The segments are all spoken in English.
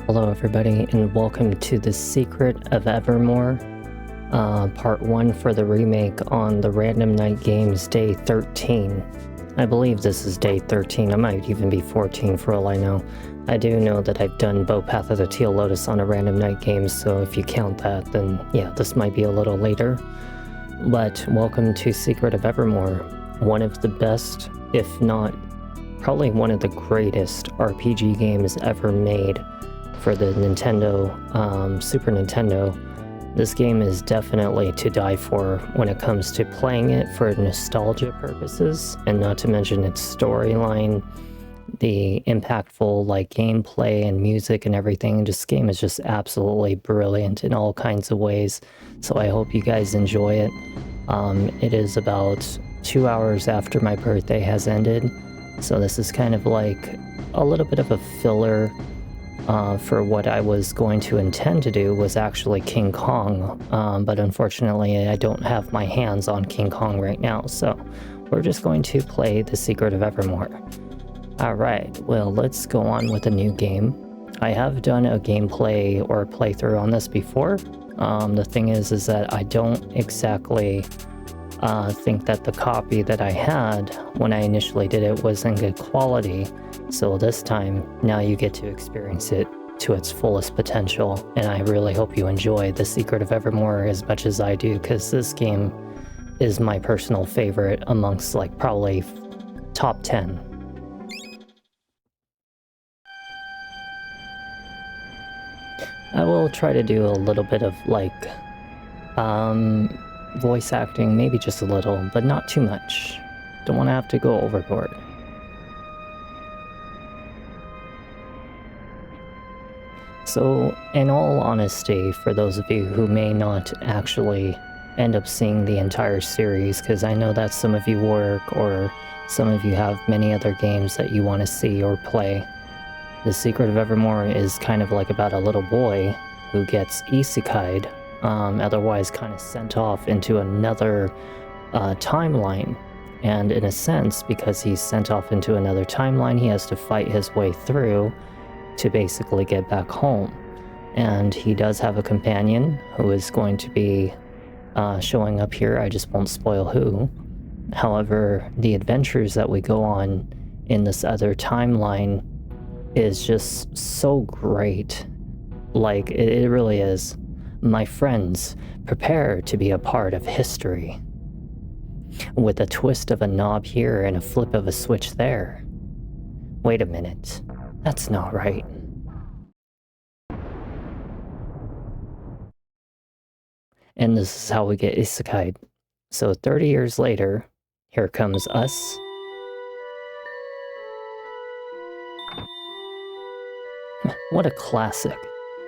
Hello everybody and welcome to The Secret of Evermore, part 1 for the remake on the Random Night Games day 13. I believe this is day 13, it might even be 14 for all I know. I do know that I've done Bow Path of the Teal Lotus on a Random Night Games, so if you count that, then yeah, this might be a little later. But welcome to Secret of Evermore, one of the best, if not probably one of the greatest RPG games ever made for the Nintendo, Super Nintendo. This game is definitely to die for when it comes to playing it for nostalgia purposes, and not to mention its storyline, the impactful gameplay and music and everything. This game is just absolutely brilliant in all kinds of ways, so I hope you guys enjoy it. It is about 2 hours after my birthday has ended, so this is kind of like a little bit of a filler for what I was going to intend to do was actually King Kong, but unfortunately I don't have my hands on King Kong right now, so we're just going to play The Secret of Evermore. Alright, well, let's go on with a new game. I have done a gameplay or a playthrough on this before. The thing is that I don't exactly think that the copy that I had when I initially did it was in good quality, so this time now you get to experience it to its fullest potential, and I really hope you enjoy The Secret of Evermore as much as I do, because this game is my personal favorite amongst probably top 10. I will try to do a little bit of voice acting, maybe just a little, but not too much. Don't want to have to go overboard. So, in all honesty, for those of you who may not actually end up seeing the entire series, because I know that some of you work or some of you have many other games that you want to see or play, The Secret of Evermore is kind of like about a little boy who gets isekai'd, otherwise kind of sent off into another timeline. And in a sense, because he's sent off into another timeline, he has to fight his way through to basically get back home. And he does have a companion who is going to be showing up here. I just won't spoil who. However, the adventures that we go on in this other timeline is just so great. It really is. My friends, prepare to be a part of history. With a twist of a knob here and a flip of a switch there. Wait a minute. That's not right. And this is how we get isekai'd. So 30 years later, here comes us. What a classic.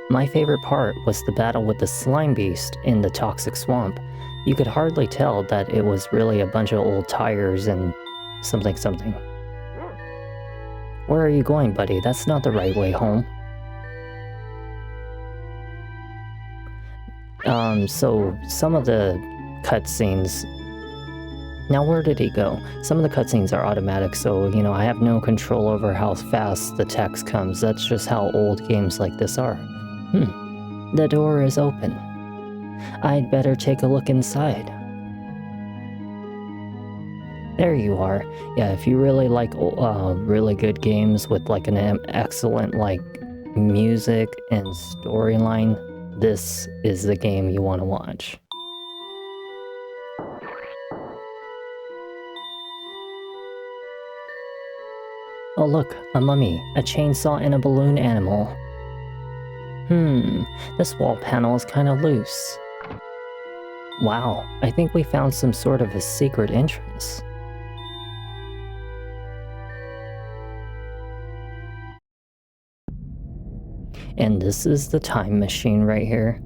My favorite part was the battle with the slime beast in the toxic swamp. You could hardly tell that it was really a bunch of old tires and something. Where are you going, buddy? That's not the right way home. So some of the cutscenes... Now, where did he go? Some of the cutscenes are automatic, so, I have no control over how fast the text comes. That's just how old games like this are. The door is open. I'd better take a look inside. There you are. Yeah, if you really like really good games with an excellent music and storyline, this is the game you want to watch. Oh look, a mummy, a chainsaw, and a balloon animal. This wall panel is kind of loose. Wow, I think we found some sort of a secret entrance. And this is the time machine right here.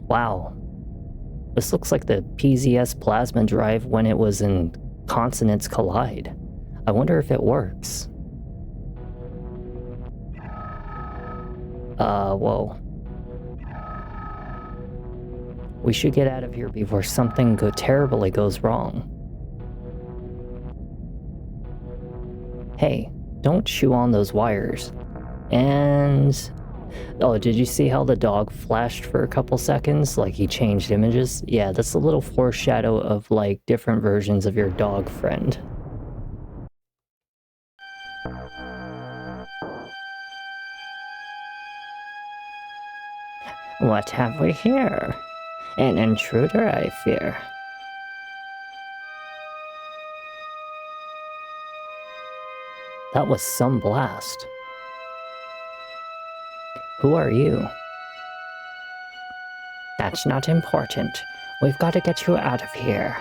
Wow. This looks like the PZS plasma drive when it was in Consonants Collide. I wonder if it works. Whoa. We should get out of here before something terribly goes wrong. Hey, don't chew on those wires. And... oh, did you see how the dog flashed for a couple seconds? Like he changed images? Yeah, that's a little foreshadow of like different versions of your dog friend. What have we here? An intruder, I fear. That was some blast. Who are you? That's not important. We've got to get you out of here.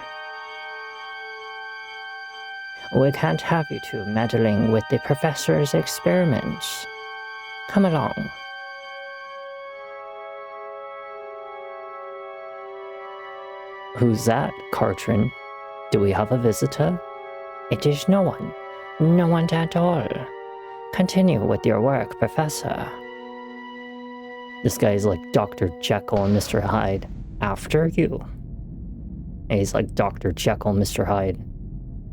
We can't have you two meddling with the professor's experiments. Come along. Who's that, Cartrin? Do we have a visitor? It is no one. No one at all. Continue with your work, Professor. This guy's like Dr. Jekyll and Mr. Hyde. After you. And he's like Dr. Jekyll, Mr. Hyde.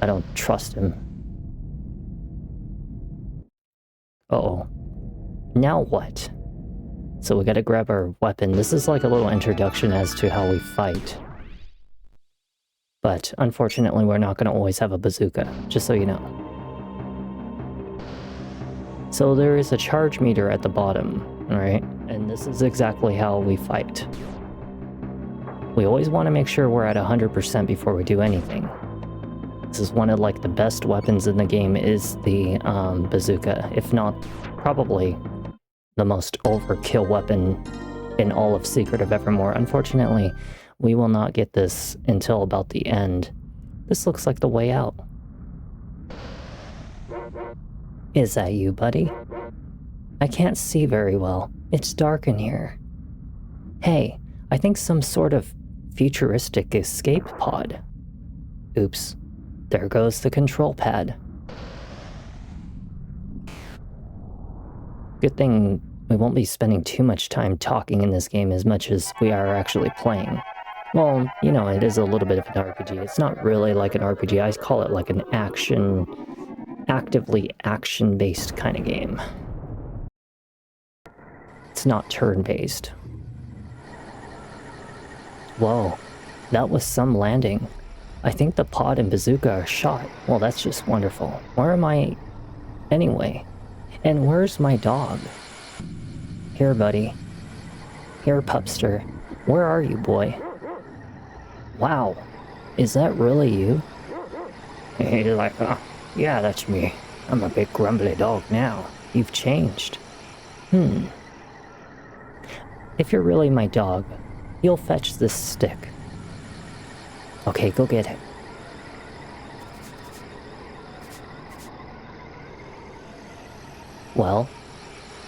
I don't trust him. Uh-oh. Now what? So we gotta grab our weapon. This is like a little introduction as to how we fight. But unfortunately, we're not gonna always have a bazooka, just so you know. So there is a charge meter at the bottom, alright? And this is exactly how we fight. We always want to make sure we're at 100% before we do anything. This is one of like the best weapons in the game is the bazooka, if not probably the most overkill weapon in all of Secret of Evermore. Unfortunately, we will not get this until about the end. This looks like the way out. Is that you, buddy? I can't see very well. It's dark in here. Hey, I think some sort of futuristic escape pod. Oops. There goes the control pad. Good thing we won't be spending too much time talking in this game as much as we are actually playing. Well, you know, it is a little bit of an RPG. It's not really like an RPG. I call it like an actively action-based kind of game. It's not turn-based. Whoa, that was some landing. I think the pod and bazooka are shot. Well, that's just wonderful. Where am I anyway? And where's my dog? Here, buddy. Here, pupster. Where are you, boy? Wow, is that really you? He's like, yeah, that's me. I'm a big grumbly dog now. You've changed. If you're really my dog, you'll fetch this stick. Okay, go get it. Well,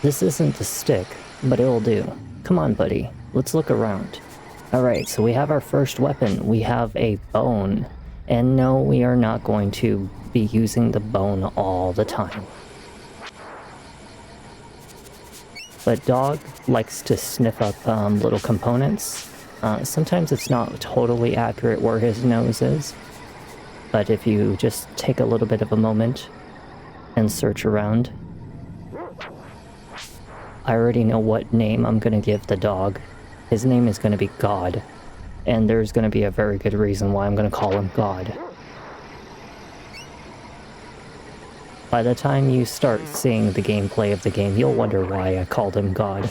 this isn't the stick, but it'll do. Come on, buddy. Let's look around. Alright, so we have our first weapon. We have a bone. And no, we are not going to be using the bone all the time. But dog likes to sniff up little components. Sometimes it's not totally accurate where his nose is. But if you just take a little bit of a moment and search around, I already know what name I'm going to give the dog. His name is going to be God. And there's going to be a very good reason why I'm going to call him God. By the time you start seeing the gameplay of the game, you'll wonder why I called him God.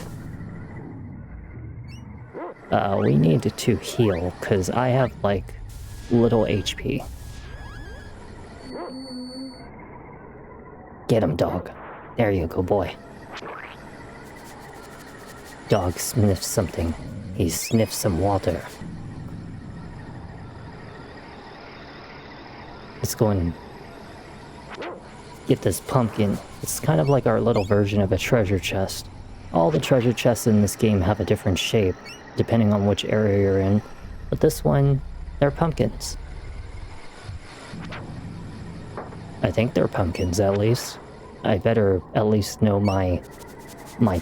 We need to heal, because I have, like, little HP. Get him, dog. There you go, boy. Dog sniffs something. He sniffs some water. Let's go and get this pumpkin. It's kind of like our little version of a treasure chest. All the treasure chests in this game have a different shape, depending on which area you're in. But this one, they're pumpkins. I think they're pumpkins, at least. I better at least know my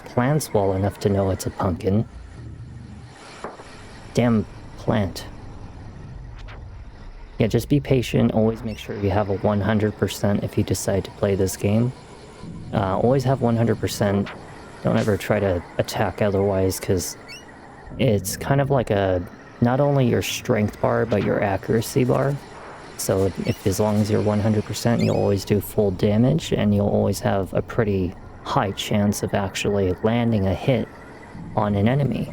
plants well enough to know it's a pumpkin. Damn plant. Yeah, just be patient. Always make sure you have a 100% if you decide to play this game. Always have 100%. Don't ever try to attack otherwise, because it's kind of like not only your strength bar, but your accuracy bar. So as long as you're 100%, you'll always do full damage, and you'll always have a pretty high chance of actually landing a hit on an enemy.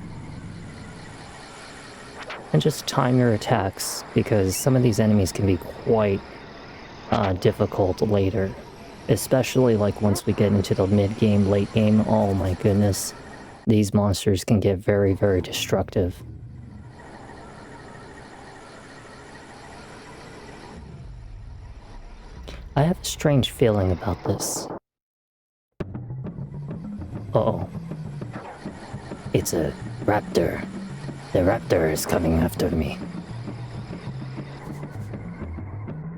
And just time your attacks, because some of these enemies can be quite difficult later. Especially like once we get into the mid-game, late game, oh my goodness. These monsters can get very, very destructive. I have a strange feeling about this. Uh-oh. It's a raptor. The raptor is coming after me.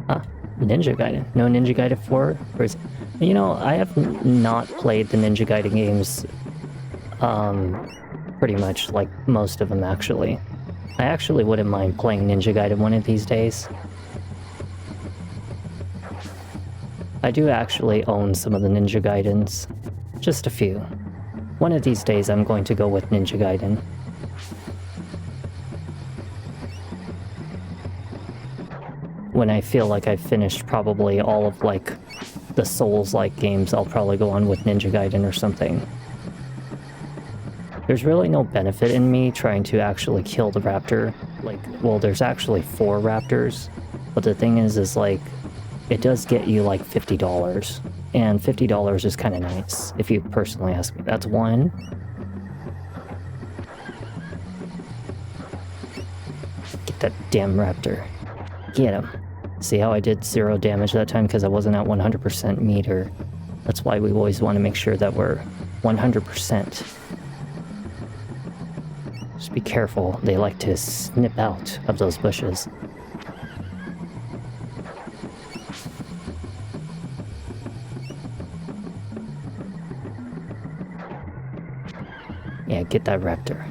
Ah, Ninja Gaiden. No Ninja Gaiden 4? Or is it? You know, I have not played the Ninja Gaiden games, pretty much, like, most of them, actually. I actually wouldn't mind playing Ninja Gaiden one of these days. I do actually own some of the Ninja Gaidens. Just a few. One of these days I'm going to go with Ninja Gaiden. When I feel like I've finished probably all of, like, the Souls-like games, I'll probably go on with Ninja Gaiden or something. There's really no benefit in me trying to actually kill the raptor. Like, well, there's actually 4 raptors, but the thing is like, it does get you like $50, and $50 is kind of nice, if you personally ask me. That's one. Get that damn raptor. Get him. See how I did 0 damage that time because I wasn't at 100% meter. That's why we always want to make sure that we're 100%. Just be careful, they like to snip out of those bushes. Yeah, get that raptor.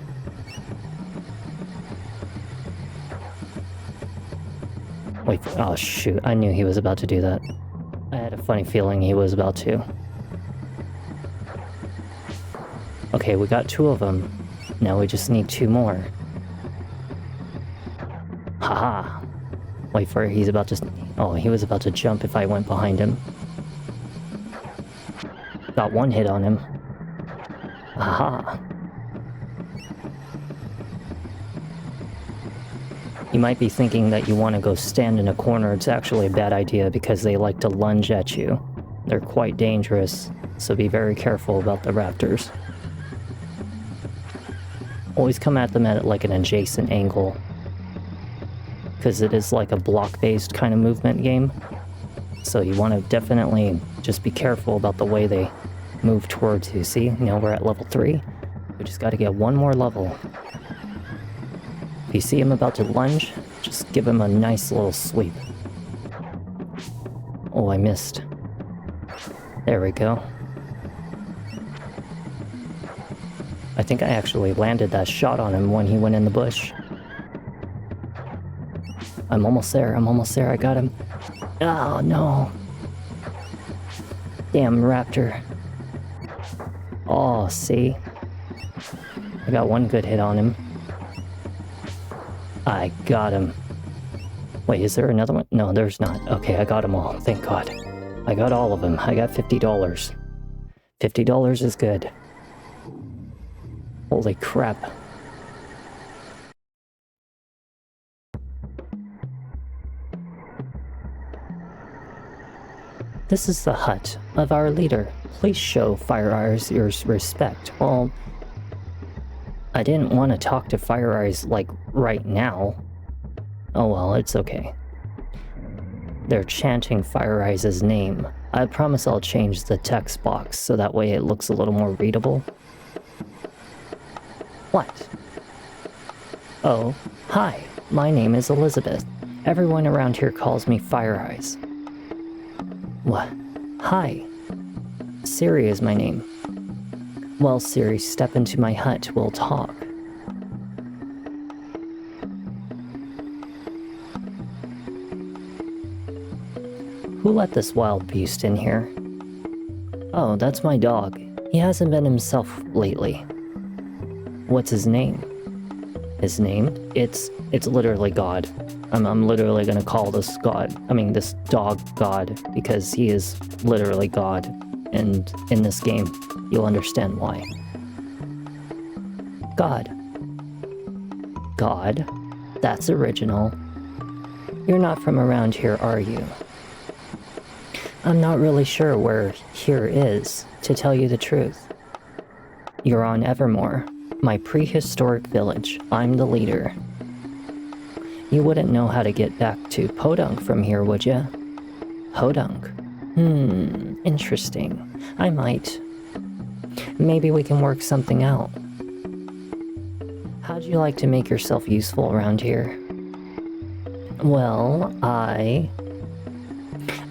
Wait, oh shoot, I knew he was about to do that. I had a funny feeling he was about to. Okay, we got 2 of them. Now we just need 2 more. Haha. Wait for it, he's about to... Oh, he was about to jump if I went behind him. Got 1 hit on him. Haha. You might be thinking that you want to go stand in a corner. It's actually a bad idea because they like to lunge at you. They're quite dangerous, so be very careful about the raptors. Always come at them at like an adjacent angle, because it is like a block-based kind of movement game. So you want to definitely just be careful about the way they move towards you. See, now we're at level 3. We just got to get 1 more level. If you see him about to lunge, just give him a nice little sweep. Oh, I missed. There we go. I think I actually landed that shot on him when he went in the bush. I'm almost there, I got him. Oh, no. Damn raptor. Oh, see? I got 1 good hit on him. I got him. Wait, is there another one? No, there's not. Okay, I got them all. Thank God. I got all of them. I got $50. $50 is good. Holy crap. This is the hut of our leader. Please show Fire Eyes your respect. Well, I didn't want to talk to Fire Eyes, like, right now. Oh well, it's okay. They're chanting Fire Eyes' name. I promise I'll change the text box so that way it looks a little more readable. What? Oh, hi. My name is Elizabeth. Everyone around here calls me Fire Eyes. What? Hi. Siri is my name. Well, Siri, step into my hut, we'll talk. Who let this wild beast in here? Oh, that's my dog. He hasn't been himself lately. What's his name? His name? It's literally God. I'm literally gonna call this dog God, because he is literally God. And in this game, you'll understand why. God. God? That's original. You're not from around here, are you? I'm not really sure where here is, to tell you the truth. You're on Evermore, my prehistoric village. I'm the leader. You wouldn't know how to get back to Podunk from here, would you? Podunk? Interesting. I might. Maybe we can work something out. How'd you like to make yourself useful around here? Well,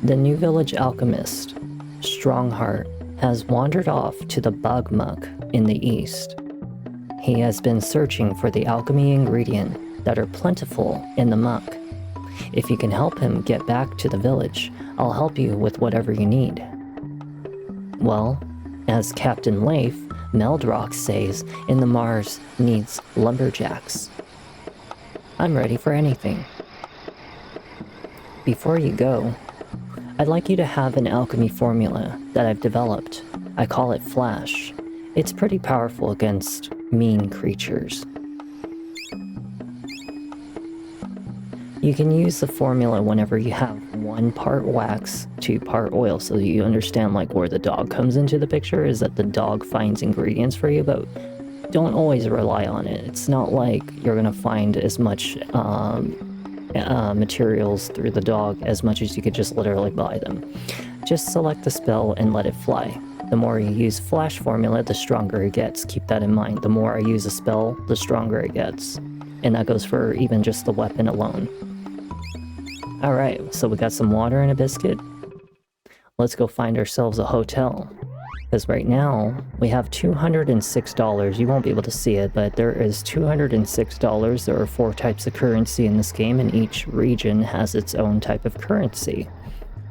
the new village alchemist, Strongheart, has wandered off to the Bug Muck in the east. He has been searching for the alchemy ingredient that are plentiful in the muck. If you can help him get back to the village, I'll help you with whatever you need. Well, as Captain Leif Meldrock says, in the Mars needs lumberjacks. I'm ready for anything. Before you go, I'd like you to have an alchemy formula that I've developed. I call it Flash. It's pretty powerful against mean creatures. You can use the formula whenever you have 1 part wax, 2 part oil, so that you understand like where the dog comes into the picture, is that the dog finds ingredients for you, but don't always rely on it. It's not like you're gonna find as much materials through the dog as much as you could just literally buy them. Just select the spell and let it fly. The more you use Flash formula, the stronger it gets. Keep that in mind. The more I use a spell, the stronger it gets. And that goes for even just the weapon alone. Alright, so we got some water and a biscuit. Let's go find ourselves a hotel. Because right now, we have $206. You won't be able to see it, but there is $206. There are 4 types of currency in this game, and each region has its own type of currency.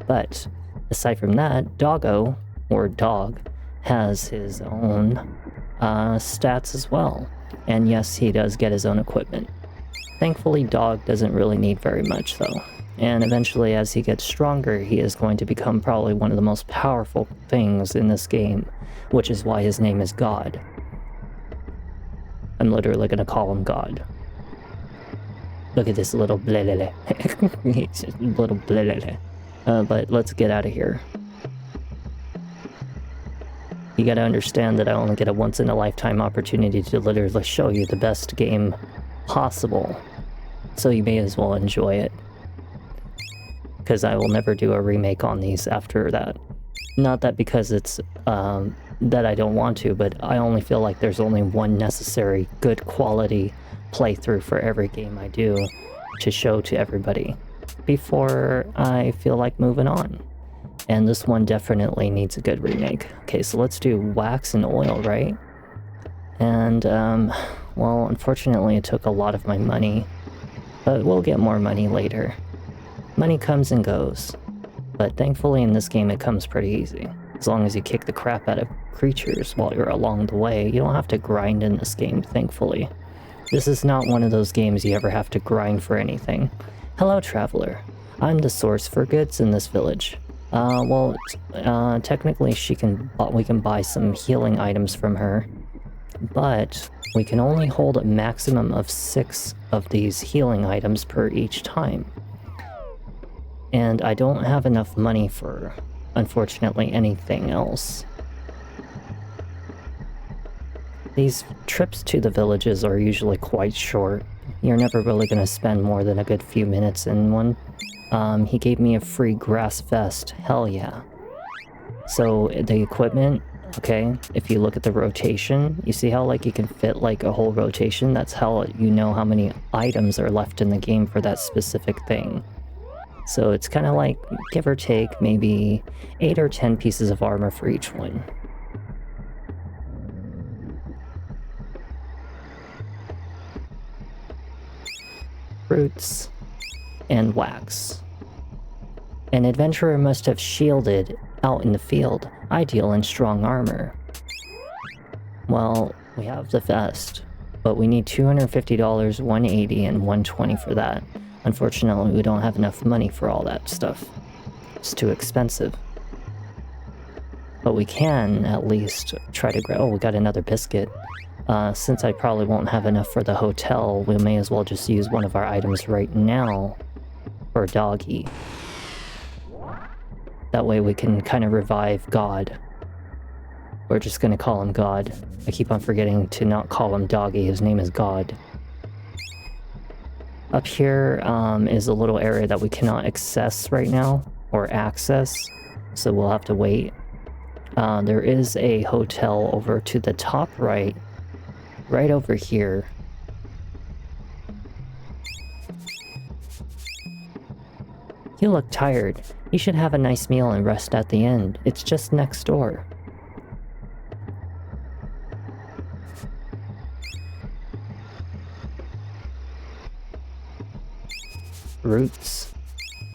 But aside from that, Doggo, or Dog, has his own stats as well. And yes, he does get his own equipment. Thankfully, Dog doesn't really need very much, though. And eventually, as he gets stronger, he is going to become probably one of the most powerful things in this game, which is why his name is God. I'm literally going to call him God. Look at this little blelele. Little blelele. But let's get out of here. You gotta understand that I only get a once-in-a-lifetime opportunity to literally show you the best game possible. So you may as well enjoy it. Because I will never do a remake on these after that. Not that because it's, that I don't want to, but I only feel like there's only one necessary good quality playthrough for every game I do to show to everybody before I feel like moving on. And this one definitely needs a good remake. Okay, so let's do wax and oil, right? And, well, unfortunately it took a lot of my money, but we'll get more money later. Money comes and goes, but thankfully in this game it comes pretty easy. As long as you kick the crap out of creatures while you're along the way, you don't have to grind in this game, thankfully. This is not one of those games you ever have to grind for anything. Hello, traveler. I'm the source for goods in this village. Technically we can buy some healing items from her, but we can only hold a maximum of 6 of these healing items per each time. And I don't have enough money for, unfortunately, anything else. These trips to the villages are usually quite short. You're never really going to spend more than a good few minutes in one. He gave me a free grass vest. Hell yeah. So the equipment, okay, if you look at the rotation, you see how like you can fit like a whole rotation? That's how you know how many items are left in the game for that specific thing. So it's kind of like, give or take, maybe 8 or 10 pieces of armor for each one. Fruits and wax. An adventurer must have shielded out in the field I deal in strong armor. Well, we have the vest, but we need $250, $180, and $120 for that. Unfortunately, we don't have enough money for all that stuff. It's too expensive. But we can at least try to grab... Oh, we got another biscuit. Since I probably won't have enough for the hotel, we may as well just use one of our items right now for Doggy. That way we can kind of revive God. We're just gonna call him God. I keep on forgetting to not call him Doggy, his name is God. Up here is a little area that we cannot access right now, or access, so we'll have to wait. There is a hotel over to the top right over here. You look tired. You should have a nice meal and rest at the end. It's just next door. Roots,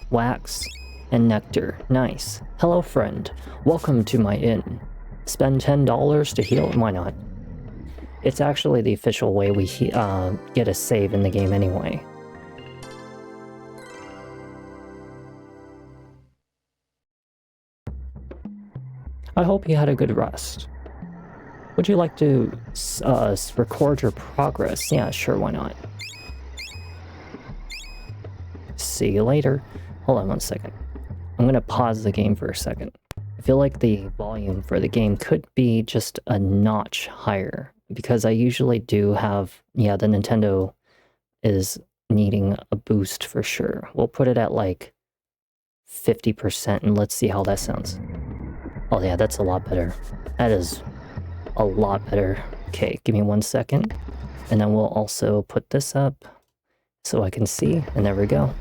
wax, and nectar. Nice. Hello, friend. Welcome to my inn. Spend $10 to heal? Why not? It's actually the official way we get a save in the game anyway. I hope you had a good rest. Would you like to record your progress? Yeah, sure, why not? See you later. Hold on one second. I'm gonna pause the game for a second. I feel like the volume for the game could be just a notch higher, because I usually do have, yeah, the Nintendo is needing a boost for sure. We'll put it at like 50% and let's see how that sounds. Oh yeah, that's a lot better. That is a lot better. Okay, give me 1 second. And then we'll also put this up so I can see, and there we go.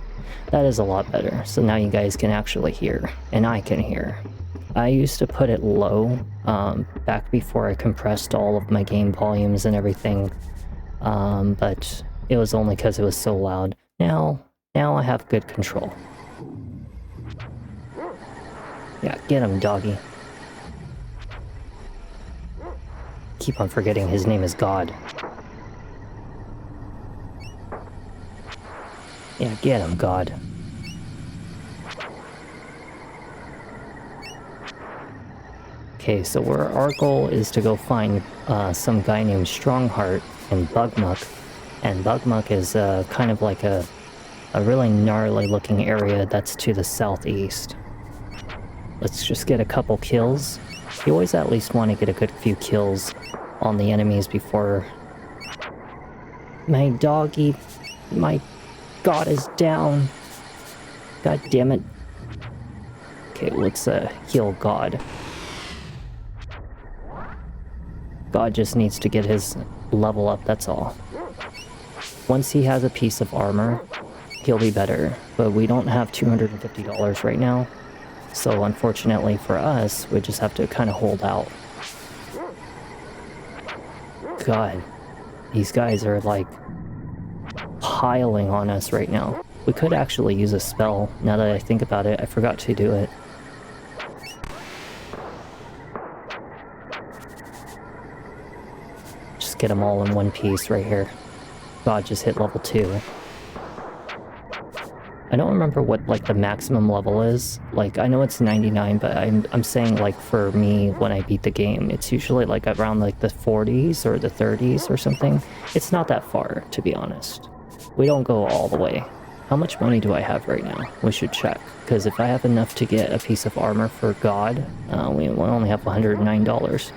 That is a lot better. So now you guys can actually hear, and I can hear. I used to put it low, back before I compressed all of my game volumes and everything, but it was only because it was so loud. Now I have good control. Yeah, get him, Doggy. Keep on forgetting his name is God. Yeah, get him, God. Okay, so our goal is to go find some guy named Strongheart in Bugmuck. And Bugmuck is kind of like a really gnarly looking area that's to the southeast. Let's just get a couple kills. You always at least want to get a good few kills on the enemies before... My doggy... My God is down. God damn it. Okay, let's heal God. God just needs to get his level up, that's all. Once he has a piece of armor, he'll be better. But we don't have $250 right now. So unfortunately for us, we just have to kind of hold out. God, these guys are like piling on us right now. We could actually use a spell, now that I think about it. I forgot to do it. Just get them all in one piece right here. God just hit level 2. I don't remember what like the maximum level is. Like, I know it's 99, but I'm saying like for me when I beat the game, it's usually like around like the 40s or the 30s or something. It's not that far, to be honest. We don't go all the way. How much money do I have right now? We should check, because if I have enough to get a piece of armor for God, we only have $109.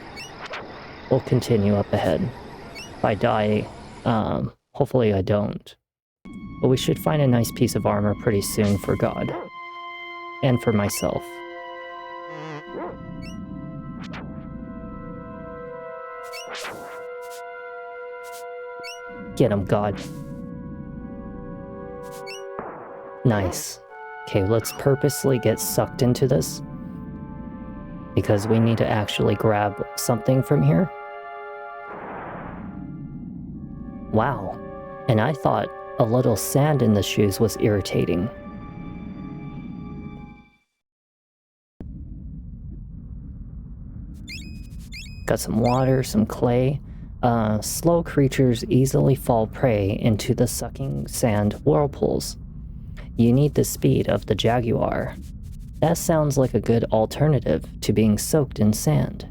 We'll continue up ahead. If I die, hopefully I don't. But we should find a nice piece of armor pretty soon for God. And for myself. Get him, God. Nice. Okay, let's purposely get sucked into this. Because we need to actually grab something from here. Wow. And I thought a little sand in the shoes was irritating. Got some water, some clay. Slow creatures easily fall prey into the sucking sand whirlpools. You need the speed of the jaguar. That sounds like a good alternative to being soaked in sand.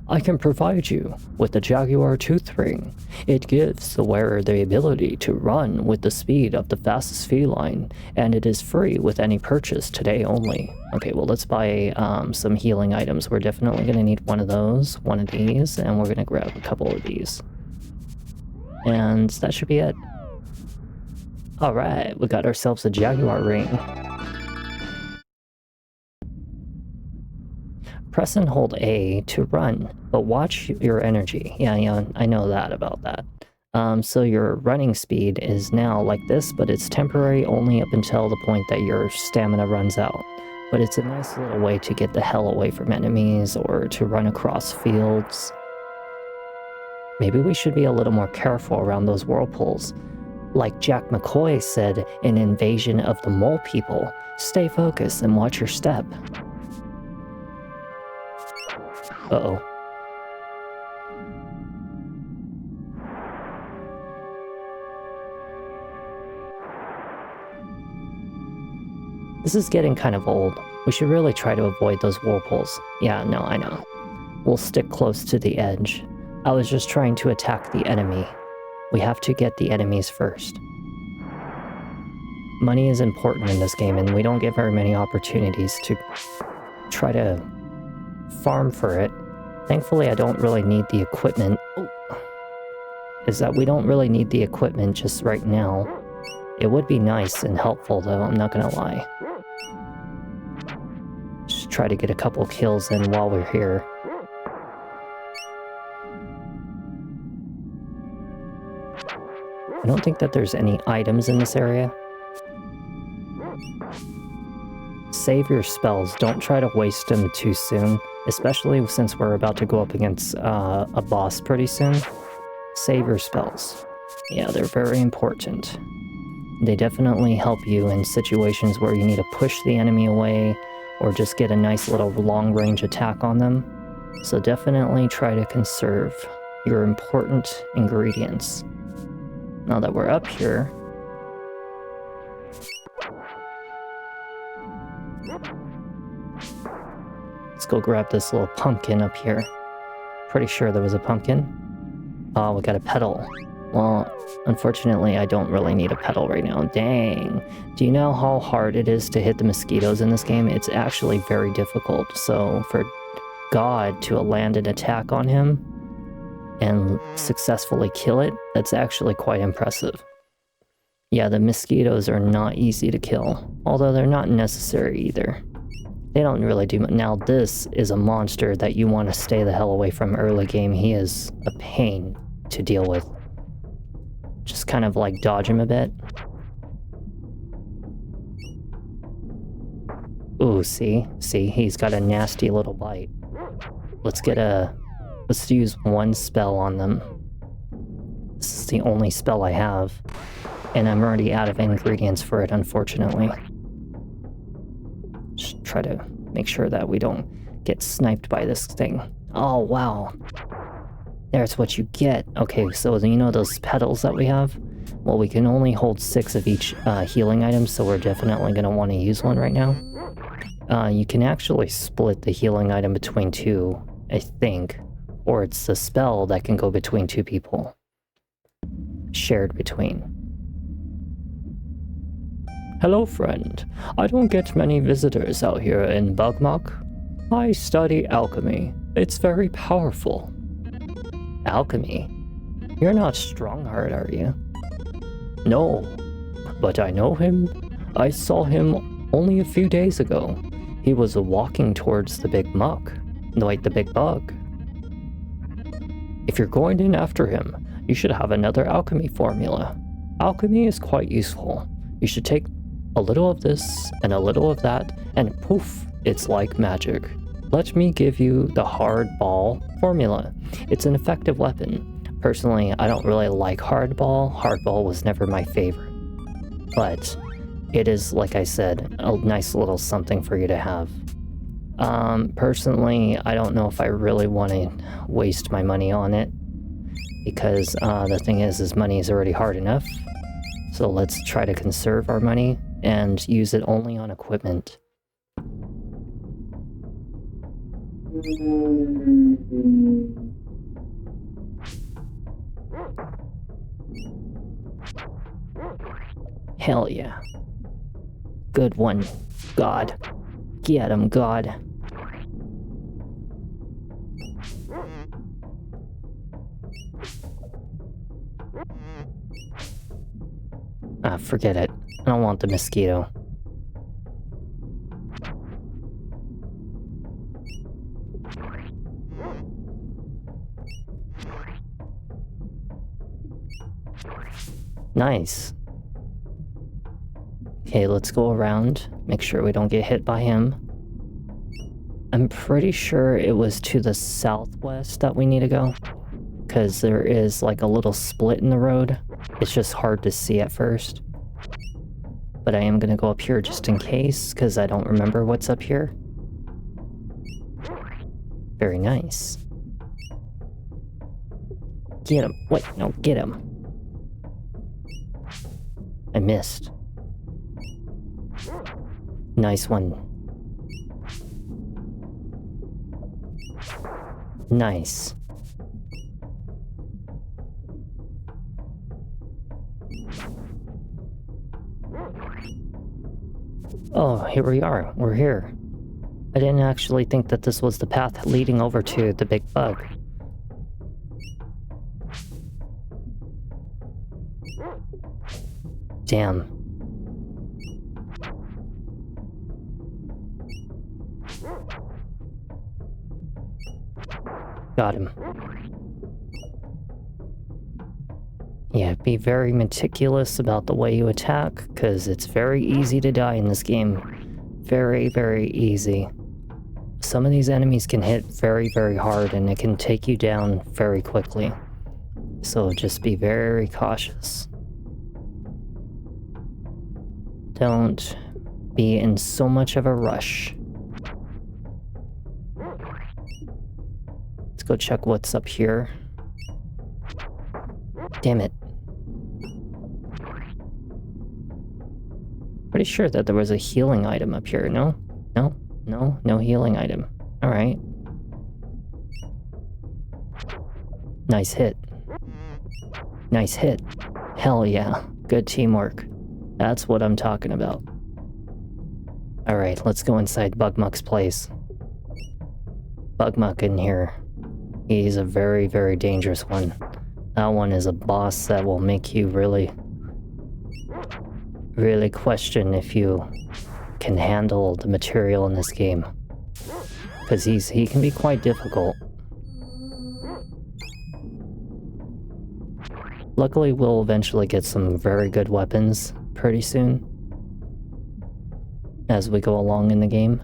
I can provide you with the Jaguar Tooth Ring. It gives the wearer the ability to run with the speed of the fastest feline, and it is free with any purchase today only. Okay, well, let's buy some healing items. We're definitely going to need one of those, one of these, and we're going to grab a couple of these. And that should be it. Alright, we got ourselves a Jaguar Ring. Press and hold A to run, but watch your energy. Yeah, I know that about that. So your running speed is now like this, but it's temporary only up until the point that your stamina runs out. But it's a nice little way to get the hell away from enemies or to run across fields. Maybe we should be a little more careful around those whirlpools. Like Jack McCoy said in Invasion of the Mole People, stay focused and watch your step. Uh-oh. This is getting kind of old. We should really try to avoid those whirlpools. Yeah, no, I know. We'll stick close to the edge. I was just trying to attack the enemy. We have to get the enemies first. Money is important in this game, and we don't get very many opportunities to try to farm for it. Thankfully, I don't really need the equipment. Is that we don't really need the equipment just right now. It would be nice and helpful, though, I'm not gonna lie. Just try to get a couple kills in while we're here. I don't think that there's any items in this area. Save your spells. Don't try to waste them too soon, especially since we're about to go up against a boss pretty soon. Save your spells. Yeah, they're very important. They definitely help you in situations where you need to push the enemy away or just get a nice little long-range attack on them. So definitely try to conserve your important ingredients. Now that we're up here, let's go grab this little pumpkin up here. Pretty sure there was a pumpkin. Oh, we got a petal. Well, unfortunately, I don't really need a petal right now. Dang. Do you know how hard it is to hit the mosquitoes in this game? It's actually very difficult. So for God to land an attack on him and successfully kill it, that's actually quite impressive. Yeah, the mosquitoes are not easy to kill, although they're not necessary either. They don't really do much. Now this is a monster that you want to stay the hell away from early game. He is a pain to deal with. Just kind of like dodge him a bit. Ooh, see, he's got a nasty little bite. Let's use one spell on them. This is the only spell I have, and I'm already out of ingredients for it, unfortunately. Just try to make sure that we don't get sniped by this thing. Oh, wow. There's what you get. Okay, so you know those petals that we have? Well, we can only hold 6 of each healing item, so we're definitely going to want to use one right now. You can actually split the healing item between 2, I think. Or it's a spell that can go between 2 people. Shared between. Hello, friend. I don't get many visitors out here in Bugmok. I study alchemy. It's very powerful. Alchemy? You're not Strongheart, are you? No, but I know him. I saw him only a few days ago. He was walking towards the big muck. Like the big bug. If you're going in after him, you should have another alchemy formula. Alchemy is quite useful. You should take a little of this and a little of that, and poof, it's like magic. Let me give you the hardball formula. It's an effective weapon. Personally, I don't really like hardball. Hardball was never my favorite. But it is, like I said, a nice little something for you to have. Personally, I don't know if I really want to waste my money on it, because the thing is money is already hard enough. So let's try to conserve our money and use it only on equipment. Hell yeah. Good one. God. Get him, God. Ah, forget it. I don't want the mosquito. Nice. Okay, let's go around. Make sure we don't get hit by him. I'm pretty sure it was to the southwest that we need to go, because there is like a little split in the road. It's just hard to see at first. But I am gonna go up here just in case, because I don't remember what's up here. Very nice. Get him. Wait, no, get him. I missed. Nice one. Nice. Oh, here we are. We're here. I didn't actually think that this was the path leading over to the big bug. Damn. Got him. Yeah, be very meticulous about the way you attack, because it's very easy to die in this game. Very, very easy. Some of these enemies can hit very, very hard, and it can take you down very quickly. So just be very cautious. Don't be in so much of a rush. Let's go check what's up here. Damn it. Pretty sure that there was a healing item up here, no? No healing item. Alright. Nice hit. Nice hit. Hell yeah. Good teamwork. That's what I'm talking about. Alright, let's go inside Bugmuck's place. Bugmuck in here. He's a very, very dangerous one. That one is a boss that will make you really question if you can handle the material in this game. Because he can be quite difficult. Luckily, we'll eventually get some very good weapons pretty soon as we go along in the game.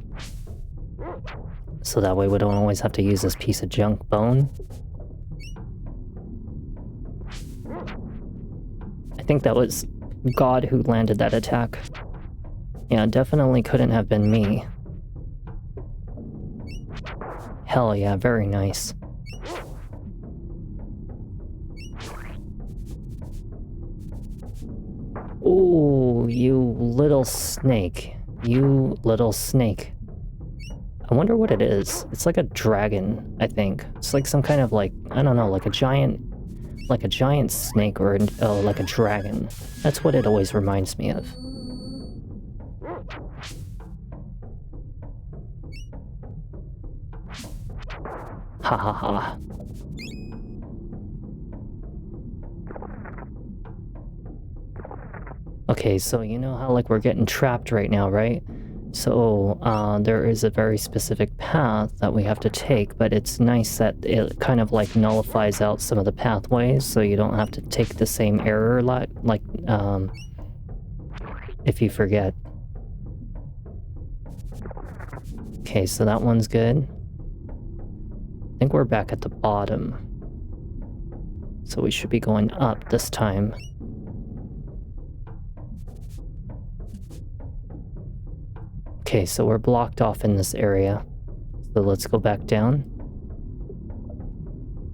So that way we don't always have to use this piece of junk bone. I think that was God who landed that attack. Yeah, definitely couldn't have been me. Hell yeah, very nice. Ooh, you little snake. You little snake. I wonder what it is. It's like a dragon, I think. It's like some kind of like, I don't know, like a giant snake or like a dragon. That's what it always reminds me of. Ha ha ha. Okay, so you know how like we're getting trapped right now, right? So there is a very specific path that we have to take, but it's nice that it kind of like nullifies out some of the pathways, so you don't have to take the same error like if you forget. Okay, so that one's good. I think we're back at the bottom. So we should be going up this time. Okay, so we're blocked off in this area. So let's go back down.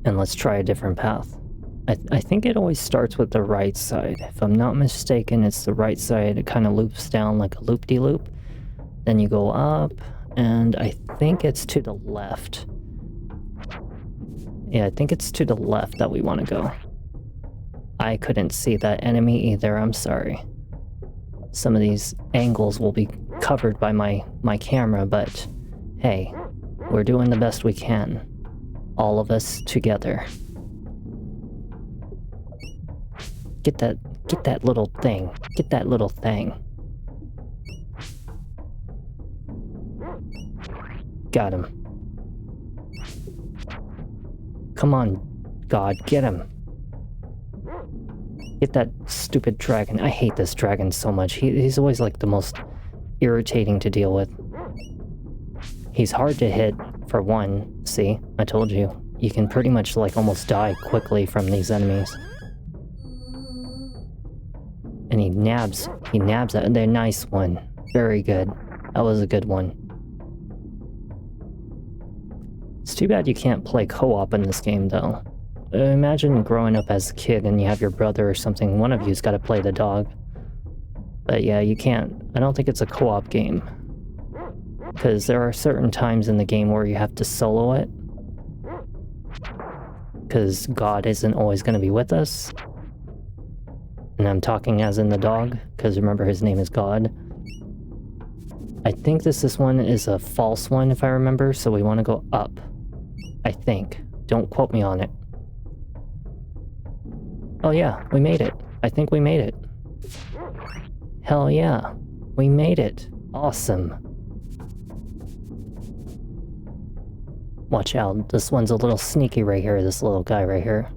And let's try a different path. I think it always starts with the right side. If I'm not mistaken, it's the right side. It kind of loops down like a loop-de-loop. Then you go up, and I think it's to the left. Yeah, I think it's to the left that we want to go. I couldn't see that enemy either, I'm sorry. Some of these angles will be covered by my camera, but hey, we're doing the best we can. All of us together. Get that little thing. Get that little thing. Got him. Come on, God, get him. Get that stupid dragon. I hate this dragon so much. He's always like the most irritating to deal with. He's hard to hit, for one. See, I told you. You can pretty much like almost die quickly from these enemies. And he nabs that. They're nice one. Very good. That was a good one. It's too bad you can't play co-op in this game, though. Imagine growing up as a kid and you have your brother or something. One of you's got to play the dog. But yeah, you can't. I don't think it's a co-op game. Because there are certain times in the game where you have to solo it. Because God isn't always going to be with us. And I'm talking as in the dog, because remember his name is God. I think this one is a false one, if I remember, so we want to go up. I think. Don't quote me on it. Oh yeah, we made it. I think we made it. Hell yeah. We made it. Awesome. Watch out, this one's a little sneaky right here, this little guy right here.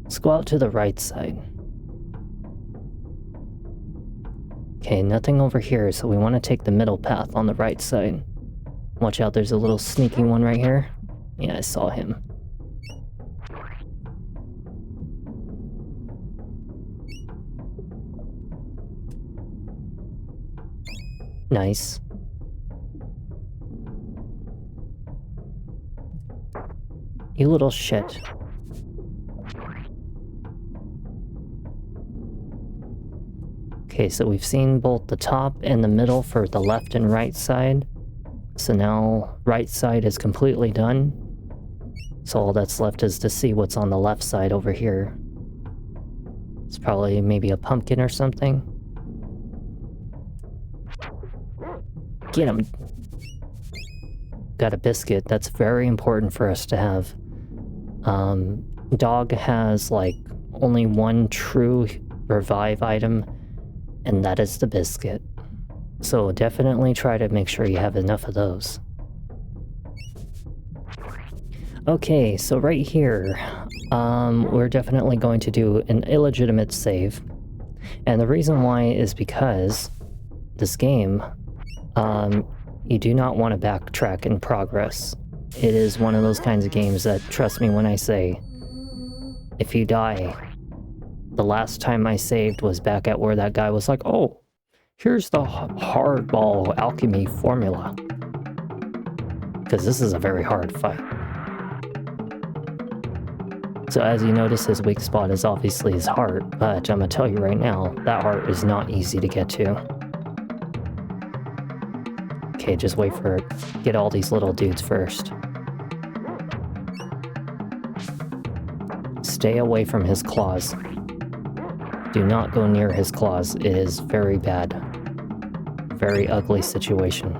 Let's go out to the right side. Okay, nothing over here, so we want to take the middle path on the right side. Watch out, there's a little sneaky one right here. Yeah, I saw him. Nice. You little shit. Okay, so we've seen both the top and the middle for the left and right side. So now right side is completely done. So all that's left is to see what's on the left side over here. It's probably maybe a pumpkin or something. Get him! Got a biscuit. That's very important for us to have. Dog has like only one true revive item, and that is the biscuit. So definitely try to make sure you have enough of those. Okay, so right here, we're definitely going to do an illegitimate save. And the reason why is because this game, you do not want to backtrack in progress. It is one of those kinds of games that, trust me when I say, if you die, the last time I saved was back at where that guy was like, oh, here's the hardball alchemy formula. Because this is a very hard fight. So as you notice, his weak spot is obviously his heart, but I'm gonna tell you right now, that heart is not easy to get to. Okay, just wait for it. Get all these little dudes first. Stay away from his claws. Do not go near his claws. It is very bad. Very ugly situation.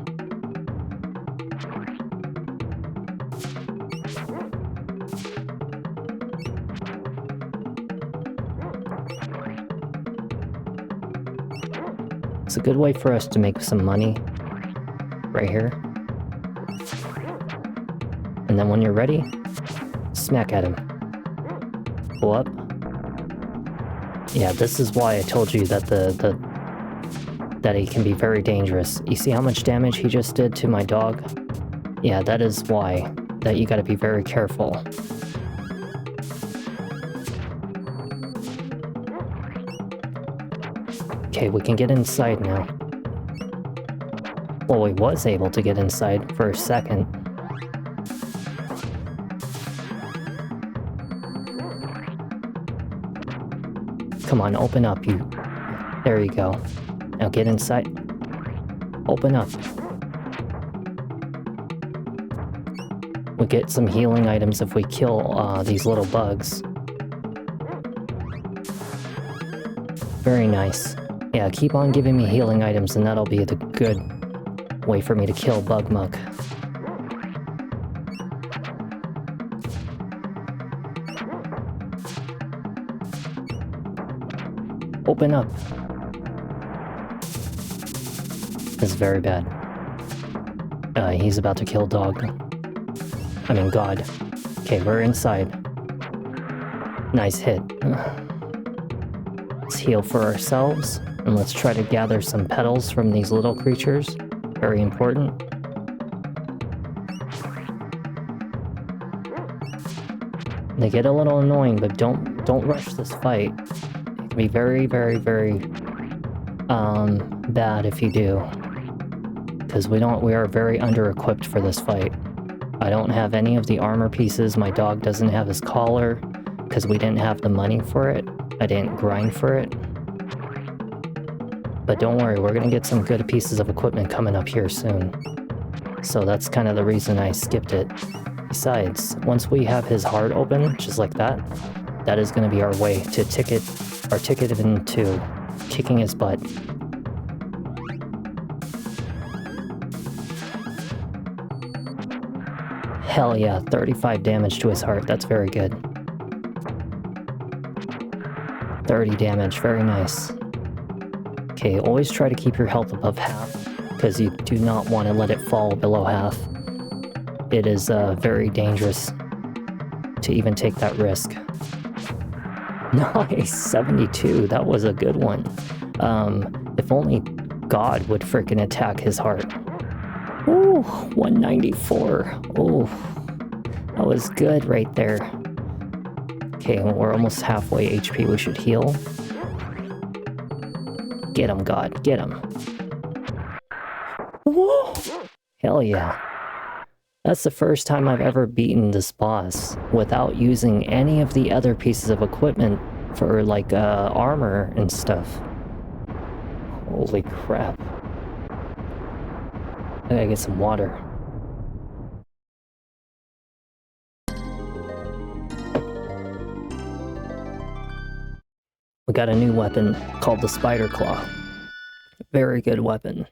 It's a good way for us to make some money. Right here. And then when you're ready, smack at him. Go up. Yeah, this is why I told you that that he can be very dangerous. You see how much damage he just did to my dog? Yeah, that is why that you gotta be very careful. Okay, we can get inside now. Well, he was able to get inside for a second. Come on, open up, you... There you go. Now get inside. Open up. We get some healing items if we kill these little bugs. Very nice. Yeah, keep on giving me healing items and that'll be the good way for me to kill Bugmuck. Open up. This is very bad. He's about to kill dog. I mean God. Okay, we're inside. Nice hit. Let's heal for ourselves, and let's try to gather some petals from these little creatures. Very important. They get a little annoying, but don't rush this fight. It can be very, very, very bad if you do. Because we are very under-equipped for this fight. I don't have any of the armor pieces, my dog doesn't have his collar, because we didn't have the money for it. I didn't grind for it. But don't worry, we're gonna get some good pieces of equipment coming up here soon. So that's kind of the reason I skipped it. Besides, once we have his heart open, just like that, that is gonna be our way to ticket into kicking his butt. Hell yeah, 35 damage to his heart, that's very good. 30 damage, very nice. Okay, always try to keep your health above half, because you do not want to let it fall below half. It is very dangerous to even take that risk. Nice, 72, that was a good one. If only God would frickin' attack his heart. Ooh, 194. Ooh, that was good right there. Okay, we're almost halfway HP. We should heal. Get him, God. Get him. Whoa! Hell yeah. That's the first time I've ever beaten this boss without using any of the other pieces of equipment for, like, armor and stuff. Holy crap. I gotta get some water. We got a new weapon called the Spider Claw. Very good weapon.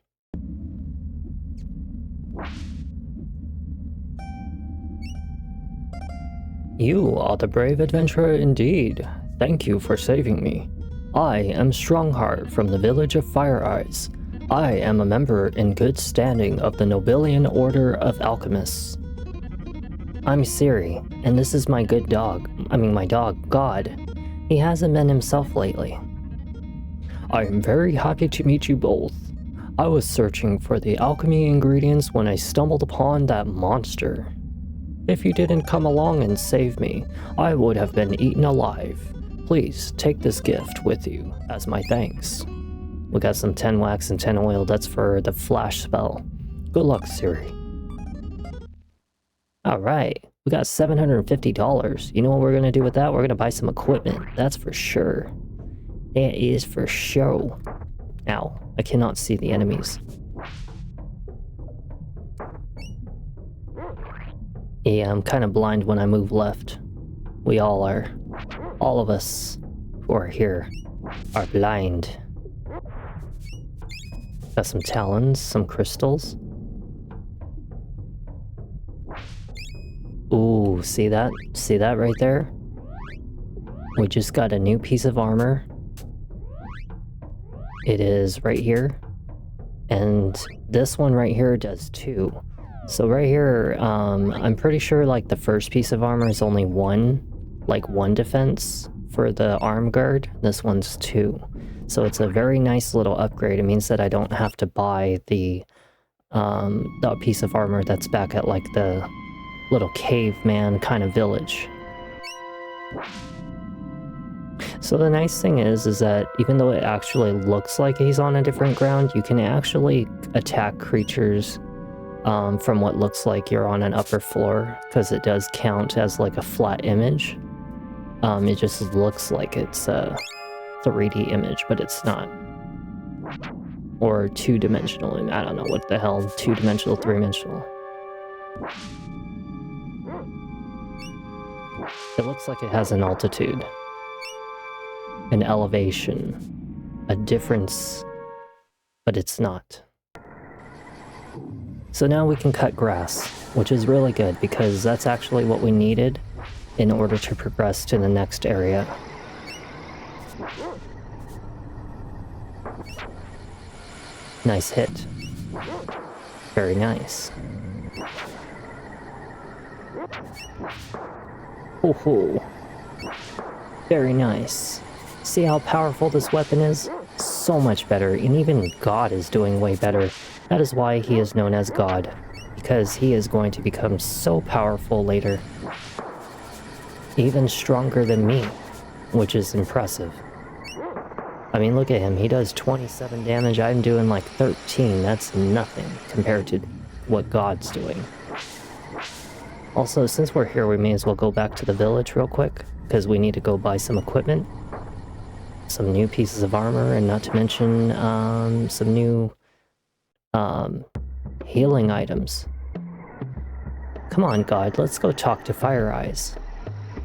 You are the brave adventurer indeed. Thank you for saving me. I am Strongheart from the village of Fire Eyes. I am a member in good standing of the Nobilian Order of Alchemists. I'm Siri, and this is my good dog. My dog, God. He hasn't been himself lately. I am very happy to meet you both. I was searching for the alchemy ingredients when I stumbled upon that monster. If you didn't come along and save me, I would have been eaten alive. Please take this gift with you as my thanks. We got some 10 wax and 10 oil. That's for the flash spell. Good luck, Siri. Alright, we got $750. You know what we're gonna do with that? We're gonna buy some equipment. That's for sure. That is for sure. Ow, I cannot see the enemies. Yeah, I'm kind of blind when I move left. We all are. All of us who are here are blind. Got some talons, some crystals. Ooh, see that? See that right there? We just got a new piece of armor. It is right here. And this one right here does too. So right here, I'm pretty sure like the first piece of armor is only one defense for the arm guard. This one's 2. So it's a very nice little upgrade. It means that I don't have to buy the piece of armor that's back at like the little caveman kind of village. So the nice thing is that even though it actually looks like he's on a different ground, you can actually attack creatures from what looks like you're on an upper floor, because it does count as like a flat image. It just looks like it's a 3D image, but it's not. Or two-dimensional, I don't know what the hell, two-dimensional, three-dimensional. It looks like it has an altitude, an elevation, a difference, but it's not. So now we can cut grass, which is really good because that's actually what we needed in order to progress to the next area. Nice hit. Very nice. Oh, very nice. See how powerful this weapon is? So much better, and even God is doing way better. That is why he is known as God, because he is going to become so powerful later. Even stronger than me, which is impressive. I mean, look at him, he does 27 damage, I'm doing like 13, that's nothing compared to what God's doing. Also, since we're here, we may as well go back to the village real quick, because we need to go buy some equipment, some new pieces of armor, and not to mention some new healing items. Come on, God, let's go talk to Fire Eyes.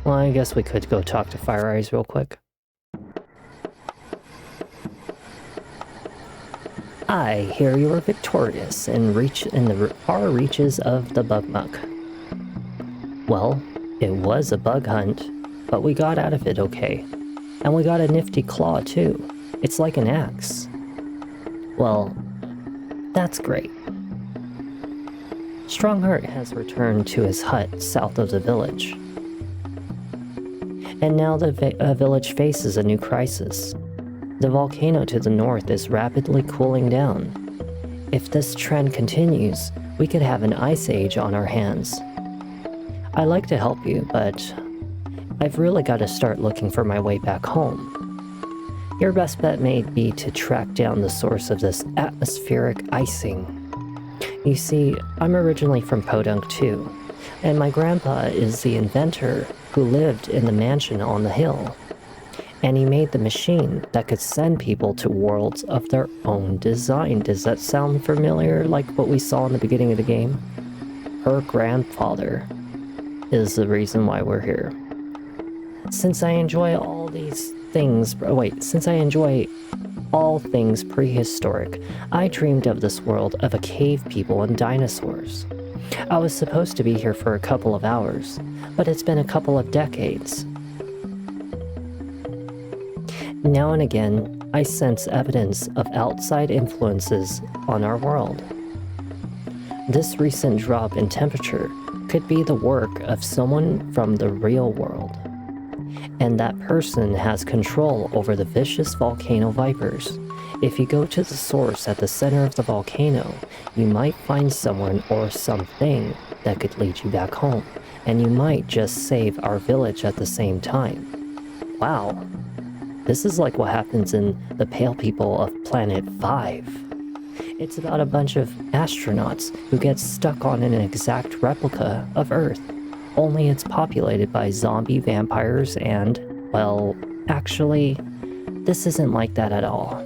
Well, I guess we could go talk to Fire Eyes real quick. I hear you are victorious and reach in the far reaches of the Bugmuck. Well, it was a bug hunt, but we got out of it okay. And we got a nifty claw too. It's like an axe. Well, that's great. Strongheart has returned to his hut south of the village. And now the village faces a new crisis. The volcano to the north is rapidly cooling down. If this trend continues, we could have an ice age on our hands. I'd like to help you, but I've really got to start looking for my way back home. Your best bet may be to track down the source of this atmospheric icing. You see, I'm originally from Podunk too, and my grandpa is the inventor who lived in the mansion on the hill. And he made the machine that could send people to worlds of their own design. Does that sound familiar, like what we saw in the beginning of the game? Her grandfather is the reason why we're here. Since I enjoy all things prehistoric, I dreamed of this world of a cave people and dinosaurs. I was supposed to be here for a couple of hours, but it's been a couple of decades. Now and again, I sense evidence of outside influences on our world. This recent drop in temperature could be the work of someone from the real world. And that person has control over the vicious volcano vipers. If you go to the source at the center of the volcano, you might find someone or something that could lead you back home. And you might just save our village at the same time. Wow. This is like what happens in the Pale People of Planet 5. It's about a bunch of astronauts who get stuck on an exact replica of Earth. Only it's populated by zombie vampires and, well, actually, this isn't like that at all.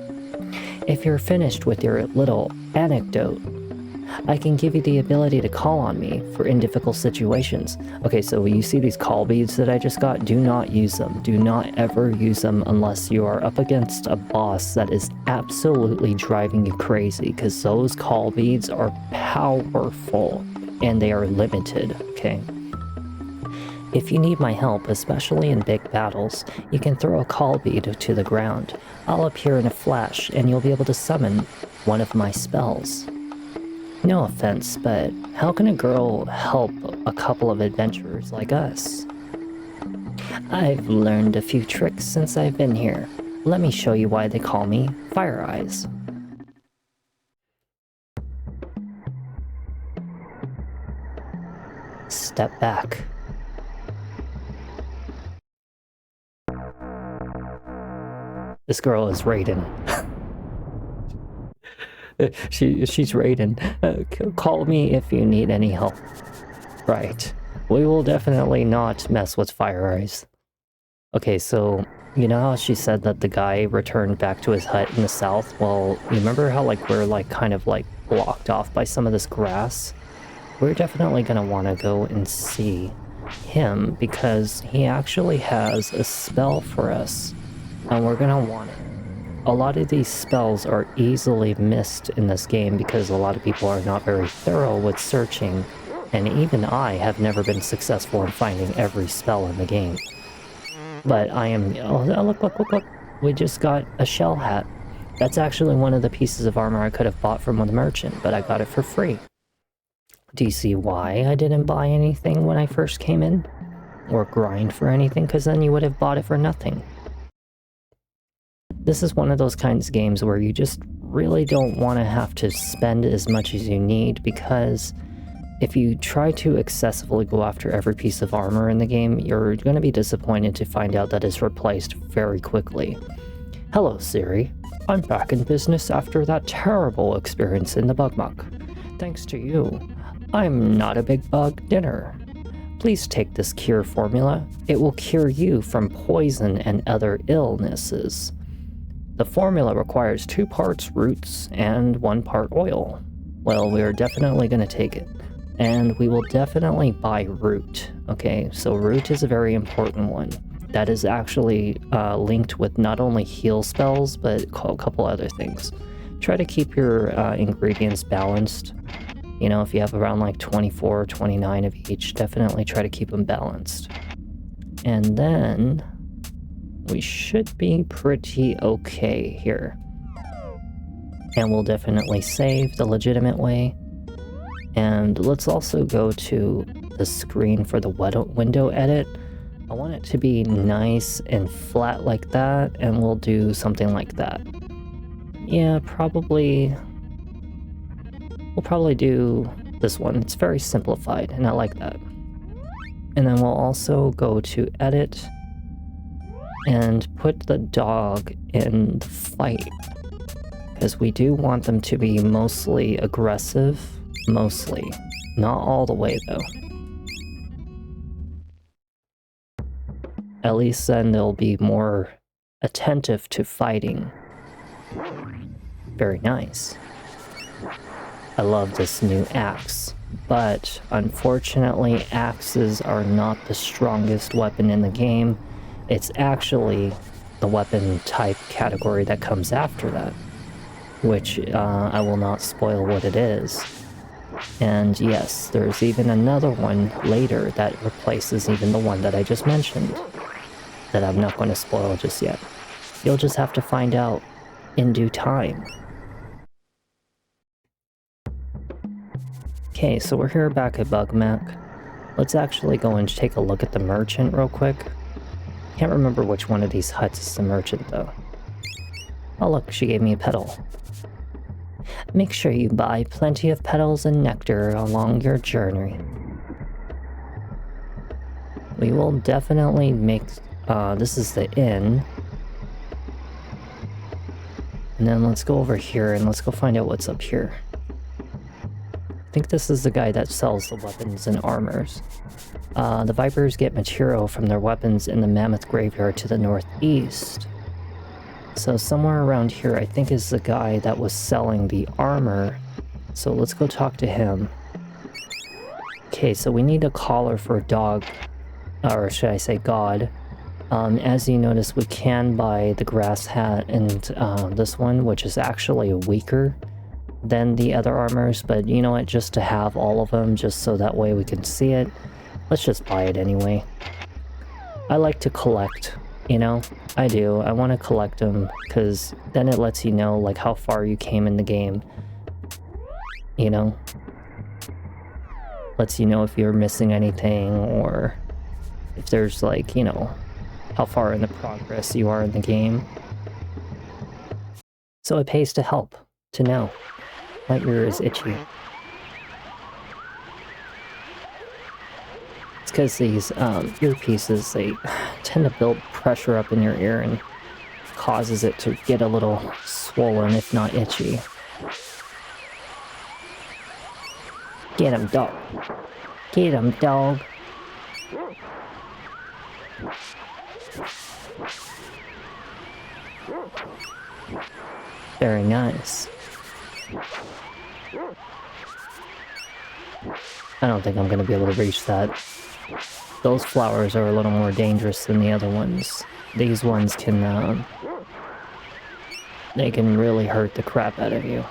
If you're finished with your little anecdote, I can give you the ability to call on me in difficult situations. Okay, so you see these call beads that I just got? Do not use them. Do not ever use them unless you are up against a boss that is absolutely driving you crazy, because those call beads are powerful and they are limited, okay? If you need my help, especially in big battles, you can throw a call bead to the ground. I'll appear in a flash and you'll be able to summon one of my spells. No offense, but how can a girl help a couple of adventurers like us? I've learned a few tricks since I've been here. Let me show you why they call me Fire Eyes. Step back. This girl is Raiden. She's Raiden. Call me if you need any help. Right. We will definitely not mess with Fire Eyes. Okay, so you know how she said that the guy returned back to his hut in the south? Well, you remember how like we're like kind of like blocked off by some of this grass? We're definitely gonna want to go and see him because he actually has a spell for us, and we're gonna want it. A lot of these spells are easily missed in this game because a lot of people are not very thorough with searching, and even I have never been successful in finding every spell in the game. But I am... Oh, look. We just got a shell hat. That's actually one of the pieces of armor I could have bought from the merchant, but I got it for free. Do you see why I didn't buy anything when I first came in? Or grind for anything? Because then you would have bought it for nothing. This is one of those kinds of games where you just really don't want to have to spend as much as you need, because if you try to excessively go after every piece of armor in the game, you're going to be disappointed to find out that it's replaced very quickly. Hello, Siri. I'm back in business after that terrible experience in the bug muck. Thanks to you, I'm not a big bug dinner. Please take this cure formula. It will cure you from poison and other illnesses. The formula requires 2 parts roots and 1 part oil. Well, we're definitely going to take it. And we will definitely buy root. Okay, so root is a very important one. That is actually linked with not only heal spells, but a couple other things. Try to keep your ingredients balanced. You know, if you have around like 24 or 29 of each, definitely try to keep them balanced. And then we should be pretty okay here. And we'll definitely save the legitimate way. And let's also go to the screen for the window edit. I want it to be nice and flat like that, and we'll do something like that. Yeah, we'll probably do this one. It's very simplified, and I like that. And then we'll also go to edit and put the dog in the fight, because we do want them to be mostly aggressive. Mostly. Not all the way, though. At least then they'll be more attentive to fighting. Very nice. I love this new axe, but unfortunately axes are not the strongest weapon in the game. It's actually the weapon type category that comes after that, which I will not spoil what it is. And yes, there's even another one later that replaces even the one that I just mentioned, that I'm not going to spoil just yet. You'll just have to find out in due time. Okay, so we're here back at Bugmac. Let's actually go and take a look at the merchant real quick. Can't remember which one of these huts is the merchant though. Oh look, she gave me a petal. Make sure you buy plenty of petals and nectar along your journey. We will definitely make... this is the inn. And then let's go over here and let's go find out what's up here. I think this is the guy that sells the weapons and armors. The Vipers get material from their weapons in the Mammoth Graveyard to the northeast. So somewhere around here, I think, is the guy that was selling the armor. So let's go talk to him. Okay, so we need a collar for a dog. Or should I say god. As you notice, we can buy the grass hat and this one, which is actually weaker than the other armors. But you know what, just to have all of them, just so that way we can see it, let's just buy it anyway. I like to collect. You know, I do. I want to collect them, because then it lets you know, like, how far you came in the game. You know? Lets you know if you're missing anything, or if there's, like, you know, how far in the progress you are in the game. So it pays to help, to know. My ear is itchy. It's because these earpieces, they tend to build pressure up in your ear and causes it to get a little swollen, if not itchy. Get him, dog. Get him, dog. Very nice. I don't think I'm going to be able to reach that. Those flowers are a little more dangerous than the other ones. These ones can, they can really hurt the crap out of you.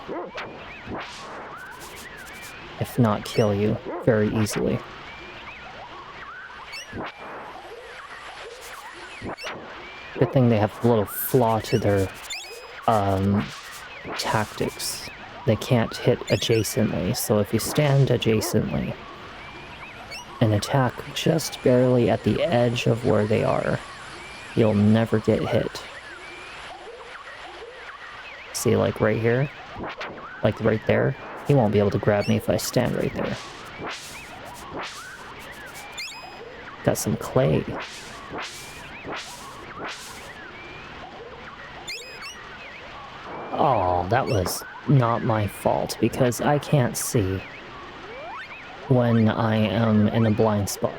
If not kill you very easily. Good thing they have a little flaw to their tactics. They can't hit adjacently, so if you stand adjacently and attack just barely at the edge of where they are, you'll never get hit. See, like right here? Like right there? He won't be able to grab me if I stand right there. Got some clay. Oh, that was not my fault because I can't see when I am in a blind spot.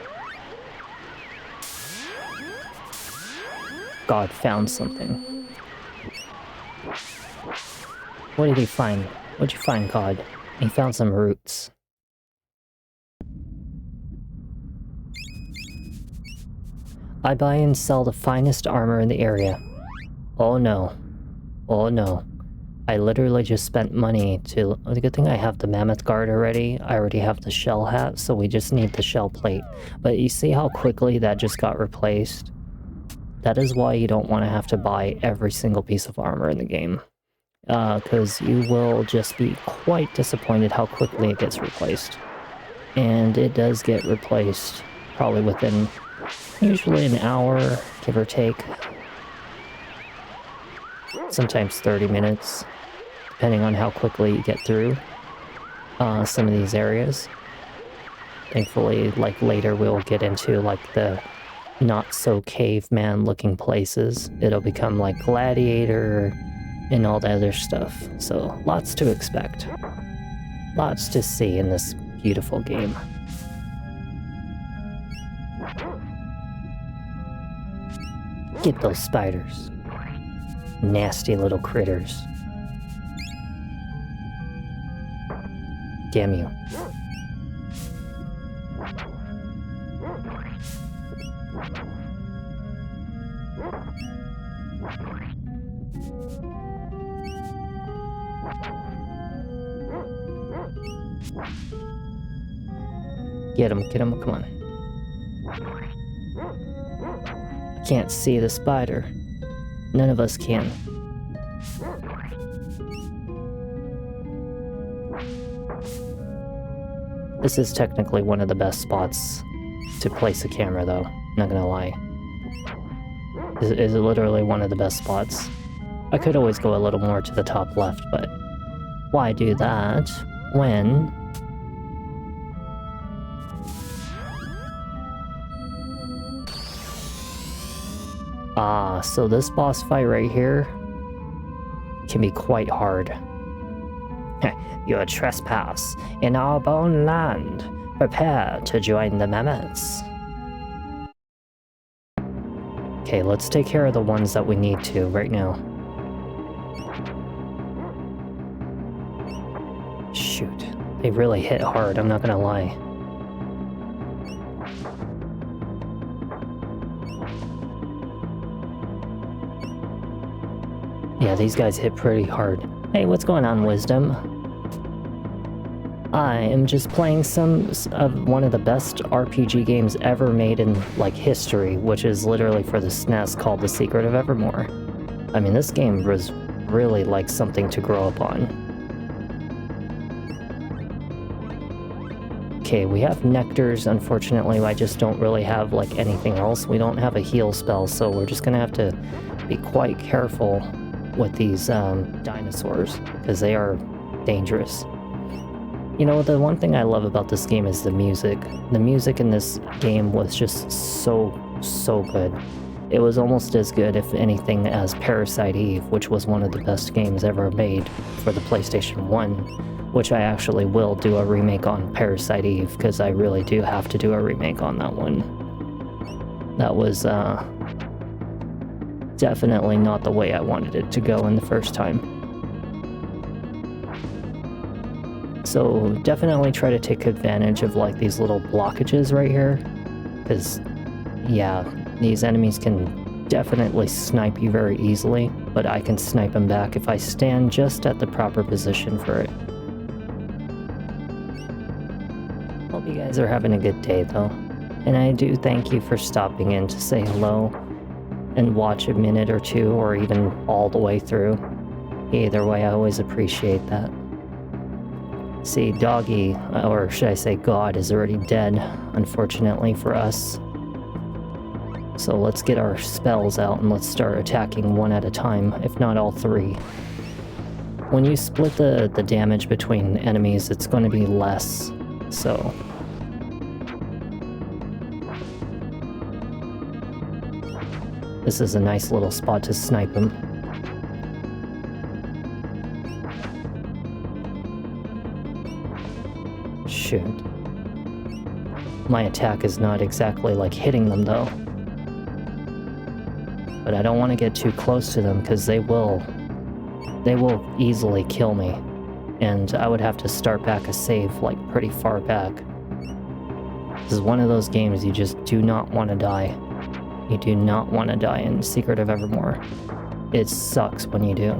God found something. What did he find? What'd you find, God? He found some roots. I buy and sell the finest armor in the area. Oh no. Oh no. I literally just spent money to... The good thing I have the mammoth guard already. I already have the shell hat, so we just need the shell plate. But you see how quickly that just got replaced? That is why you don't want to have to buy every single piece of armor in the game. Because you will just be quite disappointed how quickly it gets replaced. And it does get replaced probably within usually an hour, give or take. Sometimes 30 minutes, depending on how quickly you get through some of these areas. Thankfully, like later we'll get into like the not so caveman looking places. It'll become like gladiator and all the other stuff. So lots to expect. Lots to see in this beautiful game. Get those spiders. Nasty little critters. Damn you. Get him, come on. I can't see the spider. None of us can. This is technically one of the best spots to place a camera, though. Not gonna lie. This is literally one of the best spots. I could always go a little more to the top left, but why do that when... so this boss fight right here can be quite hard. You trespass in our own land. Prepare to join the mammoths. Okay, let's take care of the ones that we need to right now. Shoot, they really hit hard, I'm not gonna lie. Yeah, these guys hit pretty hard. Hey, what's going on, Wisdom? I am just playing some of one of the best RPG games ever made in, like, history, which is literally for the SNES called The Secret of Evermore. I mean, this game was really, like, something to grow up on. Okay, we have nectars. Unfortunately, I just don't really have, like, anything else. We don't have a heal spell, so we're just gonna have to be quite careful with these dinosaurs, because they are dangerous. You know, the one thing I love about this game is the music. The music in this game was just so good. It was almost as good, if anything, as Parasite Eve, which was one of the best games ever made for the PlayStation 1, which I actually will do a remake on Parasite Eve, because I really do have to do a remake on that one. That was definitely not the way I wanted it to go in the first time. So definitely try to take advantage of like these little blockages right here, because yeah, these enemies can definitely snipe you very easily, but I can snipe them back if I stand just at the proper position for it. Hope you guys are having a good day though, and I do thank you for stopping in to say hello and watch a minute or two, or even all the way through. Either way, I always appreciate that. See, Doggy, or should I say God, is already dead, unfortunately for us. So let's get our spells out and let's start attacking one at a time, if not all three. When you split the damage between enemies, it's going to be less, so... This is a nice little spot to snipe him. Shoot. My attack is not exactly like hitting them though. But I don't want to get too close to them because they will easily kill me. And I would have to start back a save like pretty far back. This is one of those games you just do not want to die. You do not want to die in Secret of Evermore. It sucks when you do.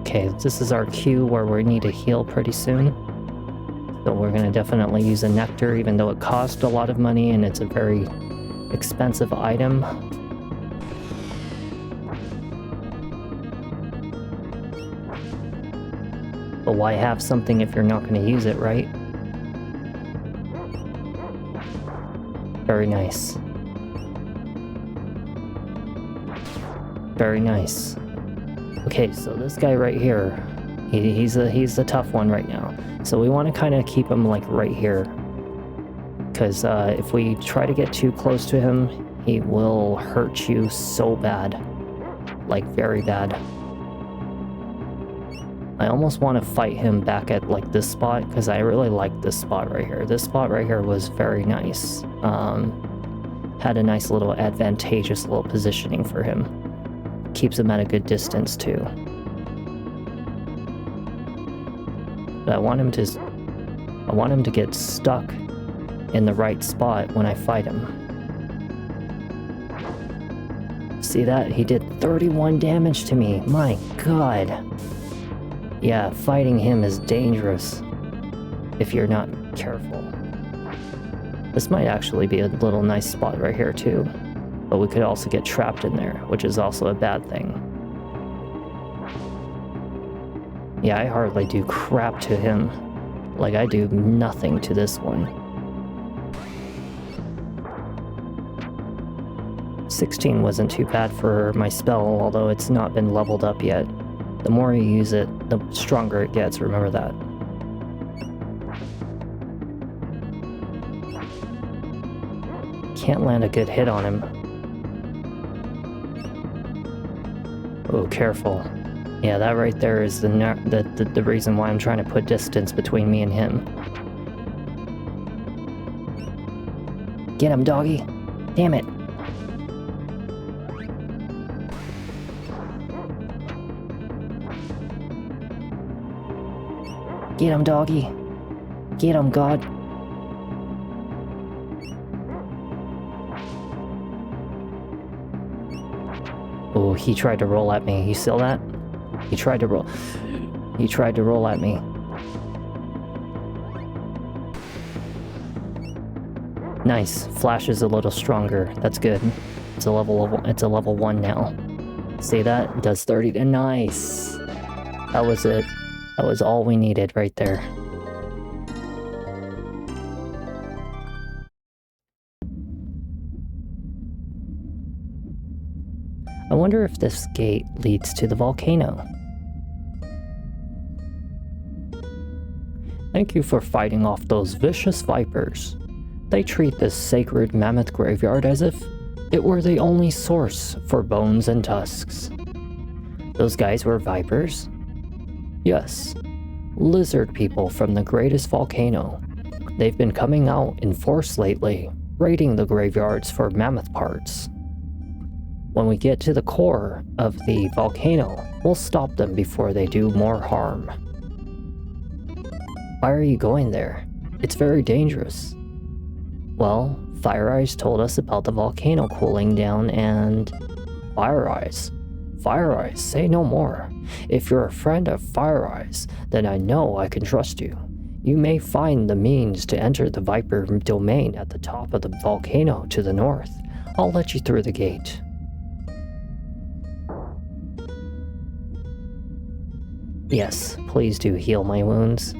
Okay, this is our cue where we need to heal pretty soon. So we're going to definitely use a nectar, even though it cost a lot of money and it's a very expensive item. But why have something if you're not going to use it, right? Very nice. Very nice. Okay, so this guy right here, he's the tough one right now. So we want to kind of keep him like right here, because if we try to get too close to him, he will hurt you so bad, like very bad. I almost want to fight him back at like this spot, because I really like this spot right here. This spot right here was very nice. Had a nice little advantageous little positioning for him. Keeps him at a good distance too. But I want him to get stuck in the right spot when I fight him. See that? He did 31 damage to me. My god. Yeah, fighting him is dangerous if you're not careful. This might actually be a little nice spot right here too, but we could also get trapped in there, which is also a bad thing. Yeah, I hardly do crap to him. Like, I do nothing to this one. 16 wasn't too bad for my spell, although it's not been leveled up yet. The more you use it, the stronger it gets, remember that. Can't land a good hit on him. Oh, careful. Yeah, that right there is the reason why I'm trying to put distance between me and him. Get him, doggy! Damn it! Get him, doggy! Get him, God! Oh, he tried to roll at me. You saw that? He tried to roll. He tried to roll at me. Nice. Flash is a little stronger. That's good. It's a level 1 now. See that? It does 30. Nice. That was it. That was all we needed right there. I wonder if this gate leads to the volcano. Thank you for fighting off those vicious vipers. They treat this sacred mammoth graveyard as if it were the only source for bones and tusks. Those guys were vipers? Yes, lizard people from the greatest volcano. They've been coming out in force lately, raiding the graveyards for mammoth parts. When we get to the core of the volcano, we'll stop them before they do more harm. Why are you going there? It's very dangerous. Well, Fire Eyes told us about the volcano cooling down and... Fire Eyes? Fire Eyes, say no more. If you're a friend of Fire Eyes, then I know I can trust you. You may find the means to enter the Viper domain at the top of the volcano to the north. I'll let you through the gate. Yes, please do heal my wounds.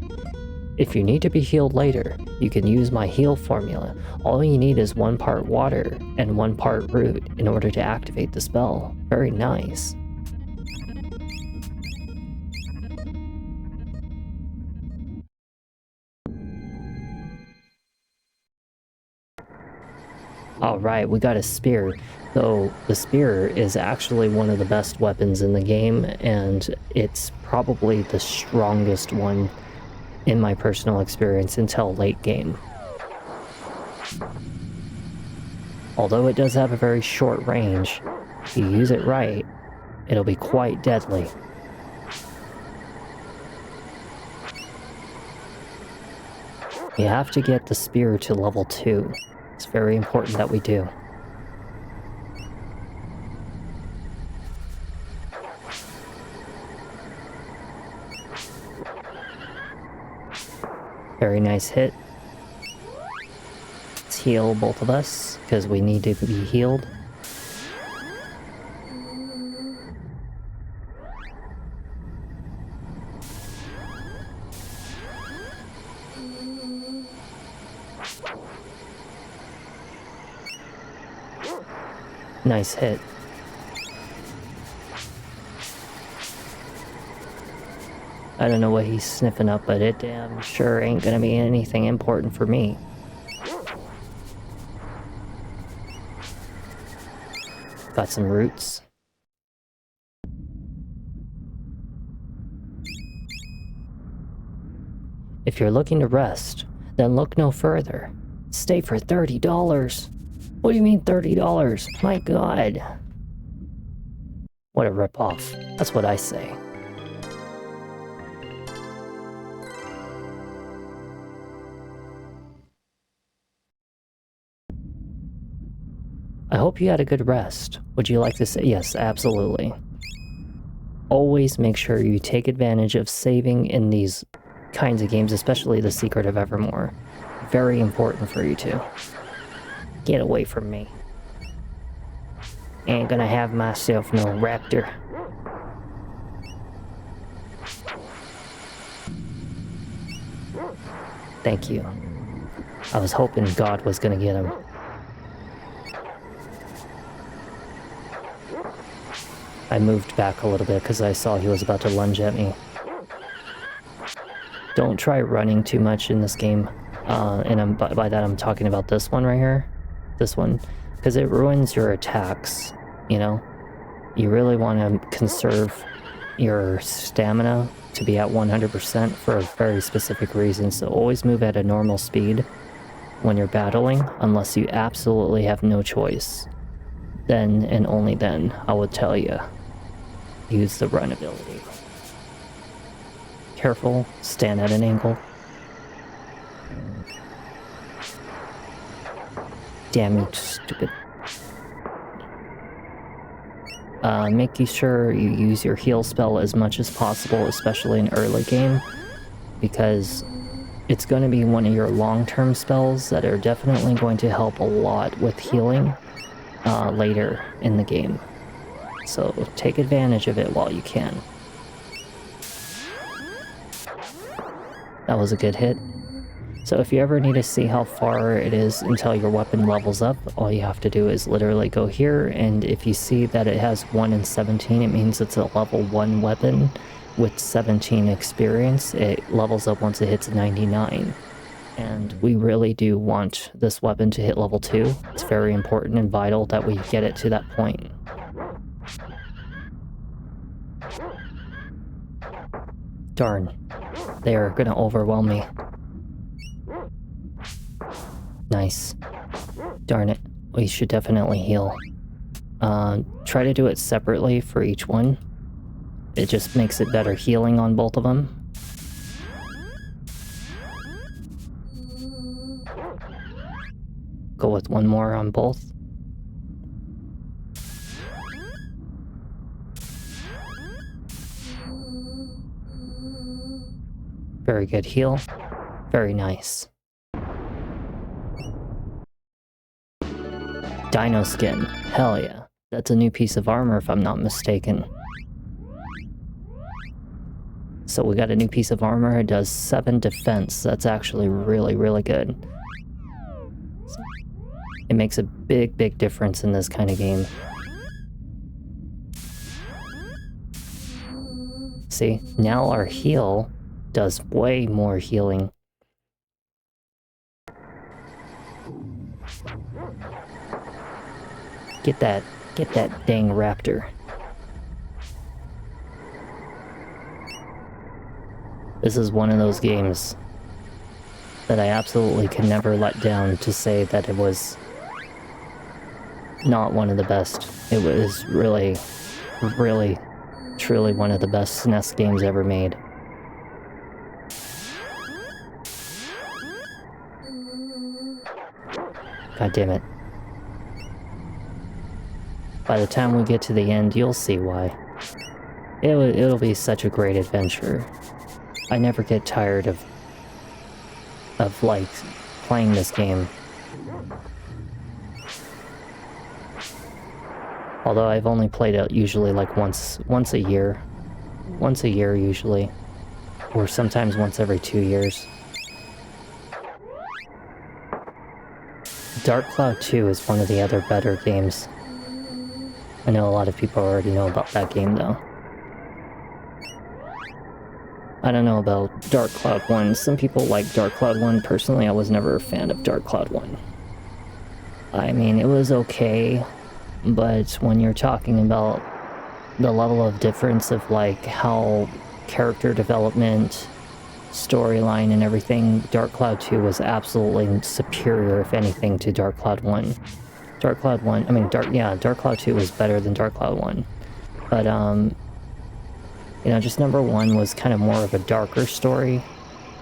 If you need to be healed later, you can use my heal formula. All you need is 1 part water and 1 part root in order to activate the spell. Very nice. Alright, we got a spear. Though the spear is actually one of the best weapons in the game, and it's probably the strongest one in my personal experience until late game. Although it does have a very short range, if you use it right, it'll be quite deadly. You have to get the spear to level 2. It's very important that we do. Very nice hit. Let's heal both of us, because we need to be healed. Nice hit. I don't know what he's sniffing up, but it damn sure ain't gonna be anything important for me. Got some roots. If you're looking to rest, then look no further. Stay for $30. What do you mean $30? My god. What a ripoff. That's what I say. I hope you had a good rest. Would you like to say yes, absolutely. Always make sure you take advantage of saving in these kinds of games, especially The Secret of Evermore. Very important for you to. Get away from me. Ain't gonna have myself no raptor. Thank you. I was hoping God was gonna get him. I moved back a little bit because I saw he was about to lunge at me. Don't try running too much in this game. And by that I'm talking about this one right here. This one. Because it ruins your attacks, you know? You really want to conserve your stamina to be at 100% for a very specific reason. So always move at a normal speed when you're battling, unless you absolutely have no choice. Then and only then, I would tell you, use the run ability. Careful, stand at an angle. Damn you, stupid. Making sure you use your heal spell as much as possible, especially in early game, because it's going to be one of your long-term spells that are definitely going to help a lot with healing later in the game. So take advantage of it while you can. That was a good hit. So if you ever need to see how far it is until your weapon levels up, all you have to do is literally go here, and if you see that it has 1 in 17, it means it's a level 1 weapon with 17 experience. It levels up once it hits 99. And we really do want this weapon to hit level 2. It's very important and vital that we get it to that point. Darn. They are gonna overwhelm me. Nice. Darn it. We should definitely heal. Try to do it separately for each one. It just makes it better healing on both of them. Go with one more on both. Very good heal. Very nice. Dino skin. Hell yeah. That's a new piece of armor if I'm not mistaken. So we got a new piece of armor. It does 7 defense. That's actually really, really good. It makes a big, big difference in this kind of game. See, now our heal does way more healing. Get that dang raptor. This is one of those games that I absolutely can never let down to say that it was not one of the best. It was really, really, truly one of the best SNES games ever made. God damn it. By the time we get to the end, you'll see why. It'll be such a great adventure. I never get tired of like, playing this game. Although I've only played it usually like once a year. Once a year usually. Or sometimes once every 2 years. Dark Cloud 2 is one of the other better games. I know a lot of people already know about that game though. I don't know about Dark Cloud 1. Some people like Dark Cloud 1. Personally, I was never a fan of Dark Cloud 1. I mean, it was okay, but when you're talking about the level of difference of like how character development, storyline, and everything, Dark Cloud 2 was absolutely superior, if anything, to Dark Cloud 1. Dark Cloud 1, I mean, Dark Cloud 2 was better than Dark Cloud 1. But, you know, just number 1 was kind of more of a darker story.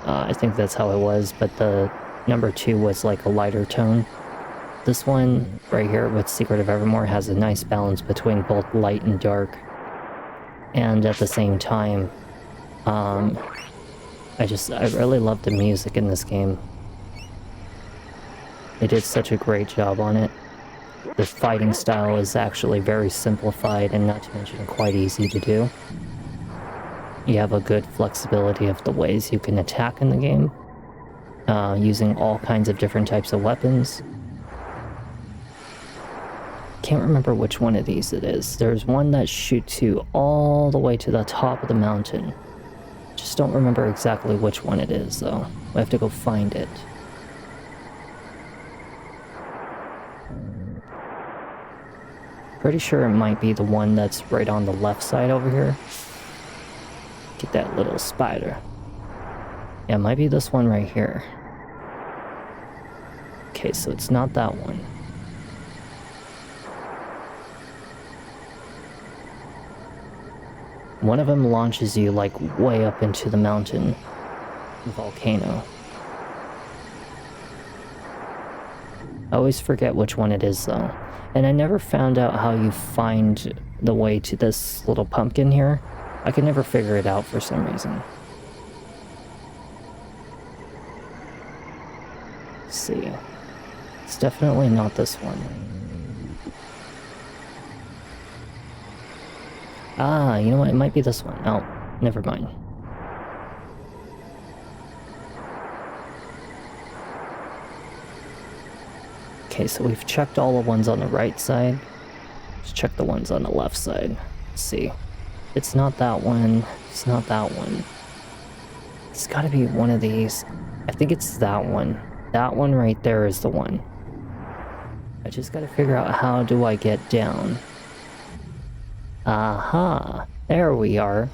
I think that's how it was, but the number 2 was like a lighter tone. This one, right here, with Secret of Evermore, has a nice balance between both light and dark. And at the same time, I really love the music in this game. They did such a great job on it. The fighting style is actually very simplified and not to mention quite easy to do. You have a good flexibility of the ways you can attack in the game, using all kinds of different types of weapons. Can't remember which one of these it is. There's one that shoots you all the way to the top of the mountain. Just don't remember exactly which one it is, though. We have to go find it. Pretty sure it might be the one that's right on the left side over here. Get that little spider. Yeah, it might be this one right here. Okay, so it's not that one. One of them launches you like way up into the mountain volcano. I always forget which one it is though. And I never found out how you find the way to this little pumpkin here. I could never figure it out for some reason. Let's see. It's definitely not this one. Ah, you know what? It might be this one. Oh, never mind. Okay, so we've checked all the ones on the right side. Let's check the ones on the left side. Let's see. It's not that one. It's not that one. It's gotta be one of these. I think it's that one. That one right there is the one. I just gotta figure out how do I get down. Aha! There we are.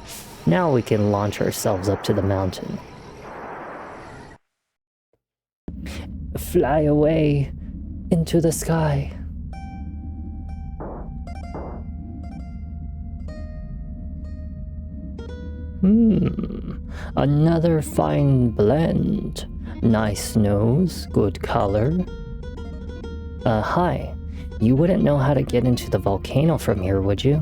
Now we can launch ourselves up to the mountain. Fly away into the sky. Another fine blend. Nice nose, good color. Hi. You wouldn't know how to get into the volcano from here, would you?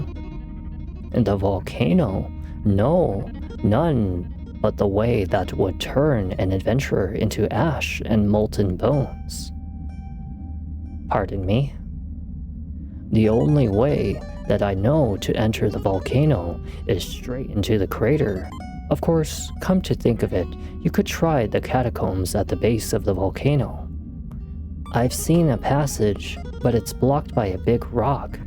The volcano? No, none but the way that would turn an adventurer into ash and molten bones. Pardon me? The only way that I know to enter the volcano is straight into the crater. Of course, come to think of it, you could try the catacombs at the base of the volcano. I've seen a passage, but it's blocked by a big rock.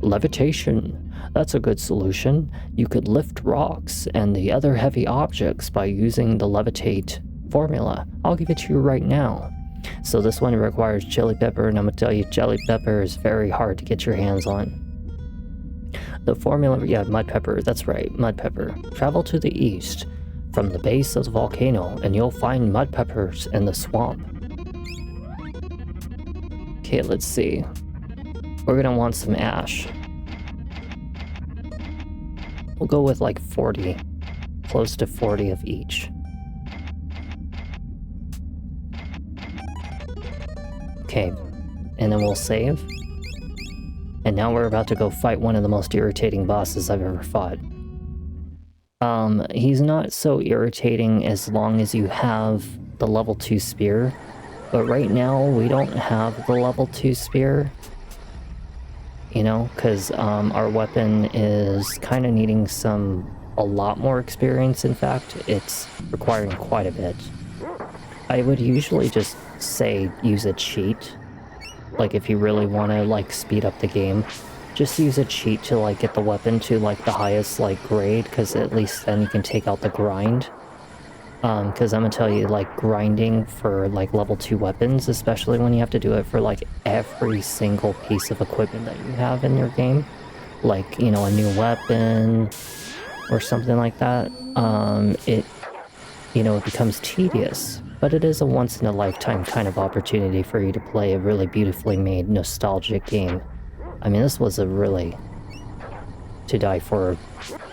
Levitation. That's a good solution. You could lift rocks and the other heavy objects by using the levitate formula. I'll give it to you right now. So this one requires chili pepper, and I'm gonna tell you, chili pepper is very hard to get your hands on. The formula, yeah, mud pepper, that's right, mud pepper. Travel to the east from the base of the volcano and you'll find mud peppers in the swamp. Okay, let's see. We're gonna want some ash. We'll go with like 40, close to 40 of each. Okay, and then we'll save. And now we're about to go fight one of the most irritating bosses I've ever fought. He's not so irritating as long as you have the level 2 spear. But right now, we don't have the level 2 spear. You know, because our weapon is kind of needing a lot more experience, in fact. It's requiring quite a bit. I would usually just say use a cheat. Like, if you really want to, like, speed up the game, just use a cheat to, like, get the weapon to, like, the highest, like, grade, because at least then you can take out the grind. Because I'm gonna tell you, like, grinding for, like, level 2 weapons, especially when you have to do it for, like, every single piece of equipment that you have in your game, like, you know, a new weapon or something like that, it becomes tedious. But it is a once-in-a-lifetime kind of opportunity for you to play a really beautifully made, nostalgic game. I mean, this was a really to-die-for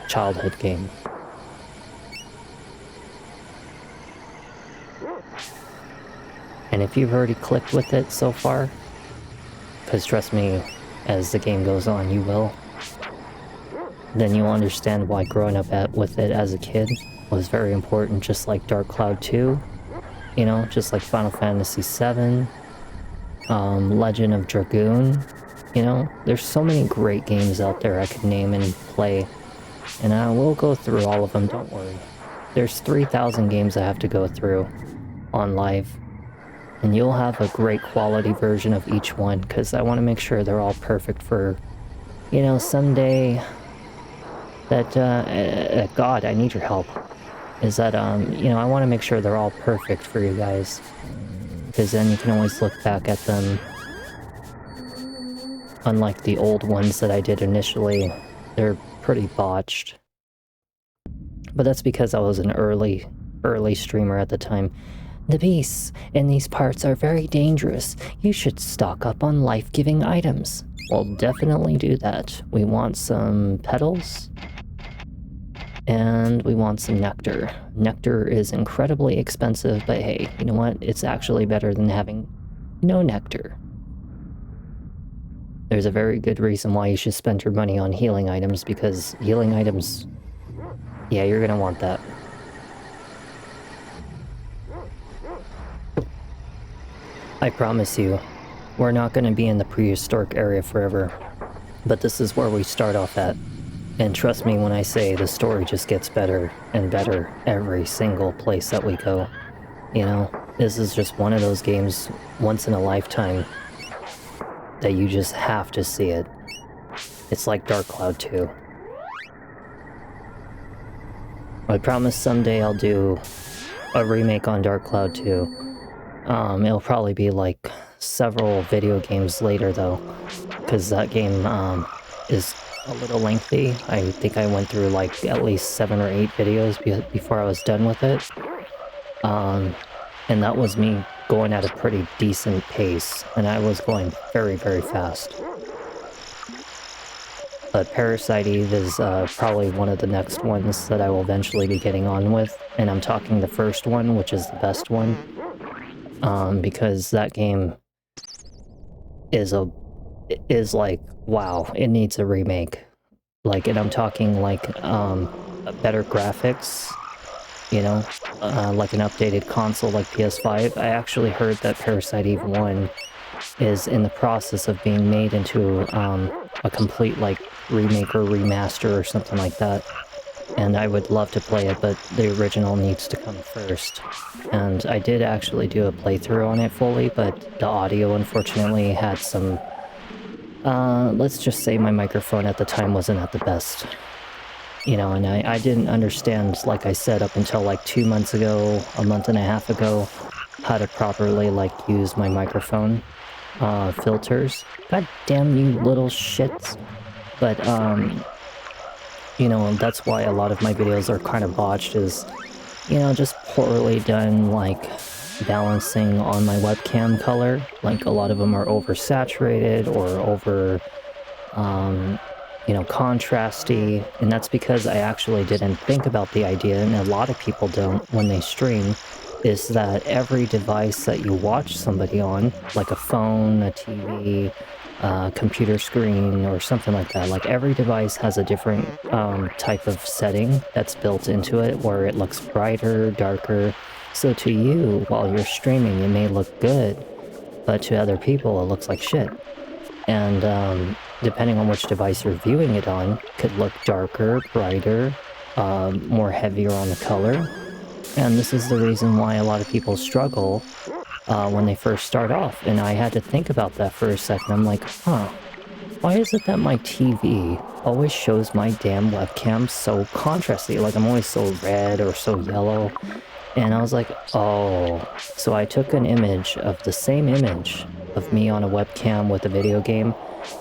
childhood game. And if you've already clicked with it so far, because trust me, as the game goes on, you will, then you'll understand why growing up with it as a kid was very important, just like Dark Cloud 2. You know, just like Final Fantasy VII, Legend of Dragoon. You know, there's so many great games out there I could name and play. And I will go through all of them, don't worry. There's 3,000 games I have to go through on live. And you'll have a great quality version of each one, because I want to make sure they're all perfect for, you know, someday that, God, I need your help. Is that, you know, I want to make sure they're all perfect for you guys. Because then you can always look back at them. Unlike the old ones that I did initially, they're pretty botched. But that's because I was an early streamer at the time. The beasts in these parts are very dangerous. You should stock up on life-giving items. We'll definitely do that. We want some petals. And we want some nectar. Nectar is incredibly expensive, but hey, you know what? It's actually better than having no nectar. There's a very good reason why you should spend your money on healing items, because healing items... yeah, you're gonna want that. I promise you, we're not gonna be in the prehistoric area forever. But this is where we start off at. And trust me when I say the story just gets better and better every single place that we go. You know, this is just one of those games once in a lifetime that you just have to see it. It's like Dark Cloud 2. I promise someday I'll do a remake on Dark Cloud 2. It'll probably be like several video games later though, because that game is a little lengthy. I think I went through like at least 7 or 8 videos before I was done with it. And that was me going at a pretty decent pace, and I was going very, very fast. But Parasite Eve is probably one of the next ones that I will eventually be getting on with, and I'm talking the first one, which is the best one, because that game is like, wow, it needs a remake. Like, and I'm talking like better graphics, you know, like an updated console like PS5. I actually heard that Parasite Eve 1 is in the process of being made into a complete like remake or remaster or something like that. And I would love to play it, but the original needs to come first. And I did actually do a playthrough on it fully, but the audio unfortunately had some... let's just say my microphone at the time wasn't at the best. You know, and I didn't understand, like I said, up until like 2 months ago, a month and a half ago, how to properly like use my microphone filters. God damn you little shits. But, you know, that's why a lot of my videos are kind of botched, is, you know, just poorly done, like, balancing on my webcam color. Like, a lot of them are oversaturated or over, you know, contrasty, and that's because I actually didn't think about the idea, and a lot of people don't when they stream, is that every device that you watch somebody on, like a phone, a TV, computer screen, or something like that, like every device has a different type of setting that's built into it, where it looks brighter, darker. So to you, while you're streaming, it may look good, but to other people, it looks like shit. And depending on which device you're viewing it on, could look darker, brighter, more heavier on the color. And this is the reason why a lot of people struggle when they first start off. And I had to think about that for a second. I'm like, huh, why is it that my TV always shows my damn webcam so contrasty? Like, I'm always so red or so yellow. And I was like, oh. So I took an image of the same image of me on a webcam with a video game,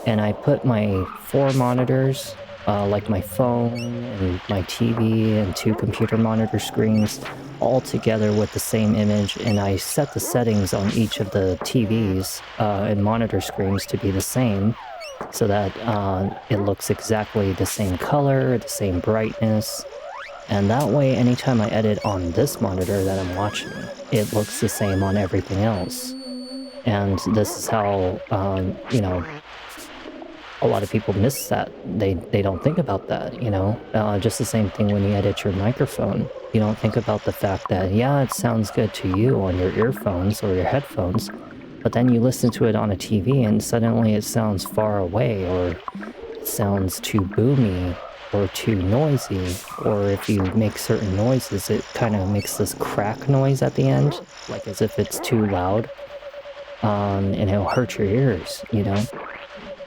and I put my 4 monitors, like my phone and my TV and 2 computer monitor screens, all together with the same image, and I set the settings on each of the TVs and monitor screens to be the same, so that it looks exactly the same color, the same brightness. And that way, anytime I edit on this monitor that I'm watching, it looks the same on everything else. And this is how, you know, a lot of people miss that. They don't think about that, you know? Just the same thing when you edit your microphone. You don't think about the fact that, yeah, it sounds good to you on your earphones or your headphones, but then you listen to it on a TV and suddenly it sounds far away, or it sounds too boomy, or too noisy, or if you make certain noises, it kind of makes this crack noise at the end, like as if it's too loud, and it'll hurt your ears, you know?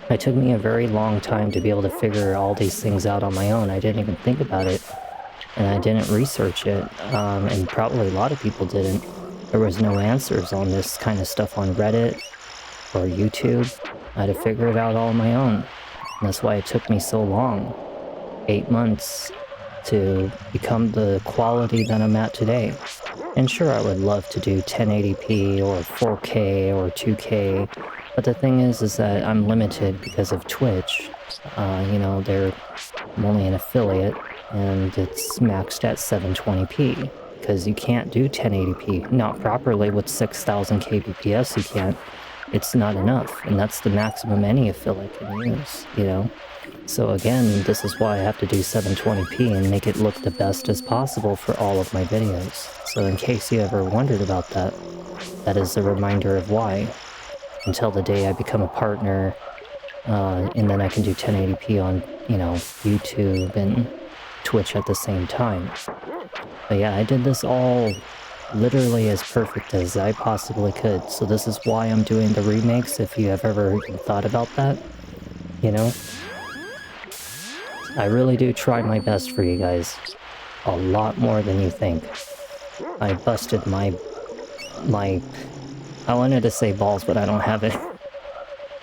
It took me a very long time to be able to figure all these things out on my own. I didn't even think about it, and I didn't research it, and probably a lot of people didn't. There was no answers on this kind of stuff on Reddit or YouTube. I had to figure it out all on my own, and that's why it took me so long. 8 months to become the quality that I'm at today. And sure, I would love to do 1080p or 4K or 2K, but the thing is that I'm limited because of Twitch. You know, I'm only an affiliate, and it's maxed at 720p, because you can't do 1080p. Not properly with 6000 kbps, you can't. It's not enough, and that's the maximum any affiliate can use, you know? So again, this is why I have to do 720p and make it look the best as possible for all of my videos. So in case you ever wondered about that, that is a reminder of why. Until the day I become a partner, and then I can do 1080p on, you know, YouTube and Twitch at the same time. But yeah, I did this all literally as perfect as I possibly could. So this is why I'm doing the remakes, if you have ever thought about that, you know? I really do try my best for you guys. a lot more than you think. I busted my... I wanted to say balls, but I don't have it.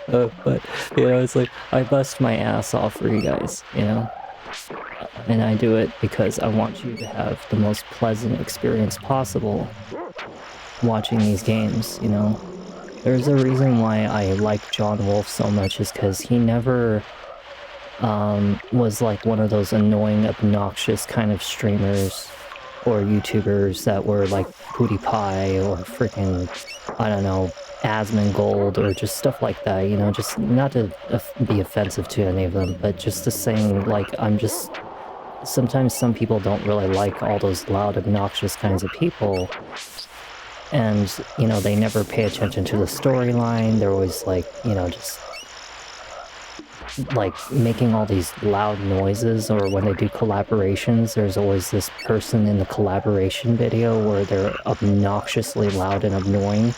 But, you know, it's like, I bust my ass off for you guys, you know? And I do it because I want you to have the most pleasant experience possible watching these games, you know? There's a reason why I like John Wolfe so much, is because he never was like one of those annoying, obnoxious kind of streamers or YouTubers that were like PewDiePie or freaking, I don't know, Asmongold or just stuff like that, you know, just not to be offensive to any of them, but just to saying, like, I'm just... Sometimes some people don't really like all those loud, obnoxious kinds of people, and, you know, they never pay attention to the storyline. They're always like, you know, just like making all these loud noises, or when they do collaborations, there's always this person in the collaboration video where they're obnoxiously loud and annoying.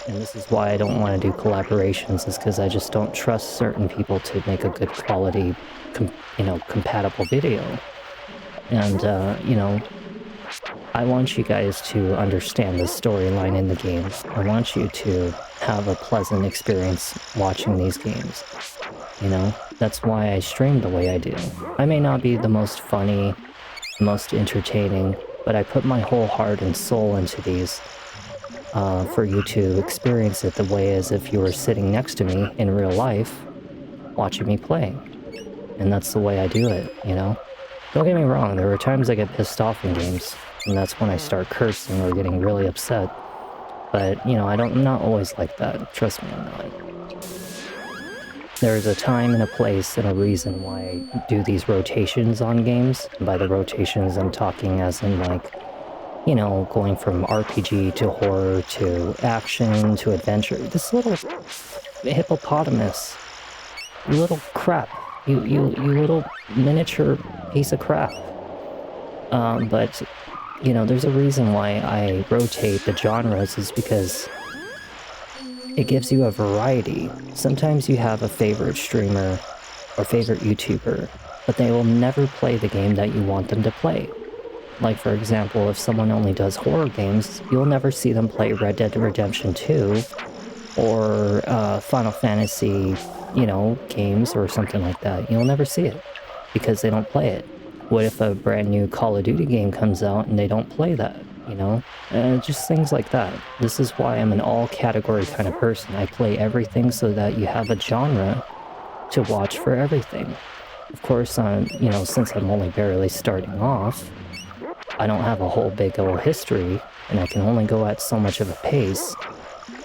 And this is why I don't want to do collaborations, is because I just don't trust certain people to make a good quality, you know, compatible video. And, you know, I want you guys to understand the storyline in the game. I want you to have a pleasant experience watching these games. You know, that's why I stream the way I do. I may not be the most funny, most entertaining, but I put my whole heart and soul into these for you to experience it the way as if you were sitting next to me in real life, watching me play. And that's the way I do it, you know? Don't get me wrong, there are times I get pissed off in games, and that's when I start cursing or getting really upset. But, you know, I'm not always like that. Trust me, I'm not. There's a time and a place and a reason why I do these rotations on games. And by the rotations, I'm talking as in, like, you know, going from RPG to horror to action to adventure. This little hippopotamus, you little crap. You little miniature piece of crap. But, you know, there's a reason why I rotate the genres, is because it gives you a variety. Sometimes you have a favorite streamer or favorite YouTuber, but they will never play the game that you want them to play. Like, for example, if someone only does horror games, you'll never see them play Red Dead Redemption 2 or Final Fantasy, you know, games or something like that. You'll never see it because they don't play it. What if a brand new Call of Duty game comes out and they don't play that, you know? Just things like that. This is why I'm an all-category kind of person. I play everything so that you have a genre to watch for everything. Of course, you know, since I'm only barely starting off, I don't have a whole big old history, and I can only go at so much of a pace.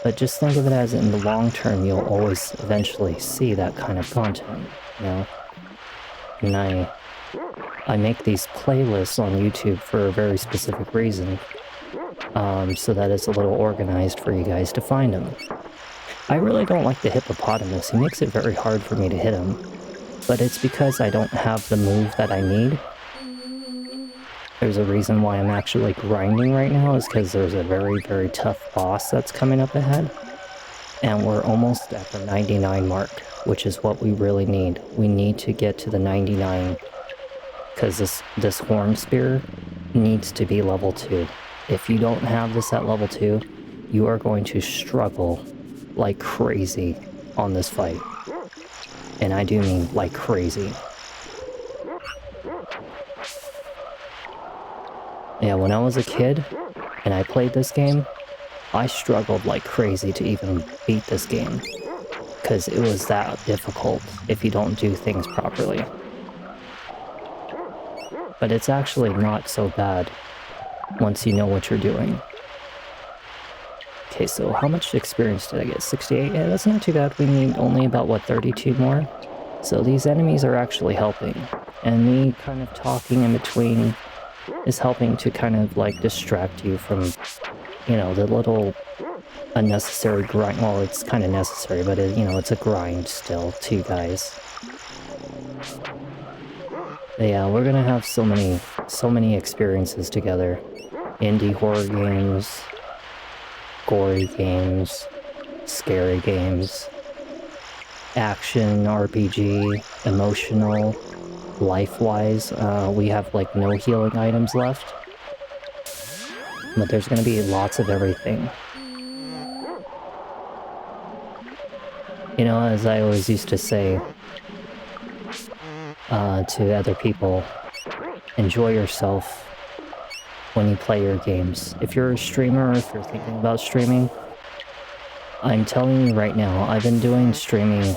But just think of it as, in the long term, you'll always eventually see that kind of content, you know? And I make these playlists on YouTube for a very specific reason, so that it's a little organized for you guys to find them. I really don't like the hippopotamus. He makes it very hard for me to hit him, but it's because I don't have the move that I need. There's a reason why I'm actually grinding right now, is because there's a very, very tough boss that's coming up ahead. And we're almost at the 99 mark, which is what we really need. We need to get to the 99, because this horn spear needs to be level 2. If you don't have this at level 2, you are going to struggle like crazy on this fight. And I do mean like crazy. Yeah, when I was a kid and I played this game, I struggled like crazy to even beat this game, because it was that difficult if you don't do things properly. But it's actually not so bad once you know what you're doing. Okay, so how much experience did I get? 68? Yeah, that's not too bad. We need only about, what, 32 more? So these enemies are actually helping. And me kind of talking in between is helping to kind of, like, distract you from, you know, the little unnecessary grind. Well, it's kind of necessary, but, you know, it's a grind still to you guys. But yeah, we're gonna have so many experiences together. Indie horror games, gory games, scary games, action, RPG, emotional, life-wise. We have like no healing items left. But there's gonna be lots of everything. You know, as I always used to say to other people, enjoy yourself when you play your games. If you're a streamer, or if you're thinking about streaming, I'm telling you right now, I've been doing streaming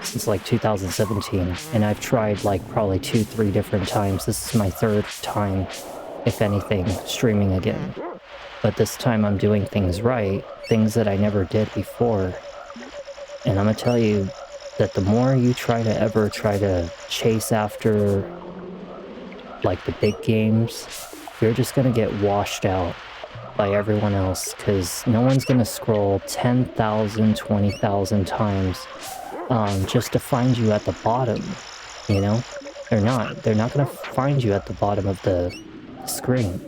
since like 2017, and I've tried like probably 2-3 different times. This is my third time, if anything, streaming again. But this time I'm doing things right, things that I never did before. And I'm gonna tell you that the more you try to chase after like the big games, you're just gonna get washed out by everyone else, because no one's gonna scroll 10,000, 20,000 times just to find you at the bottom, you know? They're not gonna find you at the bottom of the screen.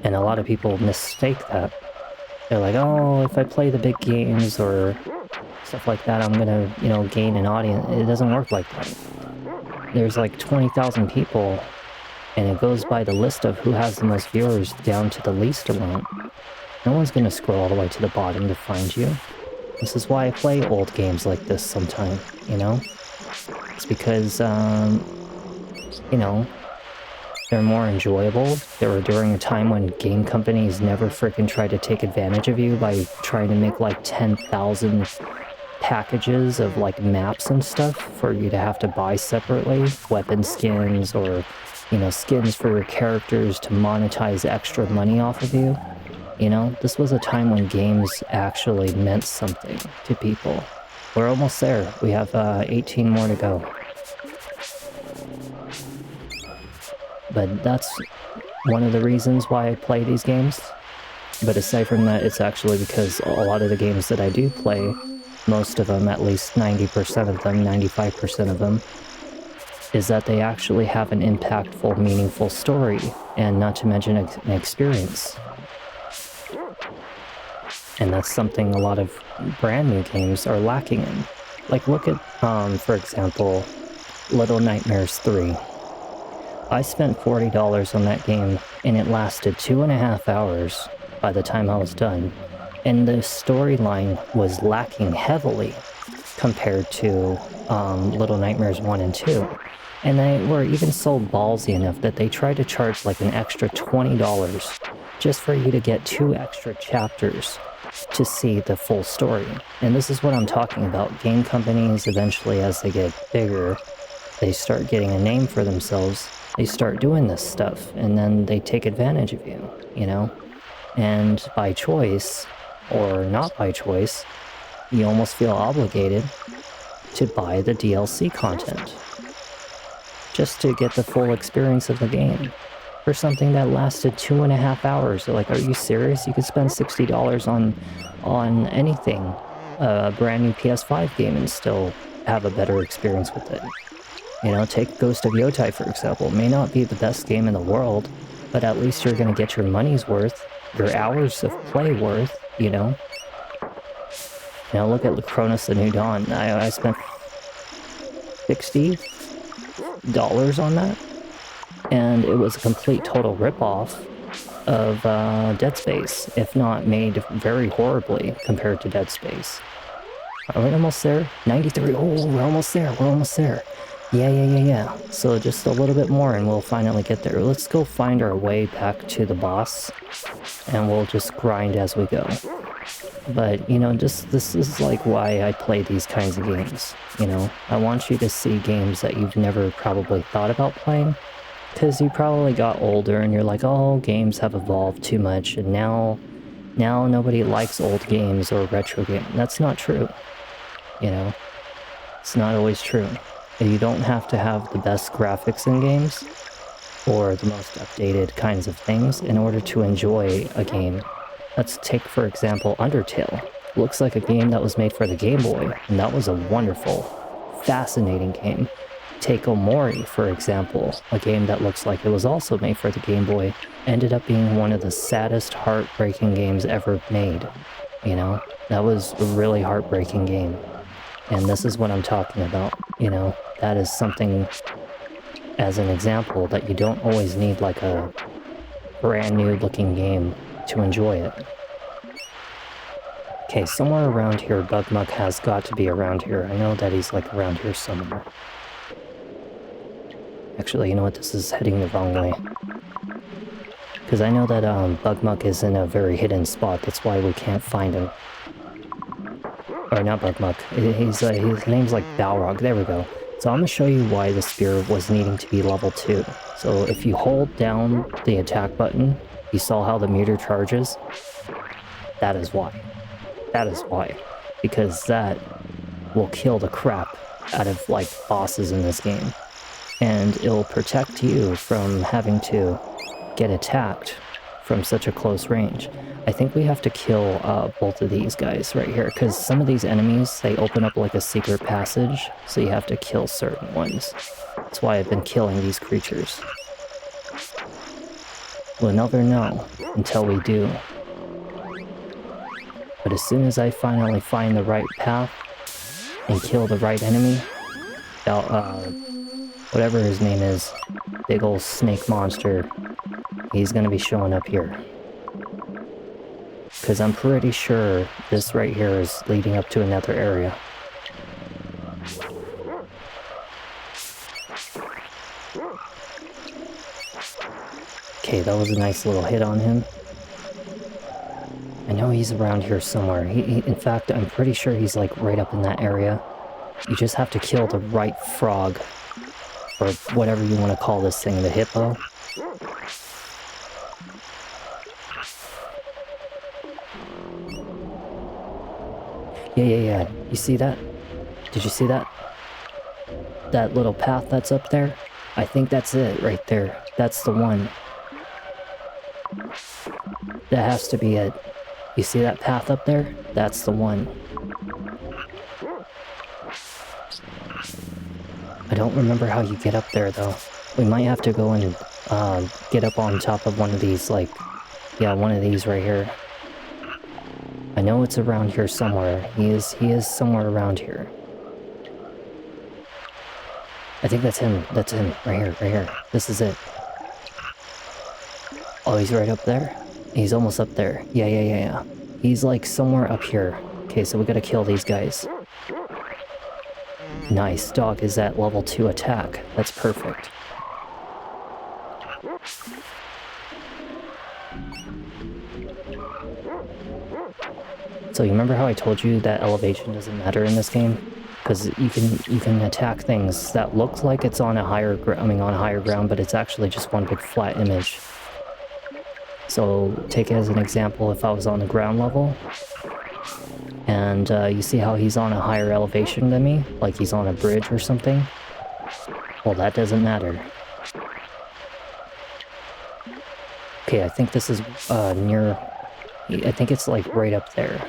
And a lot of people mistake that. They're like, oh, if I play the big games or stuff like that, I'm gonna, you know, gain an audience. It doesn't work like that. There's like 20,000 people, and it goes by the list of who has the most viewers down to the least amount. No one's gonna scroll all the way to the bottom to find you. This is why I play old games like this sometime, you know? It's because, you know, they're more enjoyable. They were during a time when game companies never frickin' tried to take advantage of you by trying to make like 10,000 packages of like maps and stuff for you to have to buy separately. Weapon skins or, you know, skins for your characters to monetize extra money off of you. You know, this was a time when games actually meant something to people. We're almost there. We have 18 more to go. But that's one of the reasons why I play these games. But aside from that, it's actually because a lot of the games that I do play, most of them, at least 90% of them, 95% of them, is that they actually have an impactful, meaningful story, and not to mention an experience. And that's something a lot of brand new games are lacking in. Like, look at, for example, Little Nightmares 3. I spent $40 on that game, and it lasted 2.5 hours by the time I was done. And the storyline was lacking heavily compared to Little Nightmares 1 and 2. And they were even so ballsy enough that they tried to charge like an extra $20 just for you to get 2 extra chapters to see the full story. And this is what I'm talking about. Game companies, eventually as they get bigger, they start getting a name for themselves. They start doing this stuff, and then they take advantage of you, you know? And by choice, or not by choice, you almost feel obligated to buy the DLC content just to get the full experience of the game for something that lasted 2.5 hours. Like, are you serious? You could spend $60 on anything, a brand new PS5 game, and still have a better experience with it. You know, take Ghost of Yotai, for example. It may not be the best game in the world, but at least you're gonna get your money's worth, your hours of play worth, you know? Now look at Chronos: The New Dawn. I spent $60 on that, and it was a complete total ripoff of Dead Space, if not made very horribly compared to Dead Space. Are we almost there? 93. Oh, we're almost there. We're almost there. Yeah. So just a little bit more and we'll finally get there. Let's go find our way back to the boss, and we'll just grind as we go. But, you know, this is like why I play these kinds of games, you know? I want you to see games that you've never probably thought about playing, because you probably got older and you're like, oh, games have evolved too much, and now nobody likes old games or retro games. That's not true, you know? It's not always true. You don't have to have the best graphics in games or the most updated kinds of things in order to enjoy a game. Let's take, for example, Undertale. Looks like a game that was made for the Game Boy, and that was a wonderful, fascinating game. Take Omori, for example, a game that looks like it was also made for the Game Boy, ended up being one of the saddest, heartbreaking games ever made. You know, that was a really heartbreaking game. And this is what I'm talking about. You know, that is something, as an example, that you don't always need like a brand new looking game to enjoy it. Okay, somewhere around here, Bugmuck has got to be around here. I know that he's like around here somewhere. Actually, you know what? This is heading the wrong way. Because I know that Bugmuck is in a very hidden spot. That's why we can't find him. Or not Bugmuck. His name's like Balrog. There we go. So I'm going to show you why the spear was needing to be level 2. So if you hold down the attack button, you saw how the meter charges? That is why. That is why. Because that will kill the crap out of, like, bosses in this game. And it'll protect you from having to get attacked from such a close range. I think we have to kill both of these guys right here, because some of these enemies, they open up like a secret passage, so you have to kill certain ones. That's why I've been killing these creatures. We'll never know until we do. But as soon as I finally find the right path and kill the right enemy, whatever his name is, big old snake monster, he's gonna be showing up here. Because I'm pretty sure this right here is leading up to another area. Okay, that was a nice little hit on him. I know he's around here somewhere. In fact, I'm pretty sure he's like right up in that area. You just have to kill the right frog, or whatever you want to call this thing, the hippo. Yeah. You see that? Did you see that? That little path that's up there? I think that's it right there. That's the one. That has to be it. You see that path up there? That's the one. I don't remember how you get up there, though. We might have to go and get up on top of one of these, like... Yeah, one of these right here. I know it's around here somewhere. He is somewhere around here. I think that's him. That's him. Right here. This is it. Oh, he's right up there? He's almost up there. Yeah. He's like somewhere up here. Okay, so we gotta kill these guys. Nice. Dog is at level 2 attack. That's perfect. So you remember how I told you that elevation doesn't matter in this game? Because you can attack things that look like it's on a higher ground, but it's actually just one big flat image. So take it as an example, if I was on the ground level, and you see how he's on a higher elevation than me, like he's on a bridge or something? Well, that doesn't matter. Okay, I think this is near... I think it's like right up there.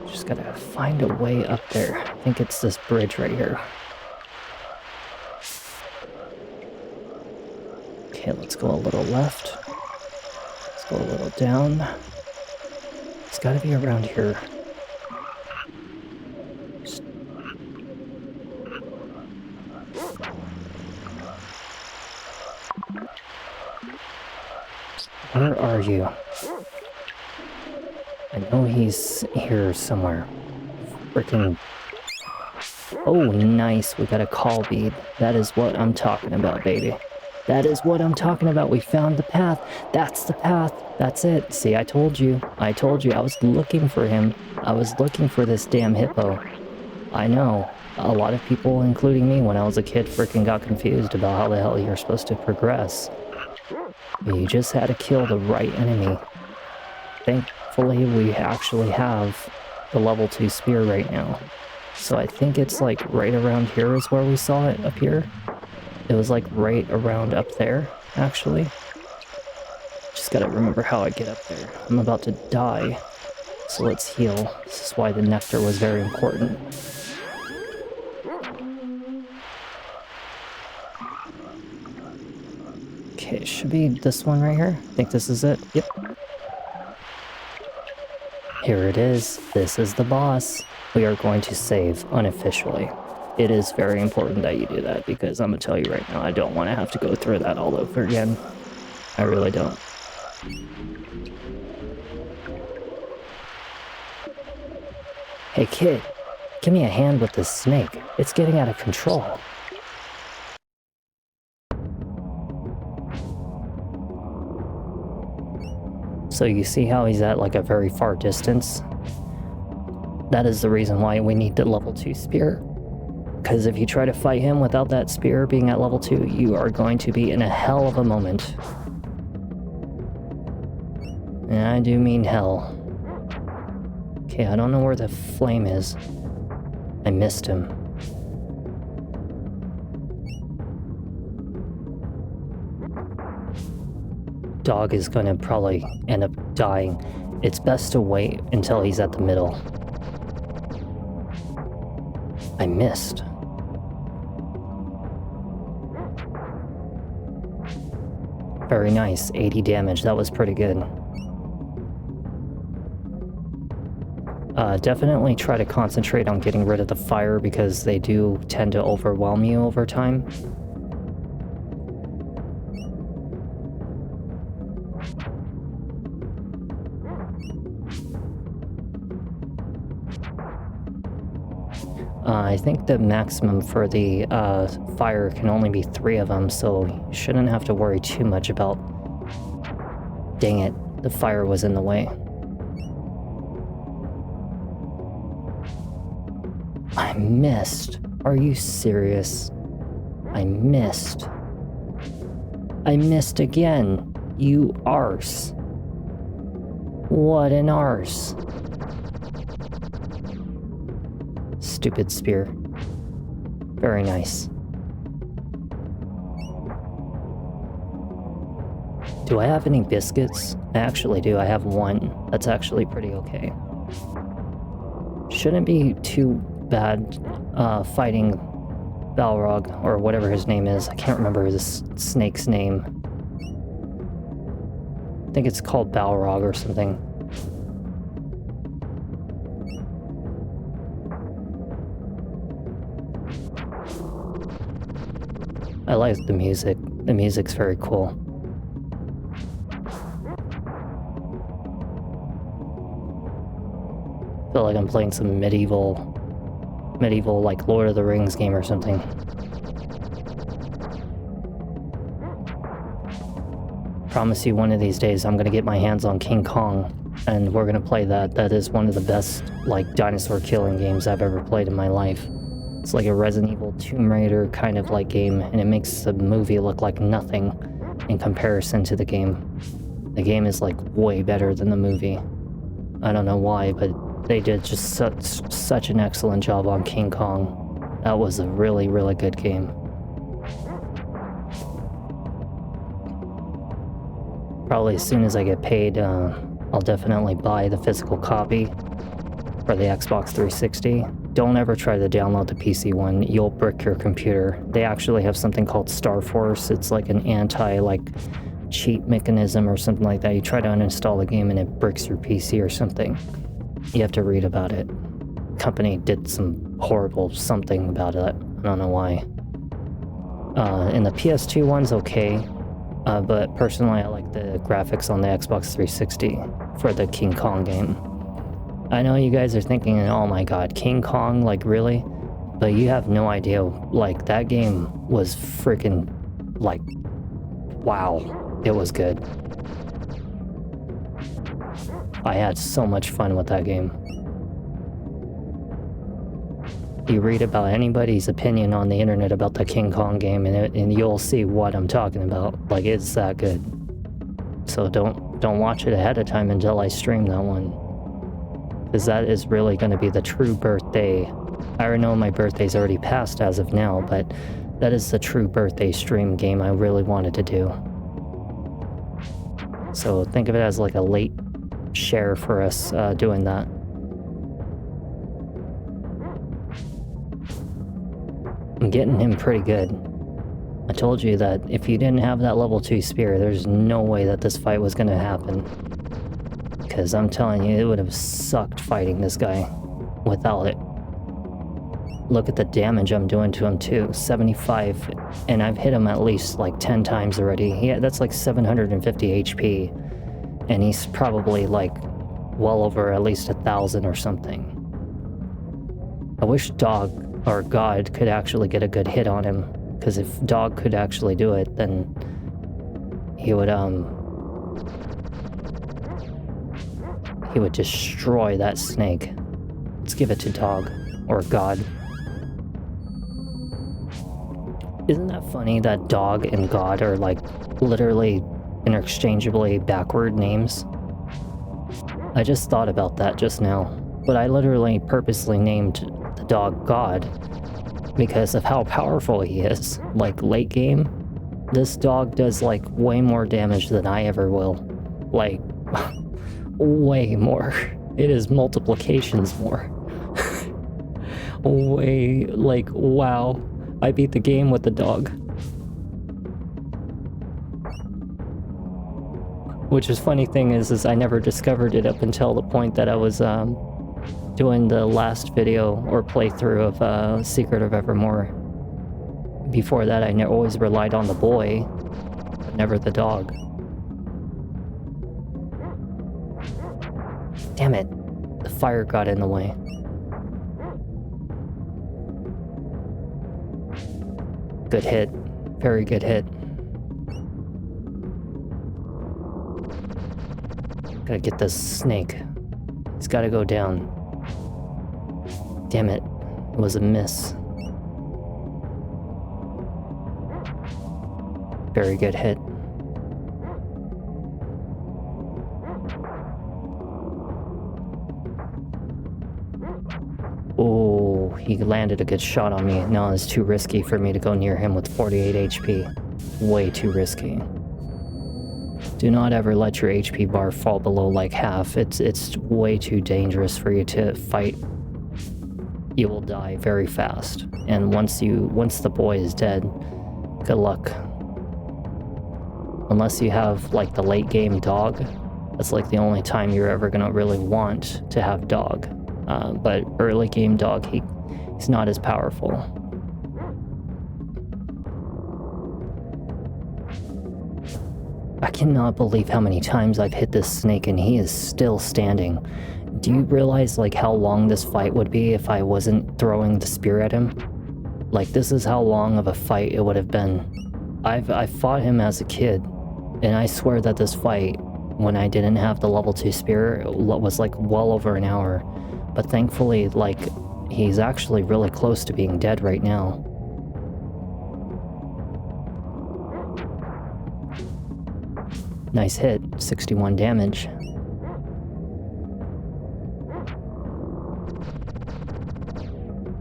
Just gotta find a way up there. I think it's this bridge right here. Okay, let's go a little left. Let's go a little down. It's gotta be around here. Where are you? I know he's here somewhere. Freaking... Oh, nice. We got a call bead. That is what I'm talking about, baby. That is what I'm talking about. We found the path. That's the path. That's it. See, I told you. I was looking for him. I was looking for this damn hippo. I know. A lot of people, including me, when I was a kid, freaking got confused about how the hell you're supposed to progress. You just had to kill the right enemy. Thankfully, we actually have the level 2 spear right now. So I think it's like right around here is where we saw it, up here. It was like right around up there, actually. Just gotta remember how I get up there. I'm about to die, so let's heal. This is why the nectar was very important. Okay, it should be this one right here. I think this is it. Yep. Here it is. This is the boss. We are going to save unofficially. It is very important that you do that, because I'm gonna tell you right now, I don't want to have to go through that all over again. I really don't. Hey kid, give me a hand with this snake. It's getting out of control. So you see how he's at like a very far distance? That is the reason why we need the level 2 spear. Because if you try to fight him without that spear being at level 2, you are going to be in a hell of a moment. And I do mean hell. Okay, I don't know where the flame is. I missed him. Dog is gonna probably end up dying. It's best to wait until he's at the middle. I missed. Very nice, 80 damage, that was pretty good. Definitely try to concentrate on getting rid of the fire, because they do tend to overwhelm you over time. I think the maximum for the fire can only be 3 of them, so you shouldn't have to worry too much about... Dang it, the fire was in the way. I missed. Are you serious? I missed. I missed again. You arse. What an arse. Stupid spear. Very nice. Do I have any biscuits? I actually do. I have 1. That's actually pretty okay. Shouldn't be too bad fighting Balrog, or whatever his name is. I can't remember his snake's name. I think it's called Balrog or something. I like the music. The music's very cool. I feel like I'm playing some medieval like Lord of the Rings game or something. Promise you one of these days I'm gonna get my hands on King Kong, and we're gonna play that. That is one of the best like dinosaur killing games I've ever played in my life. It's like a Resident Evil Tomb Raider kind of like game, and it makes the movie look like nothing in comparison to the game. The game is like way better than the movie. I don't know why, but they did just such an excellent job on King Kong. That was a really, really good game. Probably as soon as I get paid, I'll definitely buy the physical copy for the Xbox 360. Don't ever try to download the PC one. You'll brick your computer. They actually have something called Star Force. It's like an cheat mechanism or something like that. You try to uninstall the game and it bricks your PC or something. You have to read about it. Company did some horrible something about it. I don't know why. And the PS2 one's okay, but personally I like the graphics on the Xbox 360 for the King Kong game. I know you guys are thinking, oh my god, King Kong, like really? But you have no idea, like that game was freaking, like, wow, it was good. I had so much fun with that game. You read about anybody's opinion on the internet about the King Kong game, and you'll see what I'm talking about. Like, it's that good. So don't watch it ahead of time until I stream that one, because that is really going to be the true birthday. I already know my birthday's already passed as of now, but that is the true birthday stream game I really wanted to do. So think of it as like a late share for us doing that. I'm getting him pretty good. I told you that if you didn't have that level 2 spear, there's no way that this fight was going to happen. Because I'm telling you, it would have sucked fighting this guy without it. Look at the damage I'm doing to him too, 75, and I've hit him at least like 10 times already. Yeah, that's like 750 HP, and he's probably like well over at least 1,000 or something. I wish Dog or God could actually get a good hit on him, because if Dog could actually do it, then he would destroy that snake. Let's give it to Dog or God. Isn't that funny that Dog and God are like literally interchangeably backward names? I just thought about that just now, but I literally purposely named the dog God because of how powerful he is. Like late game, this dog does like way more damage than I ever will. Like, way more. It is multiplications more. Way, like, wow. I beat the game with the dog. Which is funny thing is I never discovered it up until the point that I was doing the last video or playthrough of Secret of Evermore. Before that, I always relied on the boy, but never the dog. Damn it, the fire got in the way. Good hit, very good hit. Gotta get this snake. He's gotta go down. Damn it. It was a miss. Very good hit. Oh, he landed a good shot on me. No, it's too risky for me to go near him with 48 HP. Way too risky. Do not ever let your HP bar fall below like half. It's way too dangerous for you to fight. You will die very fast. And once the boy is dead, good luck. Unless you have like the late game dog, that's like the only time you're ever gonna really want to have dog. But early game dog, he's not as powerful. I cannot believe how many times I've hit this snake and he is still standing. Do you realize like how long this fight would be if I wasn't throwing the spear at him? Like this is how long of a fight it would have been. I fought him as a kid, and I swear that this fight, when I didn't have the level 2 spear, was like well over an hour. But thankfully, like, he's actually really close to being dead right now. Nice hit, 61 damage.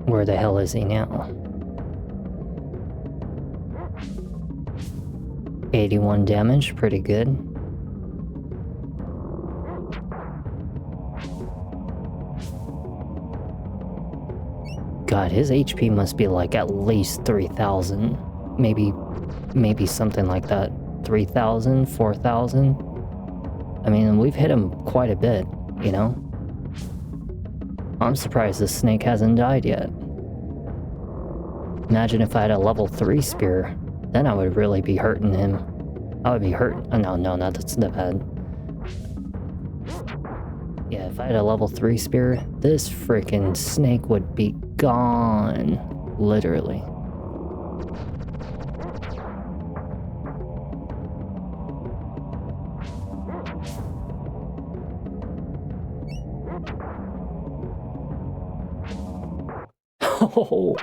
Where the hell is he now? 81 damage, pretty good. God, his HP must be like at least 3,000. Maybe something like that. 3,000, 4,000. I mean, we've hit him quite a bit, you know? I'm surprised this snake hasn't died yet. Imagine if I had a level 3 spear, then I would really be hurting him. I would be hurt. Oh, no, that's not bad. Yeah, if I had a level 3 spear, this freaking snake would be gone. Literally. Oh,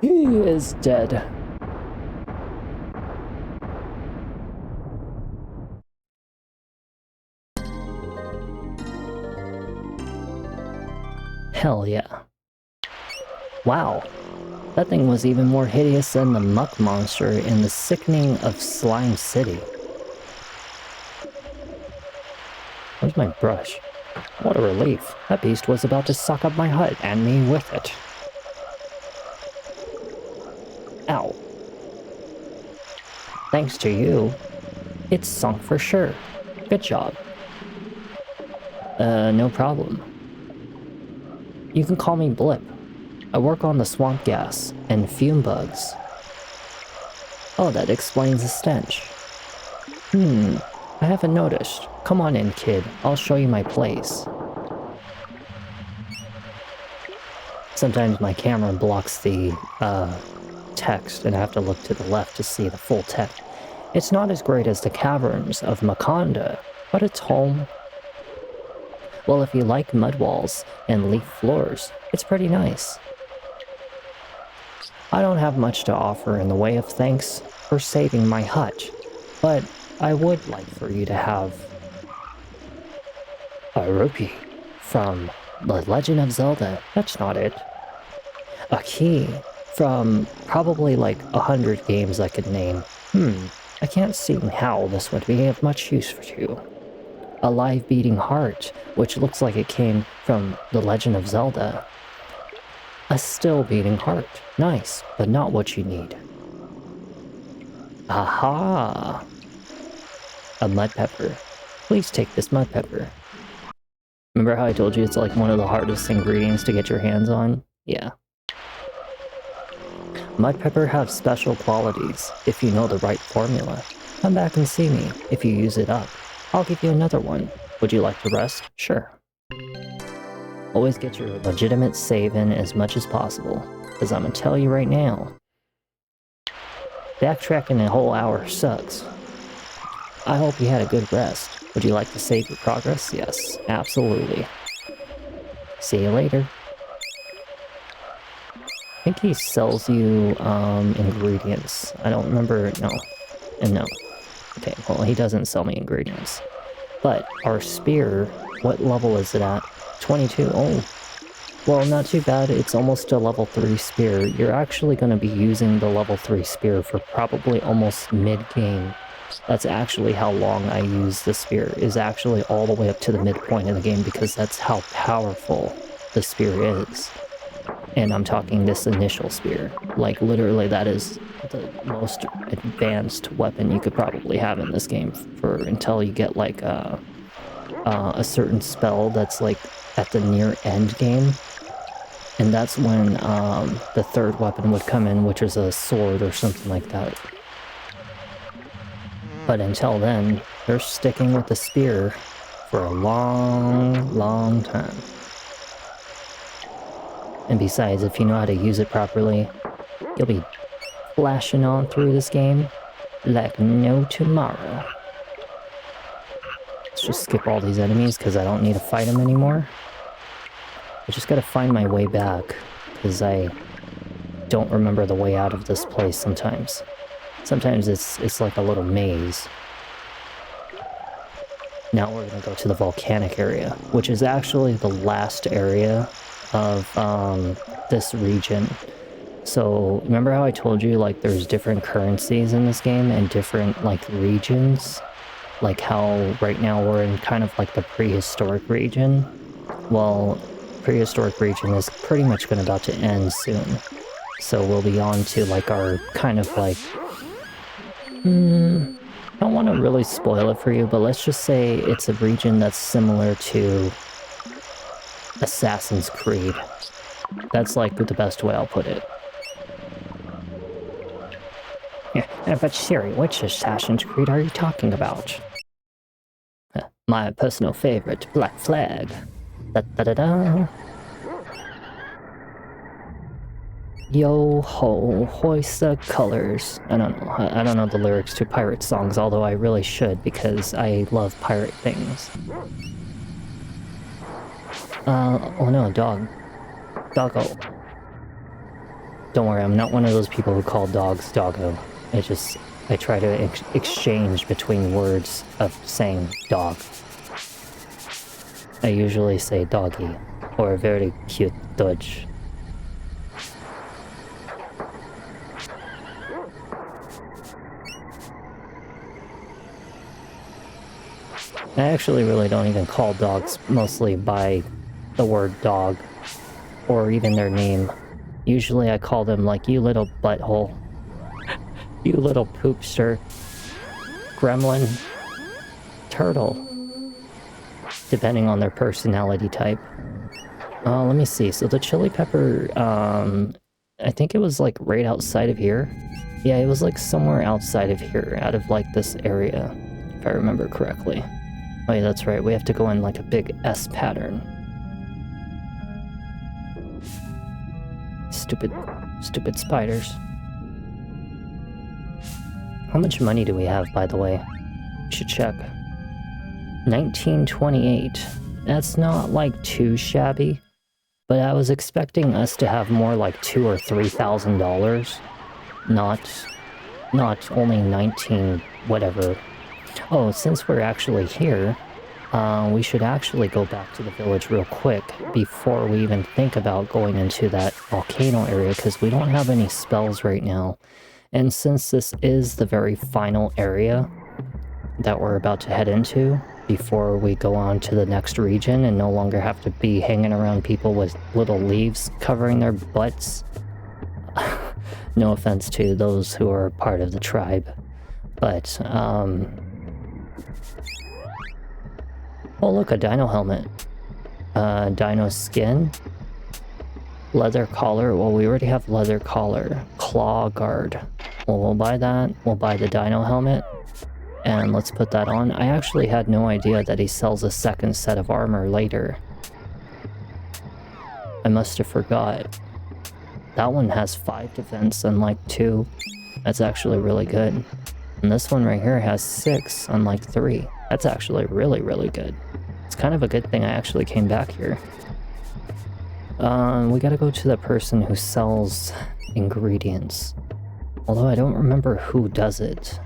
he is dead. Hell yeah. Wow. That thing was even more hideous than the muck monster in the sickening of Slime City. Where's my brush? What a relief. That beast was about to suck up my hut and me with it. Ow. Thanks to you, it's sunk for sure. Good job. No problem. You can call me Blip. I work on the swamp gas and fume bugs. Oh, that explains the stench. I haven't noticed. Come on in, kid. I'll show you my place. Sometimes my camera blocks the text and I have to look to the left to see the full text. It's not as great as the caverns of Makonda, but it's home. Well, if you like mud walls and leaf floors, it's pretty nice. I don't have much to offer in the way of thanks for saving my hut, but I would like for you to have a rupee from The Legend of Zelda. That's not it. A key from probably like 100 games I could name. I can't see how this would be of much use for you. A live beating heart, which looks like it came from The Legend of Zelda. A still beating heart. Nice, but not what you need. Aha! A mud pepper. Please take this mud pepper. Remember how I told you it's like one of the hardest ingredients to get your hands on? Yeah. Mud pepper have special qualities if you know the right formula. Come back and see me if you use it up. I'll give you another one. Would you like to rest? Sure. Always get your legitimate save in as much as possible, because I'm gonna tell you right now, backtracking a whole hour sucks. I hope you had a good rest. Would you like to save your progress? Yes, absolutely. See you later. I think he sells you ingredients. I don't remember. No. And no. Okay, well, he doesn't sell me ingredients. But our spear, what level is it at? 22. Oh. Well, not too bad. It's almost a level 3 spear. You're actually going to be using the level 3 spear for probably almost mid-game. That's actually how long I use the spear, is actually all the way up to the midpoint of the game, because that's how powerful the spear is. And I'm talking this initial spear. Like, literally, that is the most advanced weapon you could probably have in this game for until you get, like, a certain spell that's, like, at the near end game. And that's when the third weapon would come in, which is a sword or something like that. But until then, they're sticking with the spear for a long, long time. And besides, if you know how to use it properly, you'll be flashing on through this game like no tomorrow. Let's just skip all these enemies because I don't need to fight them anymore. I just gotta find my way back, because I don't remember the way out of this place sometimes. Sometimes it's like a little maze. Now we're gonna go to the volcanic area, which is actually the last area of this region. So remember how I told you, like, there's different currencies in this game and different, like, regions? Like how right now we're in kind of like the prehistoric region. Well, prehistoric region is pretty much about to end soon. So we'll be on to, like, our kind of, like... I don't want to really spoil it for you, but let's just say it's a region that's similar to Assassin's Creed. That's, like, the best way I'll put it. Yeah, but Siri, which Assassin's Creed are you talking about? My personal favorite, Black Flag. Da-da-da-da. Yo ho, hoist the colors. I don't know the lyrics to pirate songs, although I really should, because I love pirate things. Oh no, dog. Doggo. Don't worry, I'm not one of those people who call dogs doggo. I try to exchange between words of saying dog. I usually say doggy, or very cute Dutch. I actually really don't even call dogs mostly by the word dog, or even their name. Usually I call them like, you little butthole, you little poopster, gremlin, turtle, depending on their personality type. Let me see. So the chili pepper, I think it was like right outside of here. Yeah, it was like somewhere outside of here, out of like this area, if I remember correctly. Oh yeah, that's right. We have to go in like a big S pattern. Stupid spiders. How much money do we have, by the way? We should check. 1928. That's not like too shabby, but I was expecting us to have more like $2,000 or $3,000. Not only 19 whatever. Oh, since we're actually here, we should actually go back to the village real quick before we even think about going into that volcano area, because we don't have any spells right now. And since this is the very final area that we're about to head into before we go on to the next region and no longer have to be hanging around people with little leaves covering their butts. No offense to those who are part of the tribe, but oh look, a dino helmet. Dino skin. Leather collar. Well, we already have leather collar. Claw guard. Well, we'll buy that. We'll buy the dino helmet. And let's put that on. I actually had no idea that he sells a second set of armor later. I must have forgot. That one has 5 defense, unlike 2. That's actually really good. And this one right here has 6, unlike 3. That's actually really, really good. It's kind of a good thing I actually came back here. We gotta go to the person who sells ingredients. Although I don't remember who does it.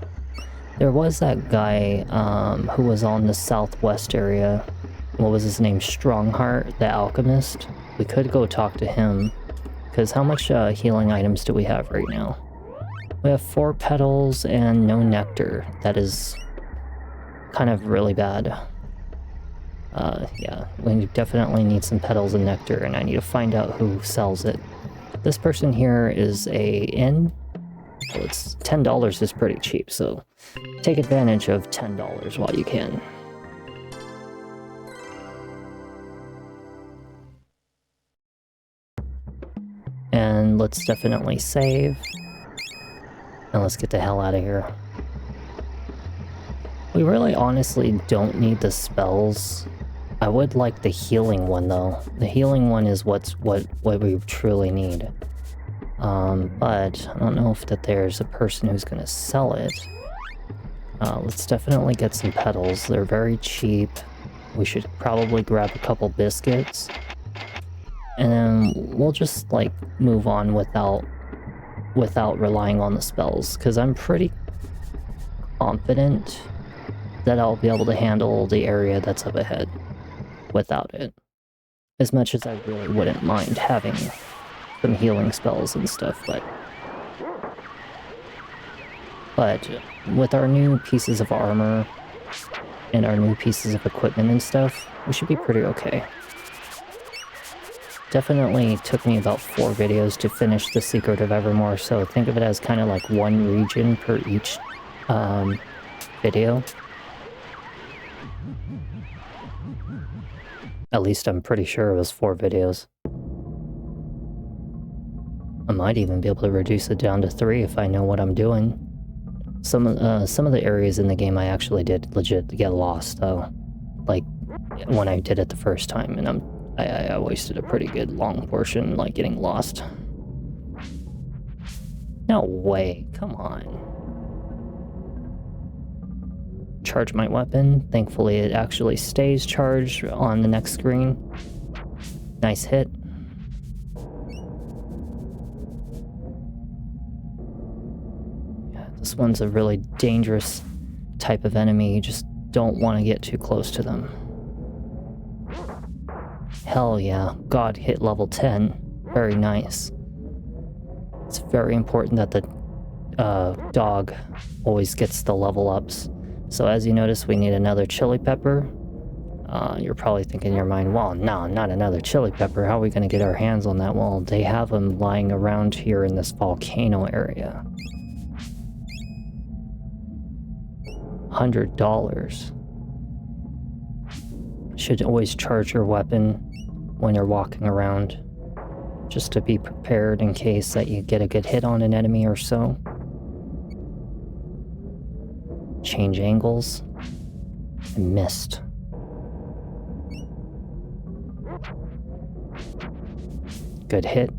There was that guy who was on the southwest area. What was his name? Strongheart, the alchemist. We could go talk to him. Because how much healing items do we have right now? We have 4 petals and no nectar. That is kind of really bad. Yeah, we definitely need some petals and nectar, and I need to find out who sells it. This person here is a inn. Well, it's $10 is pretty cheap, so take advantage of $10 while you can. And let's definitely save. And let's get the hell out of here. We really honestly don't need the spells. I would like the healing one though. The healing one is what we truly need. But I don't know if there's a person who's gonna sell it. Let's definitely get some petals. They're very cheap. We should probably grab a couple biscuits. And then we'll just like move on without relying on the spells, because I'm pretty confident that I'll be able to handle the area that's up ahead without it. As much as I really wouldn't mind having some healing spells and stuff, but with our new pieces of armor and our new pieces of equipment and stuff, we should be pretty okay. Definitely took me about 4 videos to finish the Secret of Evermore, so think of it as kind of like 1 region per each video. At least I'm pretty sure it was 4 videos. I might even be able to reduce it down to 3 if I know what I'm doing. Some of the areas in the game I actually did legit get lost though. Like when I did it the first time, and I wasted a pretty good long portion like getting lost. No way, come on. Charge my weapon. Thankfully it actually stays charged on the next screen. Nice hit. Yeah, this one's a really dangerous type of enemy. You just don't want to get too close to them. Hell yeah. God hit level 10. Very nice. It's very important that the dog always gets the level ups. So as you notice, we need another chili pepper. You're probably thinking in your mind, well, no, not another chili pepper. How are we going to get our hands on that? Well, they have them lying around here in this volcano area. $100. Should always charge your weapon when you're walking around, just to be prepared in case that you get a good hit on an enemy or so. Change angles. And missed. Good hit.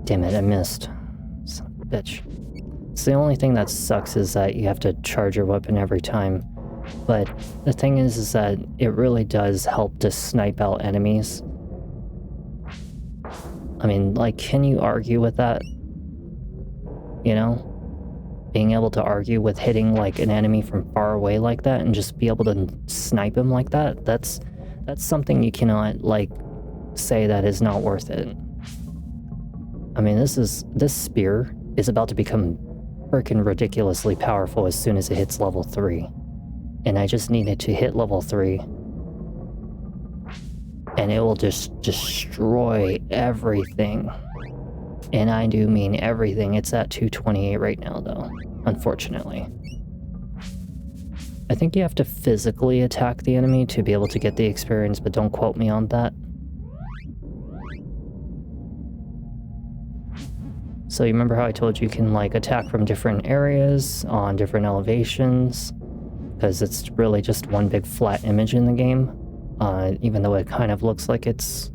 Damn it, I missed. Son of a bitch. So the only thing that sucks is that you have to charge your weapon every time. But the thing is that it really does help to snipe out enemies. I mean, like, can you argue with that? You know? Being able to argue with hitting, like, an enemy from far away like that and just be able to snipe him like that, that's something you cannot, like, say that is not worth it. I mean, this spear is about to become freaking ridiculously powerful as soon as it hits level 3. And I just needed to hit level 3. And it will just destroy everything. And I do mean everything. It's at 228 right now, though, unfortunately. I think you have to physically attack the enemy to be able to get the experience, but don't quote me on that. So you remember how I told you can, like, attack from different areas on different elevations? Because it's really just one big flat image in the game, even though it kind of looks like it's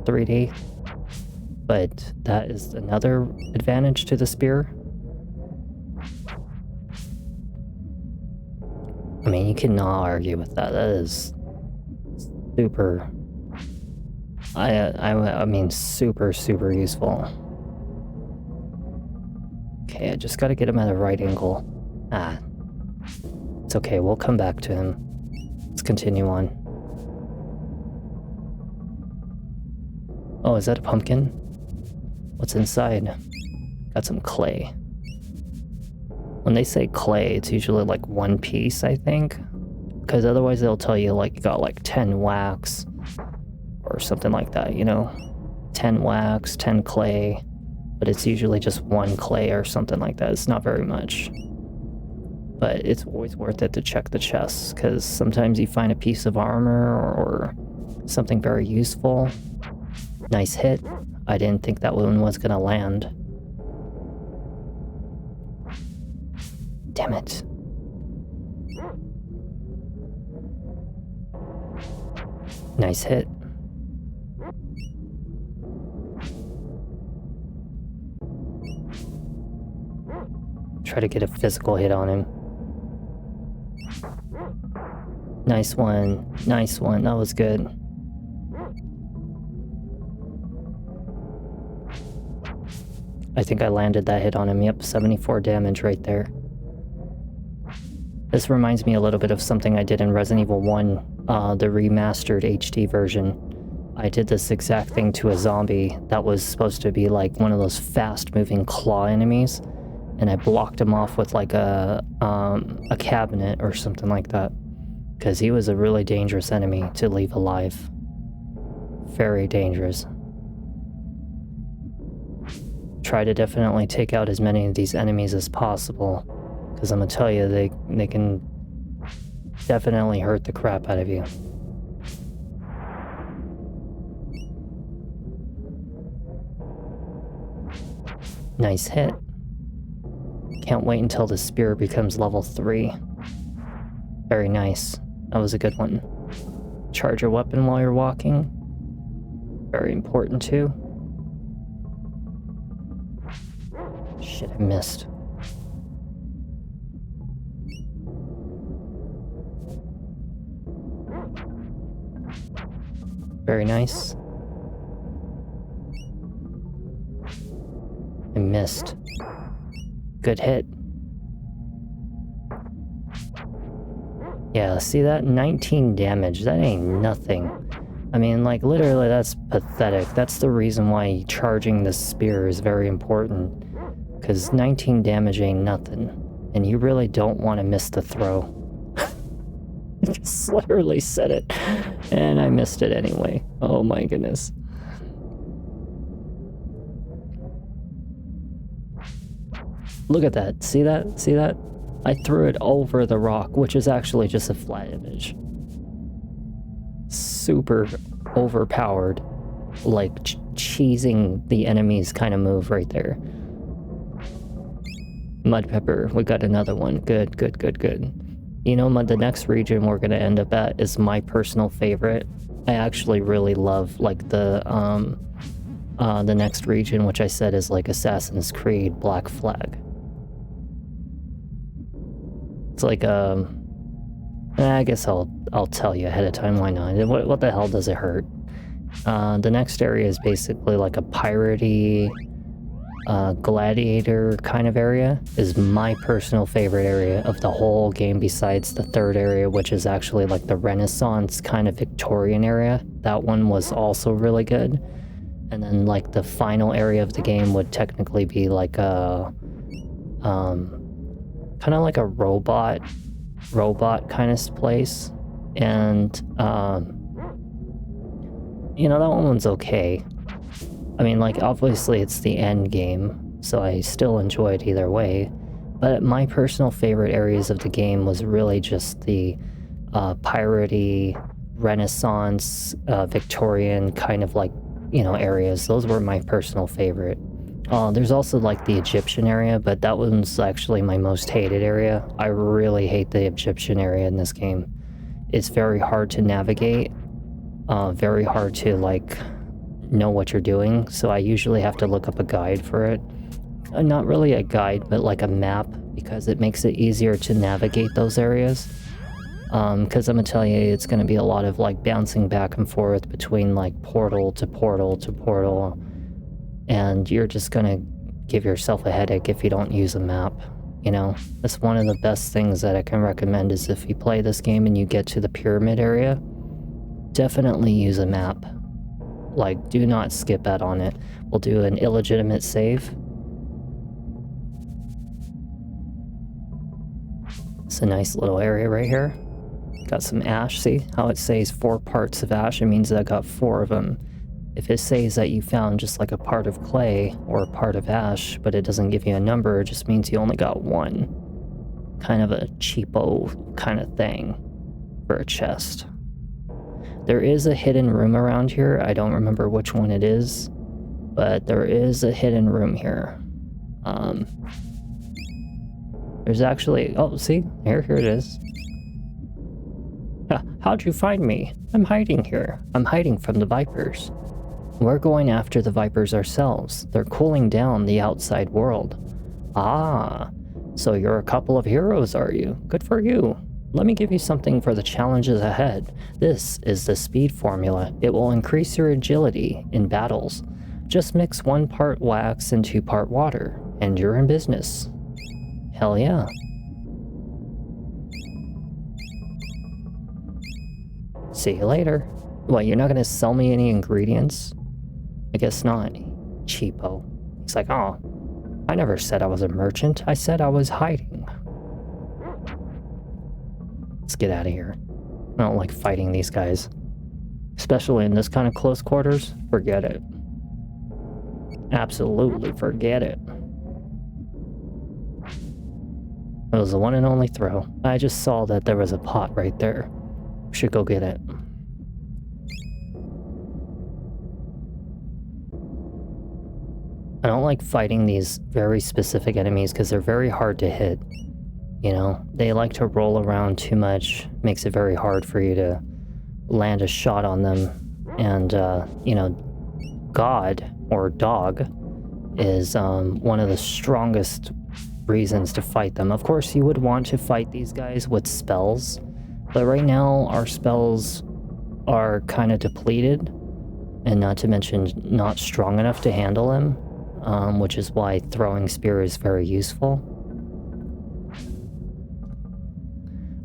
3D. But that is another advantage to the spear. I mean, you cannot argue with that. That is super... I mean, super, super useful. Okay, I just gotta get him at a right angle. Ah. It's okay, we'll come back to him. Let's continue on. Oh, is that a pumpkin? What's inside? Got some clay. When they say clay, it's usually like one piece, I think. Because otherwise they'll tell you, like, you got like 10 wax. Or something like that, you know? 10 wax, 10 clay. But it's usually just one clay or something like that. It's not very much. But it's always worth it to check the chests, because sometimes you find a piece of armor or something very useful. Nice hit. I didn't think that one was gonna land. Damn it. Nice hit. Try to get a physical hit on him. Nice one. Nice one. That was good. I think I landed that hit on him. Yep, 74 damage right there. This reminds me a little bit of something I did in Resident Evil 1, the remastered HD version. I did this exact thing to a zombie that was supposed to be like one of those fast-moving claw enemies, and I blocked him off with like a cabinet or something like that, because he was a really dangerous enemy to leave alive. Very dangerous. Try to definitely take out as many of these enemies as possible, because I'm gonna tell you, they can definitely hurt the crap out of you. Nice hit. Can't wait until the spear becomes level 3. Very nice. That was a good one. Charge your weapon while you're walking. Very important too. Shit, I missed. Very nice. I missed. Good hit. Yeah, see that? 19 damage. That ain't nothing. I mean, like, literally, that's pathetic. That's the reason why charging the spear is very important. Because 19 damage ain't nothing. And you really don't want to miss the throw. I just literally said it. And I missed it anyway. Oh my goodness. Look at that. See that? See that? I threw it over the rock, which is actually just a flat image. Super overpowered, like cheesing the enemy's kind of move right there. Mud pepper, we got another one. Good, good, good, good. You know, the next region we're gonna end up at is my personal favorite. I actually really love like the next region, which I said is like Assassin's Creed Black Flag. It's like I guess I'll tell you ahead of time, why not? What the hell does it hurt? The next area is basically like a piratey gladiator kind of area. Is my personal favorite area of the whole game, besides the third area, which is actually like the Renaissance kind of Victorian area. That one was also really good. And then like the final area of the game would technically be like a kind of like a robot kind of place. And you know, that one's okay. I mean, like, obviously it's the end game, so I still enjoy it either way. But my personal favorite areas of the game was really just the piratey, Renaissance, Victorian kind of like, you know, areas. Those were my personal favorite. There's also like the Egyptian area, but that one's actually my most hated area. I really hate the Egyptian area in this game. It's very hard to navigate, very hard to like know what you're doing, so I usually have to look up a guide for it. Not really a guide, but like a map, because it makes it easier to navigate those areas. Because I'm gonna tell you, it's gonna be a lot of like bouncing back and forth between like portal to portal to portal, and you're just gonna give yourself a headache if you don't use a map. You know, that's one of the best things that I can recommend, is if you play this game and you get to the pyramid area, definitely use a map. Like, do not skip out on it. We'll do an illegitimate save. It's a nice little area right here. Got some ash. See how it says 4 parts of ash? It means that I got 4 of them. If it says that you found just like a part of clay or a part of ash, but it doesn't give you a number, it just means you only got 1. Kind of a cheapo kind of thing for a chest. There is a hidden room around here. I don't remember which one it is, but there is a hidden room here. There's actually... Oh, see? Here it is. How'd you find me? I'm hiding here. I'm hiding from the Vipers. We're going after the Vipers ourselves. They're cooling down the outside world. Ah, so you're a couple of heroes, are you? Good for you. Let me give you something for the challenges ahead. This is the speed formula. It will increase your agility in battles. Just mix 1 part wax and 2 part water, and you're in business. Hell yeah. See you later. What, you're not gonna sell me any ingredients? I guess not. Cheapo. He's like, oh, I never said I was a merchant. I said I was hiding. Let's get out of here. I don't like fighting these guys. Especially in this kind of close quarters. Forget it. Absolutely forget it. It was the one and only throw. I just saw that there was a pot right there. Should go get it. I don't like fighting these very specific enemies because they're very hard to hit. You know, they like to roll around too much, makes it very hard for you to land a shot on them. And, you know, God, or dog, is one of the strongest reasons to fight them. Of course, you would want to fight these guys with spells, but right now our spells are kind of depleted, and not to mention not strong enough to handle them, which is why throwing spear is very useful.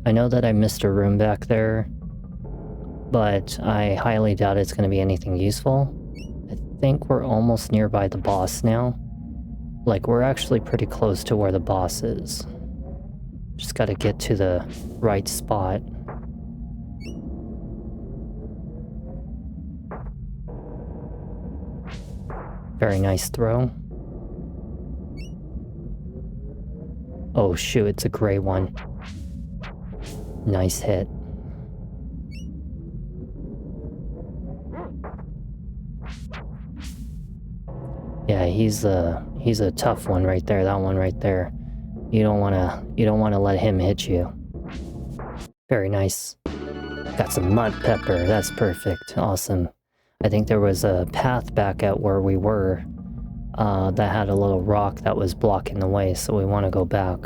I know that I missed a room back there, but I highly doubt it's going to be anything useful. I think we're almost nearby the boss now. Like, we're actually pretty close to where the boss is. Just got to get to the right spot. Very nice throw. Oh shoot, it's a gray one. Nice hit. Yeah, he's a tough one right there. That one right there. You don't wanna let him hit you. Very nice. Got some mud pepper. That's perfect. Awesome. I think there was a path back at where we were that had a little rock that was blocking the way, so we want to go back.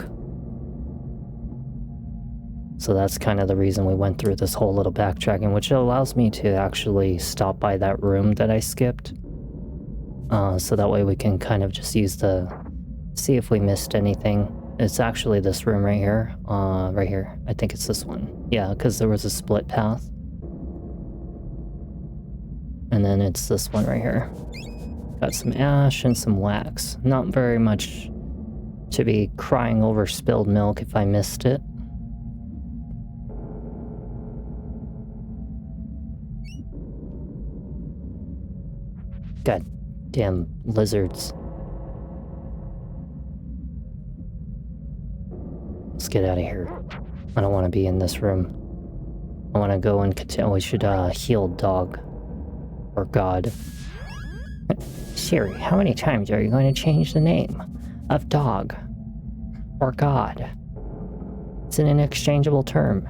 So that's kind of the reason we went through this whole little backtracking, which allows me to actually stop by that room that I skipped. So that way we can kind of just see if we missed anything. It's actually this room right here. Right here. I think it's this one. Yeah, because there was a split path. And then it's this one right here. Got some ash and some wax. Not very much to be crying over spilled milk if I missed it. God damn lizards. Let's get out of here. I don't want to be in this room. I want to go and continue. We should heal dog. Or God. Siri, how many times are you going to change the name of dog? Or God? It's an interchangeable term.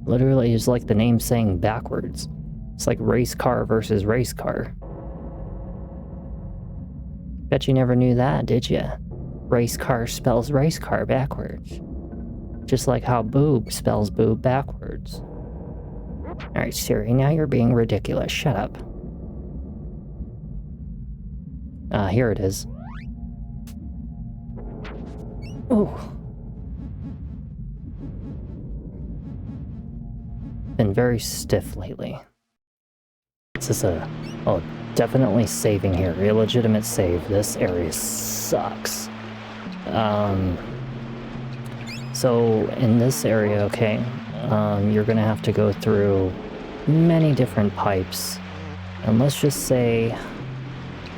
Literally is like the name saying backwards. It's like race car versus race car. Bet you never knew that, did you? Race car spells race car backwards. Just like how boob spells boob backwards. Alright, Siri, now you're being ridiculous. Shut up. Here it is. Ooh. Been very stiff lately. This is oh, definitely saving here. Illegitimate save. This area sucks. So in this area, okay, you're gonna have to go through many different pipes. And let's just say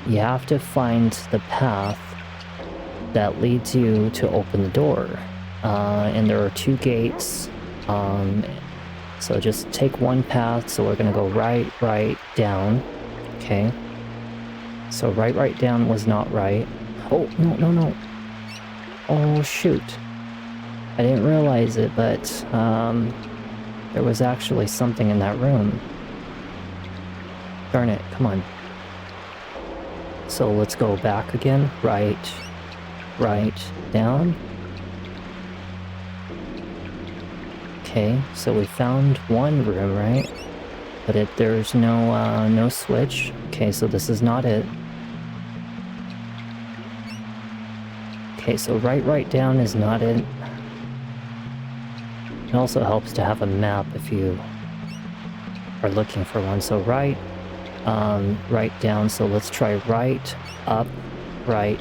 you have to find the path that leads you to open the door. And there are 2 gates. So just take one path. So we're gonna go right down. Okay. So right down was not right. Oh, no. Oh, shoot. I didn't realize it, but there was actually something in that room. Darn it, come on. So let's go back again. Right, down. Okay, so we found one room, right? But there's no switch. Okay, so this is not it. Okay, so right down is not it. It also helps to have a map if you are looking for one. So right down. So let's try right, up, right.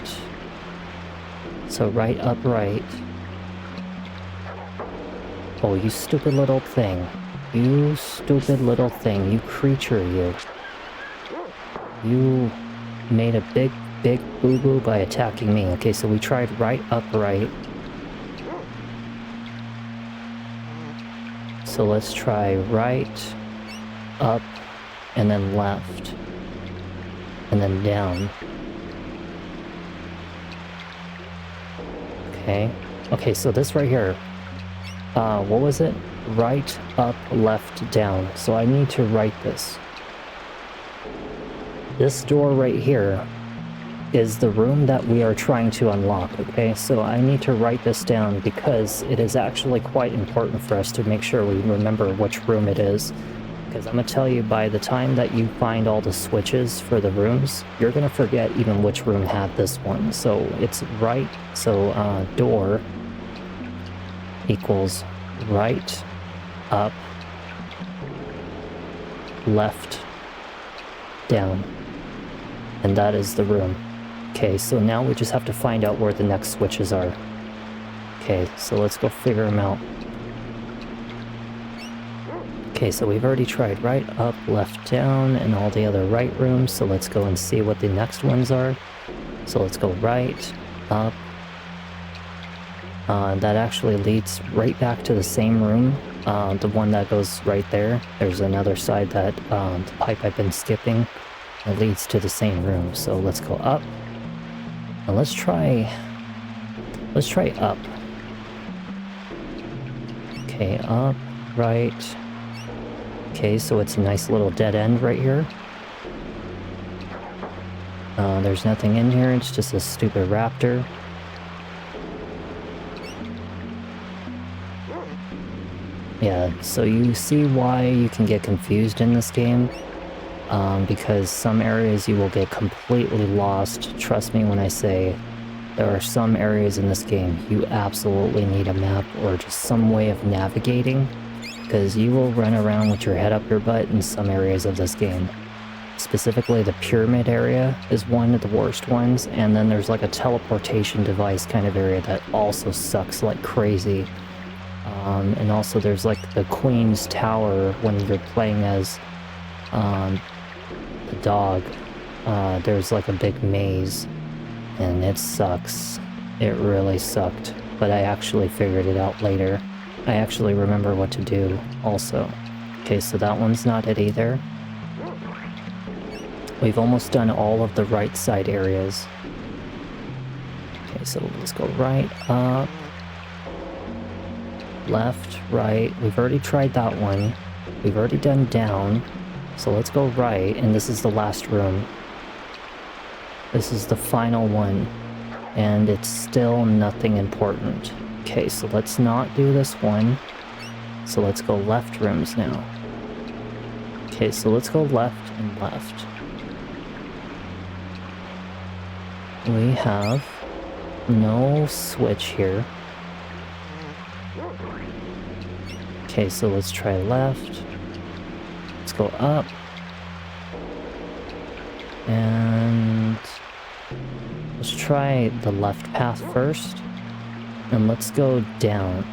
So right, up, right. Oh, you stupid little thing. You stupid little thing. You creature, you. You made a big boo-boo by attacking me. Okay, so we tried right, up, right. So let's try right, up, and then left. And then down. Okay. Okay, so this right here. What was it? Right, up, left, down. So I need to write this. This door right here is the room that we are trying to unlock, okay? So I need to write this down because it is actually quite important for us to make sure we remember which room it is. Because I'm going to tell you, by the time that you find all the switches for the rooms, you're going to forget even which room had this one. So it's right, so door equals right, up, left, down. And that is the room. Okay, so now we just have to find out where the next switches are. Okay, so let's go figure them out. Okay, so we've already tried right, up, left, down, and all the other right rooms, so let's go and see what the next ones are. So let's go right, up, That actually leads right back to the same room, the one that goes right there. There's another side that the pipe I've been skipping that leads to the same room. So let's go up. And let's try up. Okay, up, right. Okay, so it's a nice little dead end right here. There's nothing in here, it's just a stupid raptor. Yeah, so you see why you can get confused in this game. Because some areas you will get completely lost. Trust me when I say there are some areas in this game you absolutely need a map or just some way of navigating, because you will run around with your head up your butt in some areas of this game. Specifically, the pyramid area is one of the worst ones, and then there's like a teleportation device kind of area that also sucks like crazy. And also there's like the Queen's Tower when you're playing as the dog. There's like a big maze, and it sucks. It really sucked, but I actually figured it out later. I actually remember what to do also. Okay, so that one's not it either. We've almost done all of the right side areas. Okay, so let's go right, up, left, right. We've already tried that one. We've already done down. So let's go right, and this is the last room. This is the final one, and it's still nothing important. Okay, so let's not do this one. So let's go left rooms now. Okay, so let's go left and left. We have no switch here. Okay, so let's try left. Let's go up. And let's try the left path first. And let's go down.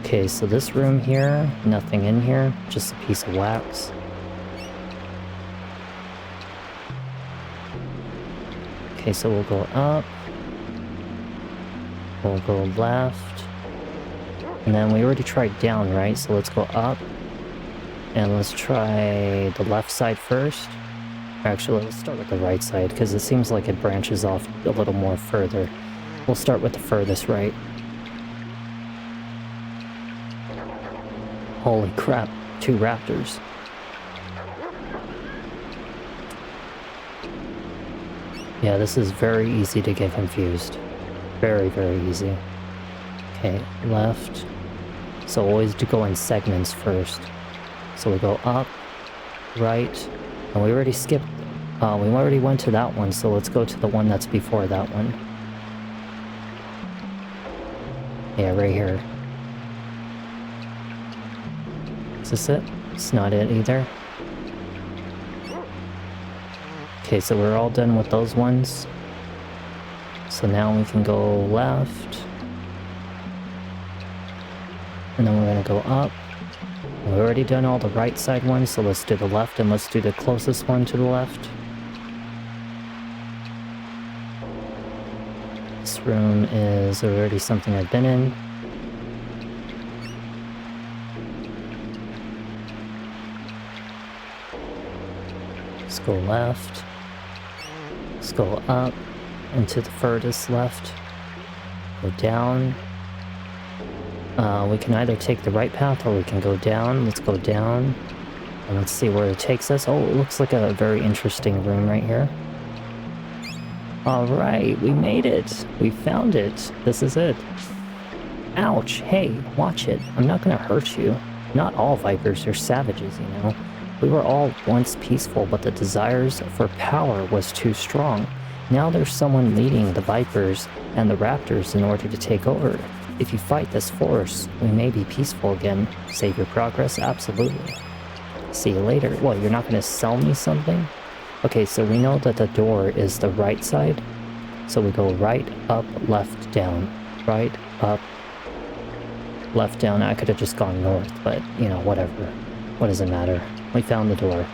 Okay, so this room here, nothing in here, just a piece of wax. Okay, so we'll go up. We'll go left. And then we already tried down, right? So let's go up. And let's try the left side first. Actually, let's start with the right side, because it seems like it branches off a little more further. We'll start with the furthest right. Holy crap, 2 raptors. Yeah, this is very easy to get confused. Very, very easy. Okay, left. So always to go in segments first. So we go up, right, and we already skipped, we already went to that one, so let's go to the one that's before that one. Yeah, right here. Is this it? It's not it either. Okay, so we're all done with those ones. So now we can go left. And then we're gonna go up. We've already done all the right side ones, so let's do the left, and let's do the closest one to the left. This room is already something I've been in. Let's go left. Let's go up into the furthest left. Go down. We can either take the right path or we can go down. Let's go down. And let's see where it takes us. Oh, it looks like a very interesting room right here. Alright, we made it. We found it. This is it. Ouch. Hey, watch it. I'm not gonna hurt you. Not all vipers are savages, you know. We were all once peaceful, but the desires for power was too strong. Now there's someone leading the vipers and the raptors in order to take over. If you fight this force, we may be peaceful again. Save your progress? Absolutely. See you later. Well, you're not going to sell me something? Okay, so we know that the door is the right side. So we go right, up, left, down. Right, up, left, down. I could have just gone north, but, you know, whatever. What does it matter? We found the door.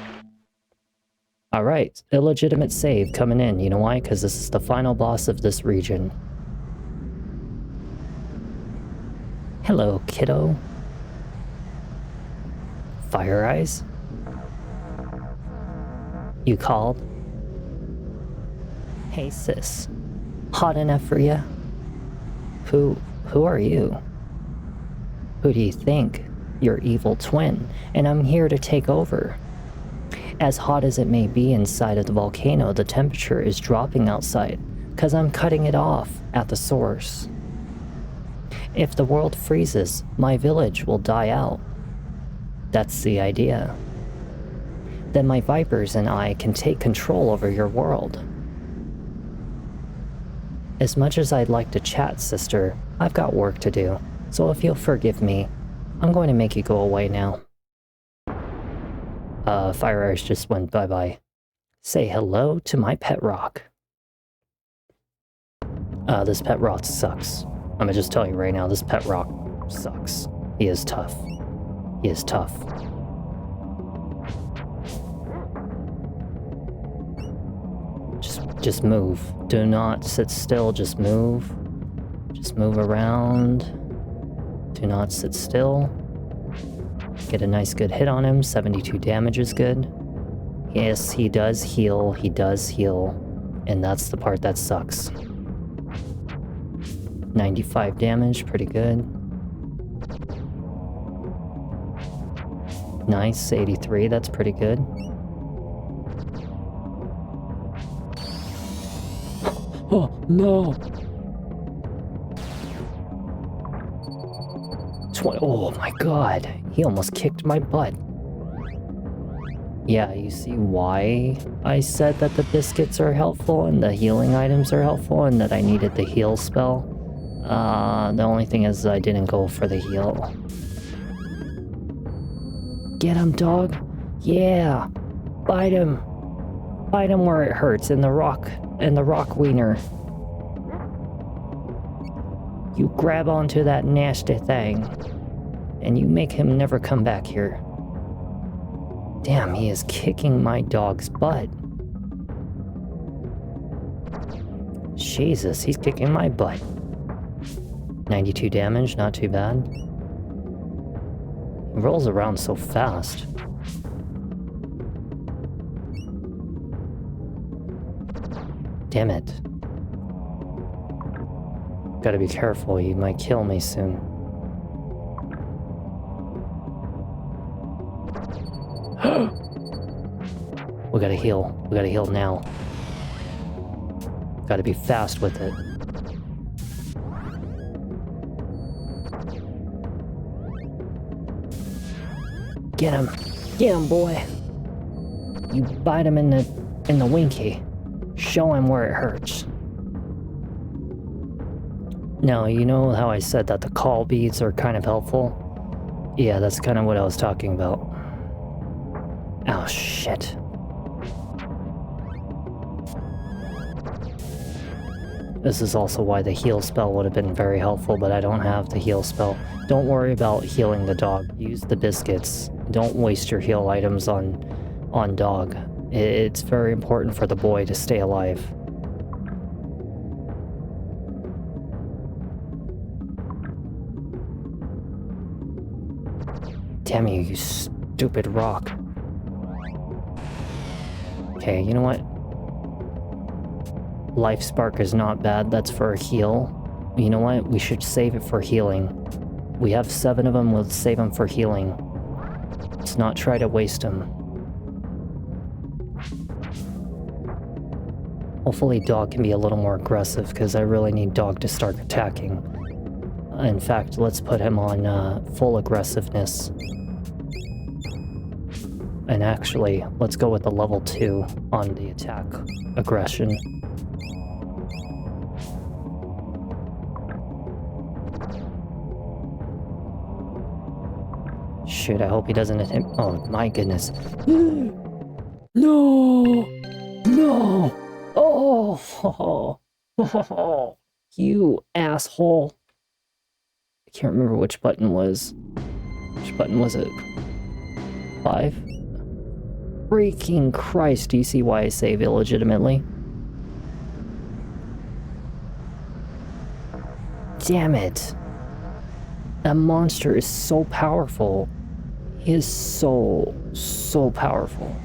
Alright, illegitimate save coming in. You know why? Because this is the final boss of this region. Hello, kiddo. Fire Eyes? You called? Hey sis. Hot enough for ya? Who are you? Who do you think? Your evil twin, and I'm here to take over. As hot as it may be inside of the volcano, the temperature is dropping outside, cause I'm cutting it off at the source. If the world freezes, my village will die out. That's the idea. Then my vipers and I can take control over your world. As much as I'd like to chat, sister, I've got work to do, so if you'll forgive me, I'm going to make you go away now. Fire Eyes just went bye-bye. Say hello to my pet rock. This pet rock sucks. I'm gonna just tell you right now, this pet rock sucks. He is tough. He is tough. Just move. Do not sit still, just move. Just move around. Do not sit still. Get a nice good hit on him. 72 damage is good. Yes, he does heal. He does heal. And that's the part that sucks. 95 damage, pretty good. Nice, 83, that's pretty good. Oh, no! 20, oh my god, he almost kicked my butt. Yeah, you see why I said that the biscuits are helpful and the healing items are helpful and that I needed the heal spell? The only thing is I didn't go for the heal. Get him, dog! Yeah! Bite him! Bite him where it hurts, in the rock wiener. You grab onto that nasty thing, and you make him never come back here. Damn, he is kicking my dog's butt. Jesus, he's kicking my butt. 92 damage, not too bad. He rolls around so fast. Damn it. Gotta be careful, he might kill me soon. We gotta heal. We gotta heal now. Gotta be fast with it. Get him. Get him, boy. You bite him in the winky. Show him where it hurts. Now, you know how I said that the call beads are kind of helpful? Yeah, that's kind of what I was talking about. Oh, shit. This is also why the heal spell would have been very helpful, but I don't have the heal spell. Don't worry about healing the dog. Use the biscuits. Don't waste your heal items on dog. It's very important for the boy to stay alive. Damn you, you stupid rock. Okay, you know what? Life Spark is not bad, that's for a heal. You know what? We should save it for healing. We have 7 of them, we'll save them for healing. Let's not try to waste them. Hopefully dog can be a little more aggressive, because I really need dog to start attacking. In fact, let's put him on full aggressiveness. And actually, let's go with the level 2 on the attack aggression. Shoot, I hope he doesn't hit. Oh my goodness. No! No! Oh! You asshole. I can't remember which button was. Which button was it? 5? Freaking Christ, do you see why I save illegitimately? Damn it. That monster is so powerful. He is so powerful.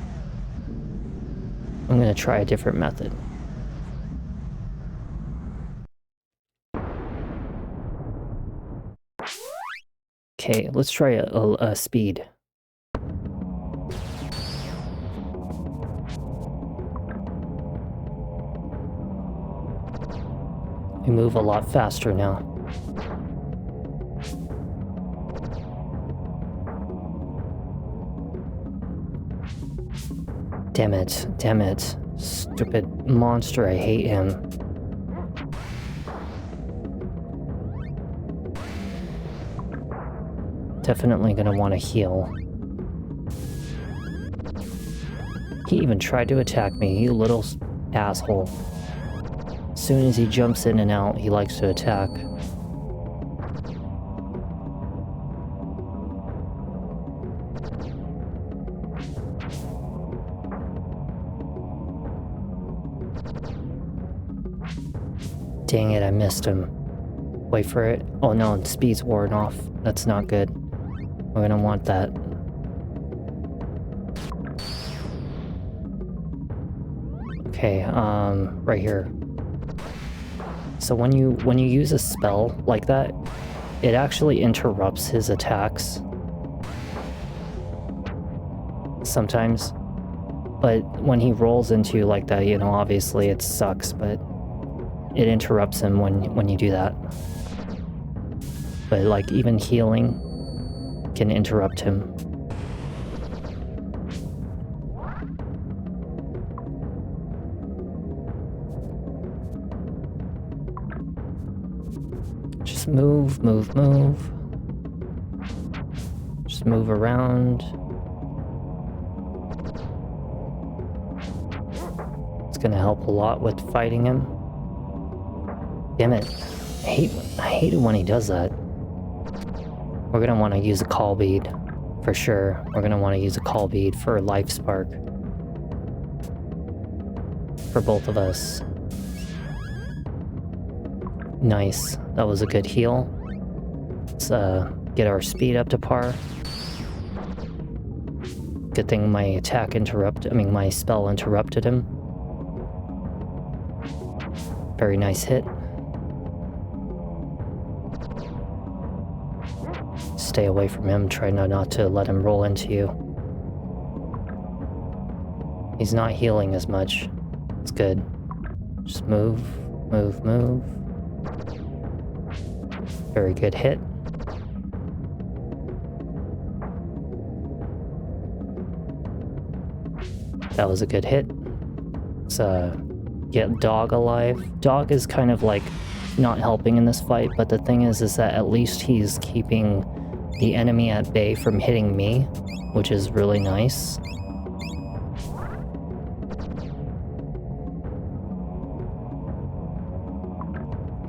I'm gonna try a different method. Okay, let's try a speed. We move a lot faster now. Damn it, damn it. Stupid monster, I hate him. Definitely gonna want to heal. He even tried to attack me, you little asshole. As soon as he jumps in and out, he likes to attack. Dang it, I missed him. Wait for it. Oh no, speed's worn off. That's not good. We're gonna want that. Okay, right here. So when you use a spell like that, it actually interrupts his attacks. Sometimes. But when he rolls into you like that, you know, obviously it sucks, but it interrupts him when you do that. But like even healing can interrupt him. Just move. Just move around. It's gonna help a lot with fighting him. Damn it. I hate it when he does that. We're gonna want to use a call bead. For sure. We're gonna want to use a call bead for life spark. For both of us. Nice. That was a good heal. Let's get our speed up to par. Good thing my my spell interrupted him. Very nice hit. Stay away from him, try not to let him roll into you. He's not healing as much. It's good. Just move. Very good hit. That was a good hit. Let's get Dog alive. Dog is kind of like not helping in this fight, but the thing is that at least he's keeping the enemy at bay from hitting me, which is really nice.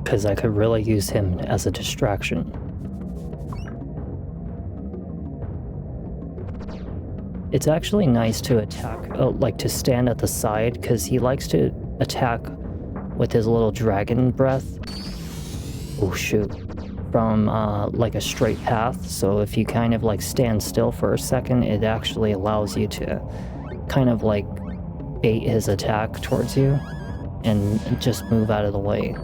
Because I could really use him as a distraction. It's actually nice to attack, like to stand at the side, because he likes to attack with his little dragon breath. Oh shoot. From like a straight path, so if you kind of like stand still for a second, it actually allows you to kind of like bait his attack towards you and just move out of the way.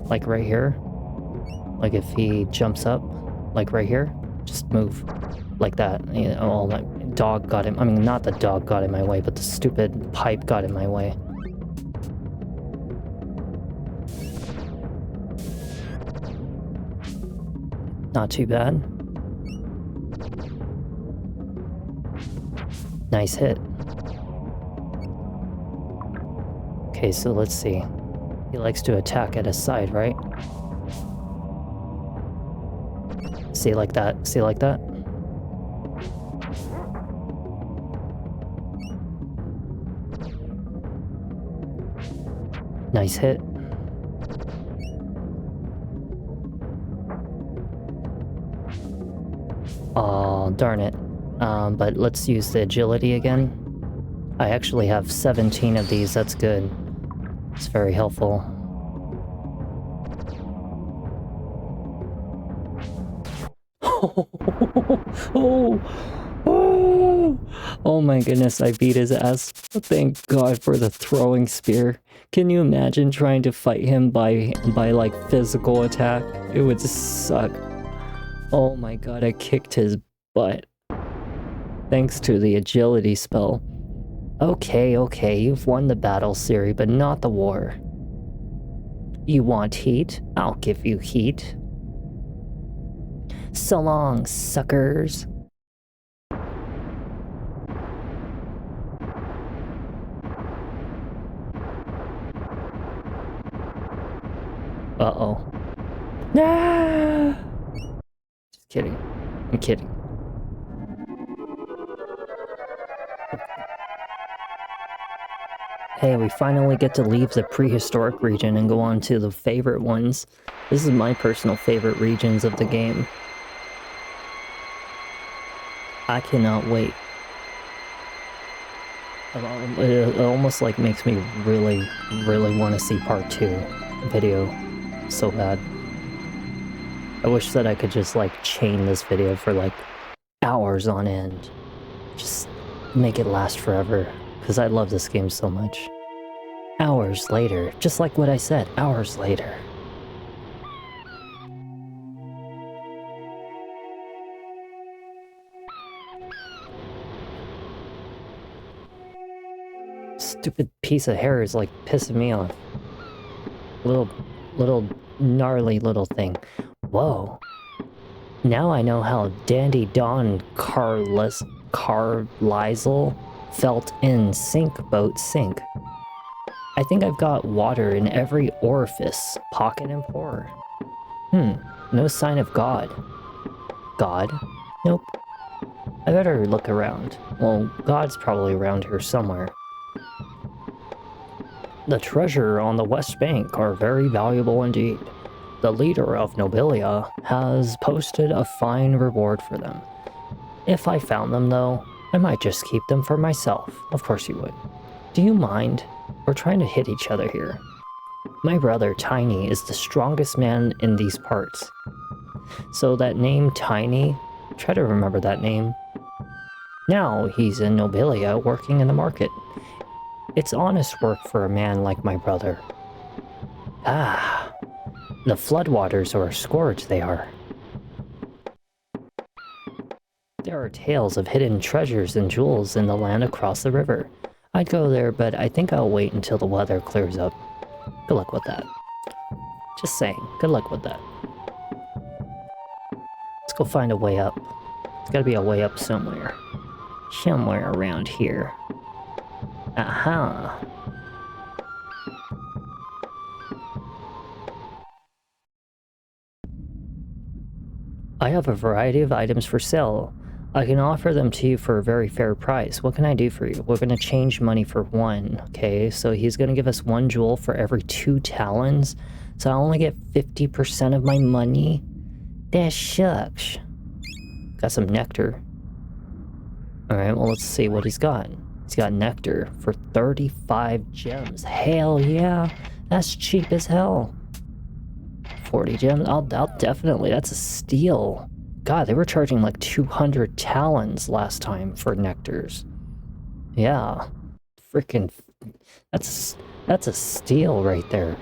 Like right here. Like if he jumps up, like right here, just move like that. You know, like dog got him. I mean, not the dog got in my way, but the stupid pipe got in my way. Not too bad. Nice hit. Okay, so let's see. He likes to attack at his side, right? See like that? See like that? Nice hit. Oh, darn it. But let's use the agility again. I actually have 17 of these, that's good. It's very helpful. Oh, oh my goodness, I beat his ass. Thank God for the throwing spear. Can you imagine trying to fight him by like physical attack? It would suck. Oh my God, I kicked his butt. Thanks to the agility spell. Okay, you've won the battle, Siri, but not the war. You want heat? I'll give you heat. So long, suckers. Uh-oh. Nah! Just kidding. I'm kidding. Hey, we finally get to leave the prehistoric region and go on to the favorite ones. This is my personal favorite regions of the game. I cannot wait. It almost like makes me really want to see part 2 video so bad. I wish that I could just like chain this video for like hours on end. Just make it last forever, because I love this game so much. Hours later, just like what I said, hours later. Stupid piece of hair is like pissing me off. Little gnarly little thing. Whoa. Now I know how Dandy Don Carlisle felt in Sink Boat Sink. I think I've got water in every orifice, pocket and pore. No sign of God. God? Nope. I better look around. Well, God's probably around here somewhere. The treasure on the West Bank are very valuable indeed. The leader of Nobilia has posted a fine reward for them. If I found them, though, I might just keep them for myself. Of course you would. Do you mind? We're trying to hit each other here. My brother, Tiny, is the strongest man in these parts. So that name, Tiny, try to remember that name. Now he's in Nobilia working in the market. It's honest work for a man like my brother. Ah, the floodwaters are a scourge, they are. There are tales of hidden treasures and jewels in the land across the river. I'd go there, but I think I'll wait until the weather clears up. Good luck with that. Just saying, good luck with that. Let's go find a way up. There's gotta be a way up somewhere. Somewhere around here. Aha! I have a variety of items for sale. I can offer them to you for a very fair price. What can I do for you? We're gonna change money for 1, okay? So he's gonna give us 1 jewel for every 2 talons. So I only get 50% of my money? That shucks. Got some nectar. Alright, well let's see what he's got. He's got nectar for 35 gems. Hell yeah! That's cheap as hell. 40 gems? I'll definitely, that's a steal. God, they were charging like 200 talons last time for nectars. Yeah. Freaking, that's a steal right there.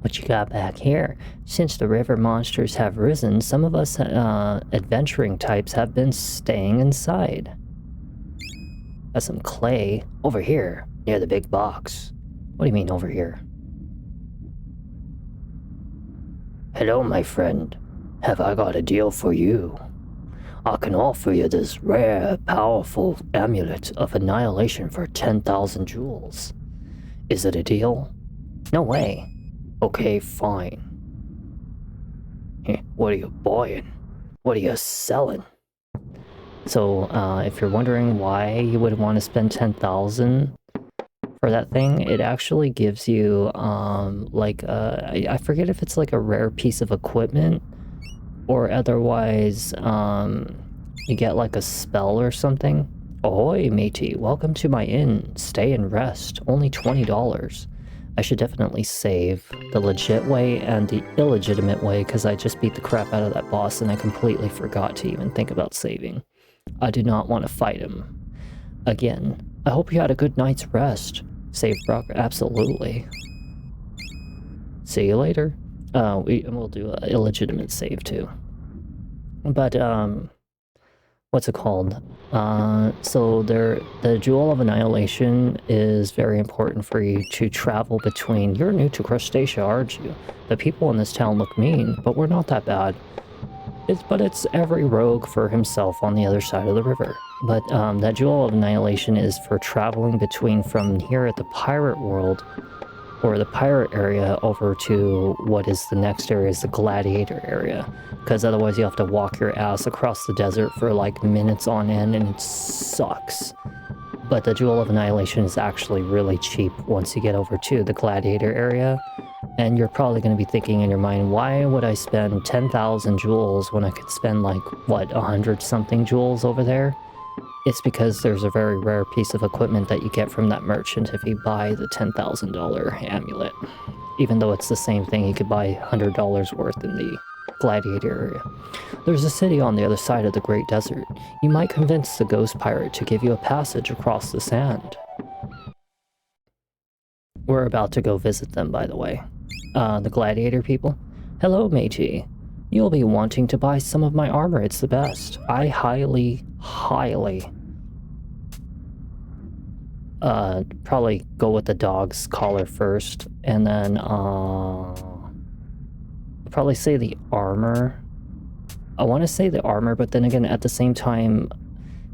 What you got back here? Since the river monsters have risen, some of us adventuring types have been staying inside. Got some clay over here, near the big box. What do you mean over here? Hello, my friend. Have I got a deal for you? I can offer you this rare, powerful amulet of annihilation for 10,000 jewels. Is it a deal? No way. Okay, fine. What are you buying? What are you selling? So, if you're wondering why you would want to spend 10,000 for that thing, it actually gives you like I forget if it's like a rare piece of equipment or otherwise you get like a spell or something. Ahoy, matey, welcome to my inn. Stay and rest. Only $20. I should definitely save the legit way and the illegitimate way because I just beat the crap out of that boss and I completely forgot to even think about saving. I do not want to fight him again. I hope you had a good night's rest. Save Brock, absolutely. See you later. We'll do an illegitimate save too. But what's it called? So the Jewel of Annihilation is very important for you to travel between. You're new to Crustacea, aren't you? The people in this town look mean, but we're not that bad. It's every rogue for himself on the other side of the river. But that Jewel of Annihilation is for traveling between from here at the pirate world, or the pirate area, over to what is the next area is the gladiator area. Because otherwise you have to walk your ass across the desert for like minutes on end and it sucks. But the Jewel of Annihilation is actually really cheap once you get over to the gladiator area. And you're probably going to be thinking in your mind, why would I spend 10,000 jewels when I could spend like, what, 100 something jewels over there? It's because there's a very rare piece of equipment that you get from that merchant if you buy the $10,000 amulet. Even though it's the same thing, you could buy $100 worth in the gladiator area. There's a city on the other side of the Great Desert. You might convince the ghost pirate to give you a passage across the sand. We're about to go visit them, by the way. The gladiator people. Hello, matey. You'll be wanting to buy some of my armor, it's the best. I highly probably go with the dog's collar first, and then probably say the armor. I want to say the armor, but then again, at the same time,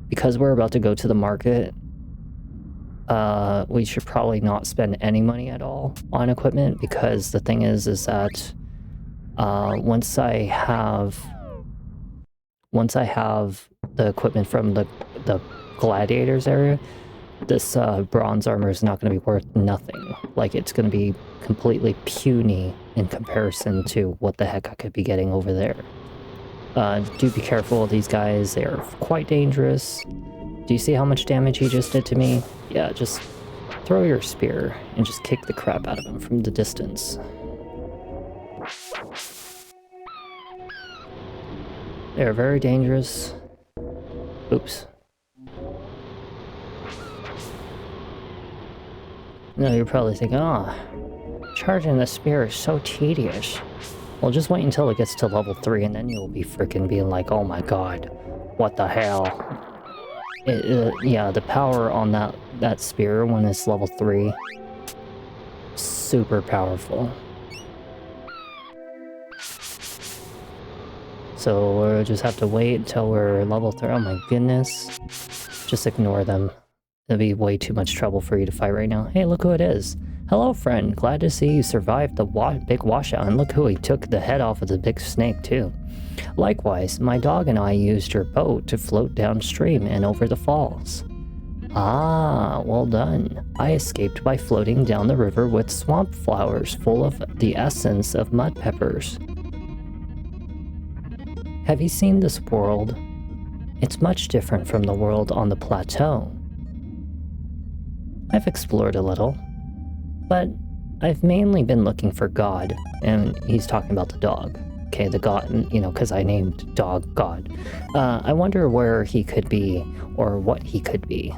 because we're about to go to the market, we should probably not spend any money at all on equipment, because the thing is that once I have the equipment from the gladiators area, this bronze armor is not going to be worth nothing. Like, it's going to be completely puny in comparison to what the heck I could be getting over there. Do be careful of these guys, they are quite dangerous. Do you see how much damage he just did to me? Yeah, just throw your spear and just kick the crap out of him from the distance. They're very dangerous. Oops. No, you're probably thinking, charging the spear is so tedious. Well, just wait until it gets to level 3 and then you'll be freaking being like, oh my god, what the hell? Yeah, the power on that spear when it's level 3, super powerful. So we'll just have to wait until we're level 3. Oh my goodness. Just ignore them. It'll be way too much trouble for you to fight right now. Hey, look who it is. Hello, friend. Glad to see you survived the big washout, and look who he took the head off of the big snake, too. Likewise, my dog and I used your boat to float downstream and over the falls. Ah, well done. I escaped by floating down the river with swamp flowers full of the essence of mud peppers. Have you seen this world? It's much different from the world on the plateau. I've explored a little, but I've mainly been looking for God, and he's talking about the dog. Okay, the God, you know, because I named dog God. I wonder where he could be, or what he could be.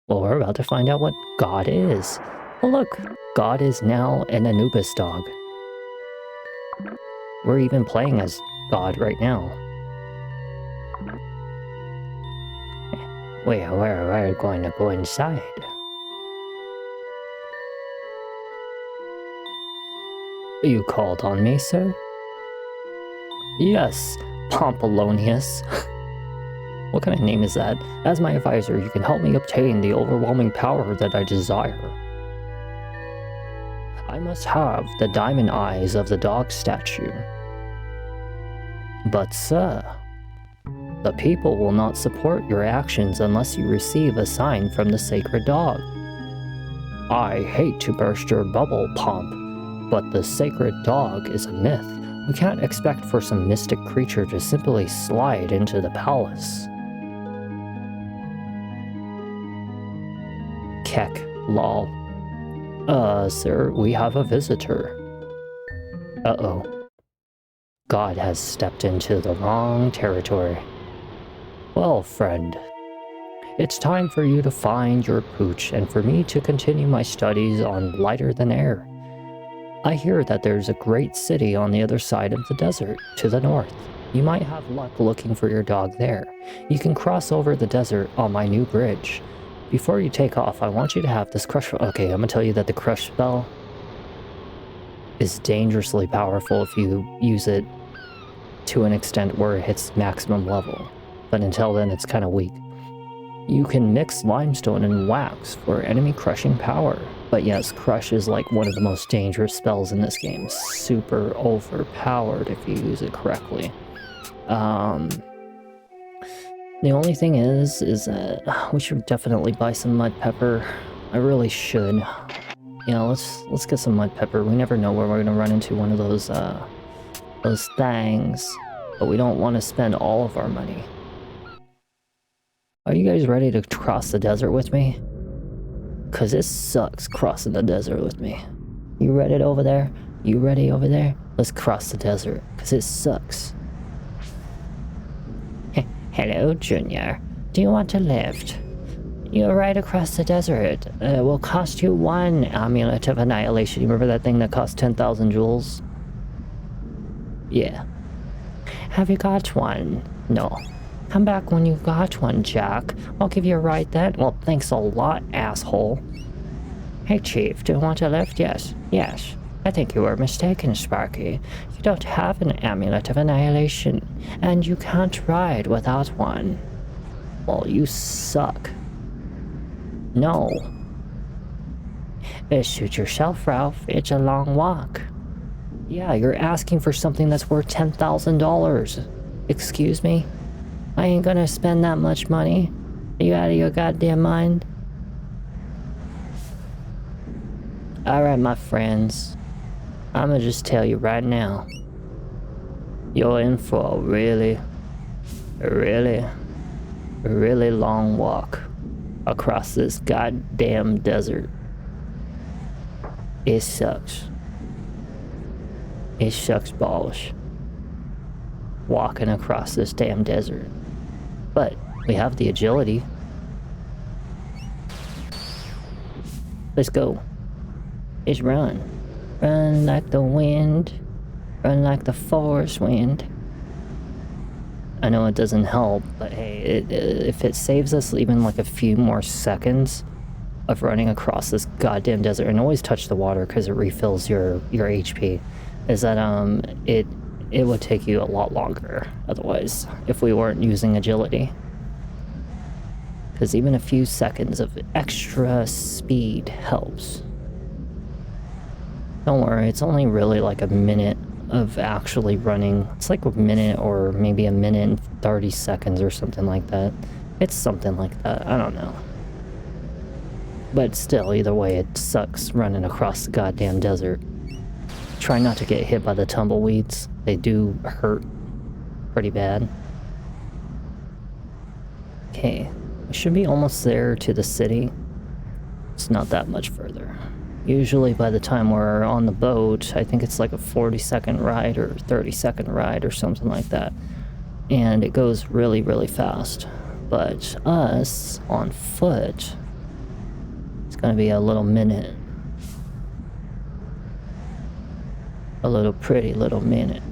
Well, we're about to find out what God is. Oh look, God is now an Anubis dog. We're even playing as God right now. We're going to go inside. You called on me, sir? Yes, Pompolonius. What kind of name is that? As my advisor, you can help me obtain the overwhelming power that I desire. I must have the diamond eyes of the dog statue. But sir, the people will not support your actions unless you receive a sign from the sacred dog. I hate to burst your bubble, Pomp, but the sacred dog is a myth. We can't expect for some mystic creature to simply slide into the palace. Keck, lol. Sir, we have a visitor. Uh-oh. God has stepped into the wrong territory. Well, friend, it's time for you to find your pooch and for me to continue my studies on lighter than air. I hear that there's a great city on the other side of the desert, to the north. You might have luck looking for your dog there. You can cross over the desert on my new bridge. Before you take off, I want you to have this crush... Okay, I'm gonna tell you that the crush spell is dangerously powerful if you use it to an extent where it hits maximum level. But until then, it's kind of weak. You can mix limestone and wax for enemy crushing power. But yes, crush is like one of the most dangerous spells in this game. Super overpowered if you use it correctly. The only thing is that we should definitely buy some mud pepper. I really should. Yeah, let's get some mud pepper. We never know where we're gonna run into one of those things, but we don't want to spend all of our money. Are you guys ready to cross the desert with me? Cause it sucks crossing the desert with me. You ready over there? You ready over there? Let's cross the desert, cause it sucks. Hello, Junior. Do you want a lift? You're right across the desert. It will cost you 1 amulet of annihilation. You remember that thing that cost 10,000 jewels? Yeah. Have you got one? No. Come back when you've got one, Jack. I'll give you a ride then. Well, thanks a lot, asshole. Hey, Chief, do you want a lift? Yes. Yes. I think you were mistaken, Sparky. You don't have an amulet of annihilation, and you can't ride without one. Well, you suck. No. Shoot yourself, Ralph. It's a long walk. Yeah, you're asking for something that's worth $10,000. Excuse me? I ain't gonna spend that much money. Are you out of your goddamn mind? Alright, my friends. I'm gonna just tell you right now. You're in for a really long walk across this goddamn desert. It sucks. It sucks balls. Walking across this damn desert. But we have the agility. Let's go. Let's run. Run like the wind. Run like the forest wind. I know it doesn't help, but hey, if it saves us even like a few more seconds of running across this goddamn desert, and always touch the water because it refills your HP, is that it would take you a lot longer otherwise if we weren't using agility. Because even a few seconds of extra speed helps. Don't worry, it's only really like a minute of actually running. It's like a minute or maybe a minute and 30 seconds or something like that. It's something like that, I don't know. But still, either way, it sucks running across the goddamn desert. Try not to get hit by the tumbleweeds. They do hurt pretty bad. Okay, we should be almost there to the city. It's not that much further. Usually by the time we're on the boat, I think it's like a 40-second ride or 30-second ride or something like that. And it goes really, really fast. But us, on foot, it's gonna be a little minute. A little pretty little minute.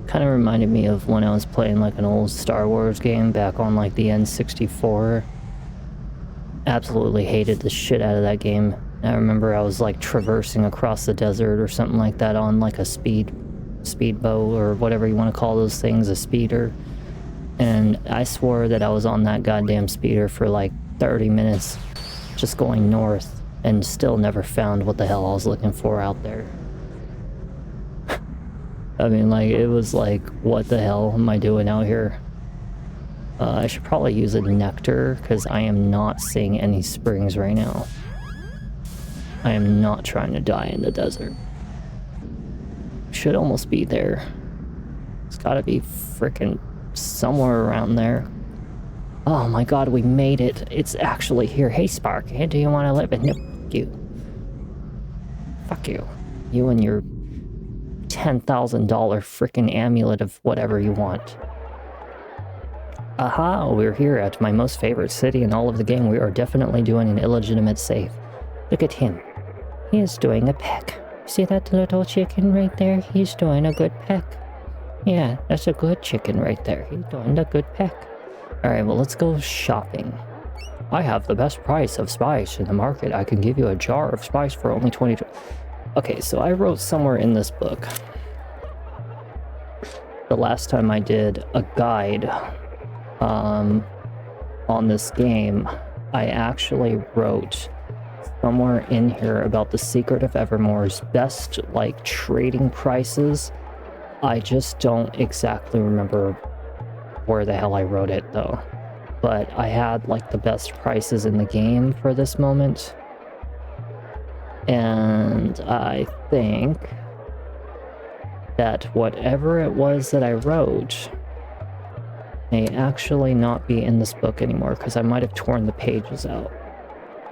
Kind of reminded me of when I was playing like an old Star Wars game back on like the N64. Absolutely hated the shit out of that game. I remember I was like traversing across the desert or something like that on like a speedboat or whatever you want to call those things, a speeder. And I swore that I was on that goddamn speeder for like 30 minutes just going north and still never found what the hell I was looking for out there. I mean, like, it was like, what the hell am I doing out here? I should probably use a nectar, because I am not seeing any springs right now. I am not trying to die in the desert. Should almost be there. It's gotta be freaking somewhere around there. Oh my god, we made it. It's actually here. Hey, Spark, hey, do you want to live in? Nope, fuck you. Fuck you. You and your $10,000 freaking amulet of whatever you want. Aha, we're here at my most favorite city in all of the game. We are definitely doing an illegitimate save. Look at him. He is doing a peck. See that little chicken right there? He's doing a good peck. Yeah, that's a good chicken right there. He's doing a good peck. Alright, well, let's go shopping. I have the best price of spice in the market. I can give you a jar of spice for only 20. Okay, so I wrote somewhere in this book, the last time I did a guide on this game, I actually wrote somewhere in here about the secret of Evermore's best, like, trading prices. I just don't exactly remember where the hell I wrote it, though. But I had, like, the best prices in the game for this moment. And I think that whatever it was that I wrote may actually not be in this book anymore, because I might have torn the pages out.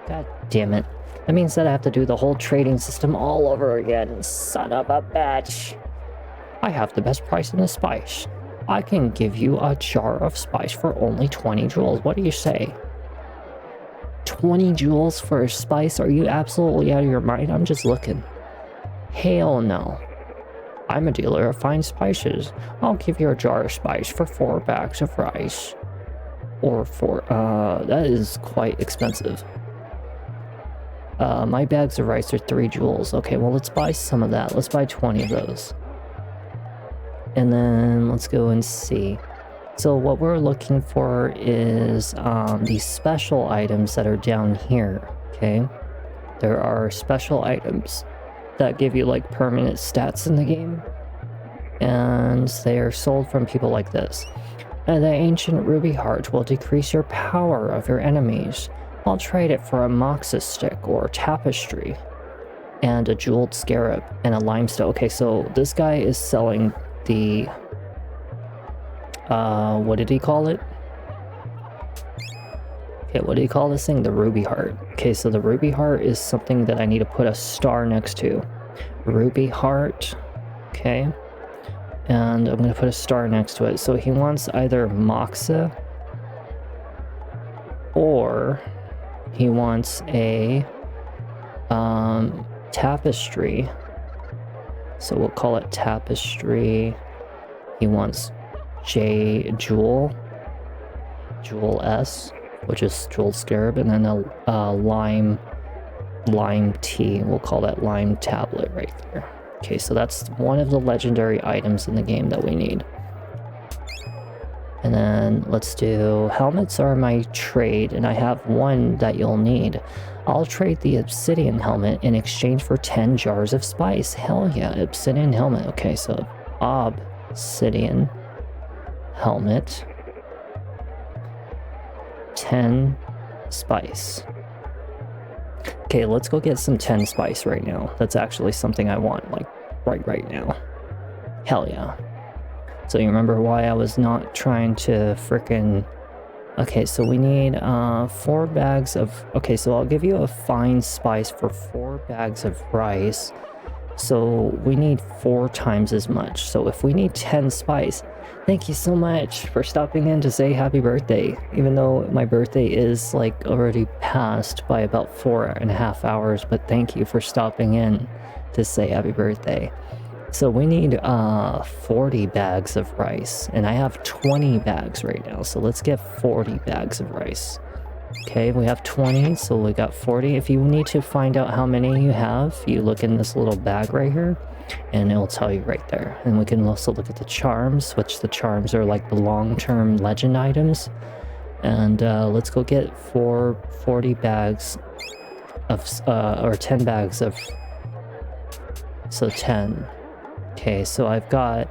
God damn it. That means that I have to do the whole trading system all over again. Son of a bitch. I have the best price in the spice. I can give you a jar of spice for only 20 jewels. What do you say? 20 jewels for a spice? Are you absolutely out of your mind? I'm just looking. Hell no. I'm a dealer of fine spices. I'll give you a jar of spice for 4 bags of rice. Or for, that is quite expensive. My bags of rice are 3 jewels. Okay, well, let's buy some of that. Let's buy 20 of those. And then let's go and see. So what we're looking for is these special items that are down here, okay? There are special items that give you, like, permanent stats in the game. And they are sold from people like this. The ancient ruby heart will decrease your power of your enemies. I'll trade it for a moxa stick or tapestry. And a jeweled scarab and a limestone. Okay, so this guy is selling the... what did he call it? Okay, what do you call this thing? The ruby heart. Okay, so the ruby heart is something that I need to put a star next to. Ruby heart. Okay. And I'm going to put a star next to it. So he wants either moxa or he wants a tapestry. So we'll call it tapestry. He wants jewel S, which is jewel scarab, and then a lime tea. We'll call that lime tablet right there. Okay, so that's one of the legendary items in the game that we need. And then let's do helmets are my trade, and I have one that you'll need. I'll trade the obsidian helmet in exchange for 10 jars of spice. Hell yeah, obsidian helmet. Okay, so obsidian helmet, 10 spice. Okay, let's go get some 10 spice right now. That's actually something I want, like, right now. Hell yeah. So you remember why I was not trying to frickin'... Okay, so we need 4 bags of... Okay, so I'll give you a fine spice for 4 bags of rice. So we need 4 times as much. So if we need 10 spice... Thank you so much for stopping in to say happy birthday. Even though my birthday is, like, already passed by about 4.5 hours. But thank you for stopping in to say happy birthday. So we need 40 bags of rice, and I have 20 bags right now, so let's get 40 bags of rice. Okay, we have 20, so we got 40. If you need to find out how many you have, you look in this little bag right here, and it'll tell you right there. And we can also look at the charms, which the charms are like the long-term legend items. And let's go get 40 bags of, or 10 bags of, so 10. Okay, so I've got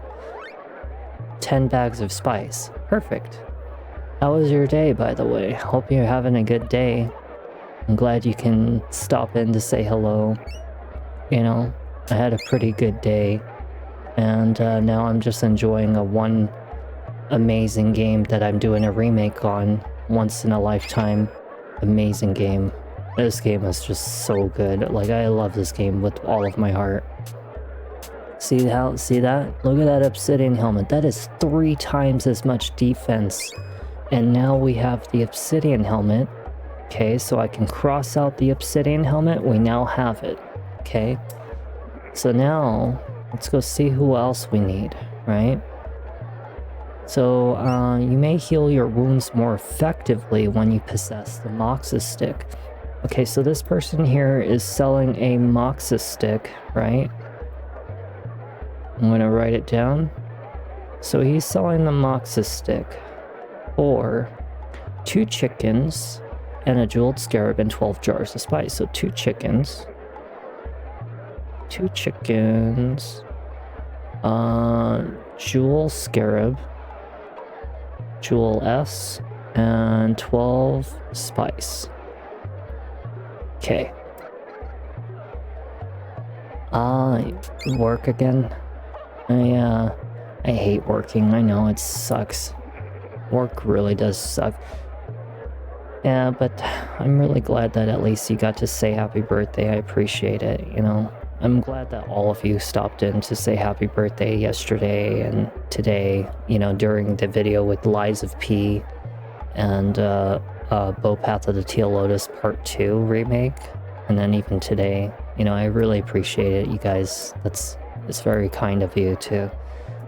10 bags of spice. Perfect. How was your day, by the way? Hope you're having a good day. I'm glad you can stop in to say hello. You know, I had a pretty good day. And now I'm just enjoying one amazing game that I'm doing a remake on. Once in a lifetime. Amazing game. This game is just so good. Like, I love this game with all of my heart. See that? Look at that obsidian helmet. That is 3 times as much defense. And now we have the obsidian helmet. Okay, so I can cross out the obsidian helmet. We now have it. Okay. So now, let's go see who else we need, right? So, you may heal your wounds more effectively when you possess the Moxus stick. Okay, so this person here is selling a Moxus stick, right? I'm gonna write it down. So he's selling the Moxus stick for 2 chickens and a jeweled scarab and 12 jars of spice. So 2 chickens. 2 chickens. Jewel scarab. Jewel S. And 12 spice. Okay. Work again. I hate working. I know it sucks. Work really does suck. Yeah, but I'm really glad that at least you got to say happy birthday. I appreciate it, you know. I'm glad that all of you stopped in to say happy birthday yesterday and today, you know, during the video with Lies of P and Bowpath of the Teal Lotus Part 2 remake, and then even today. You know, I really appreciate it, you guys. It's very kind of you to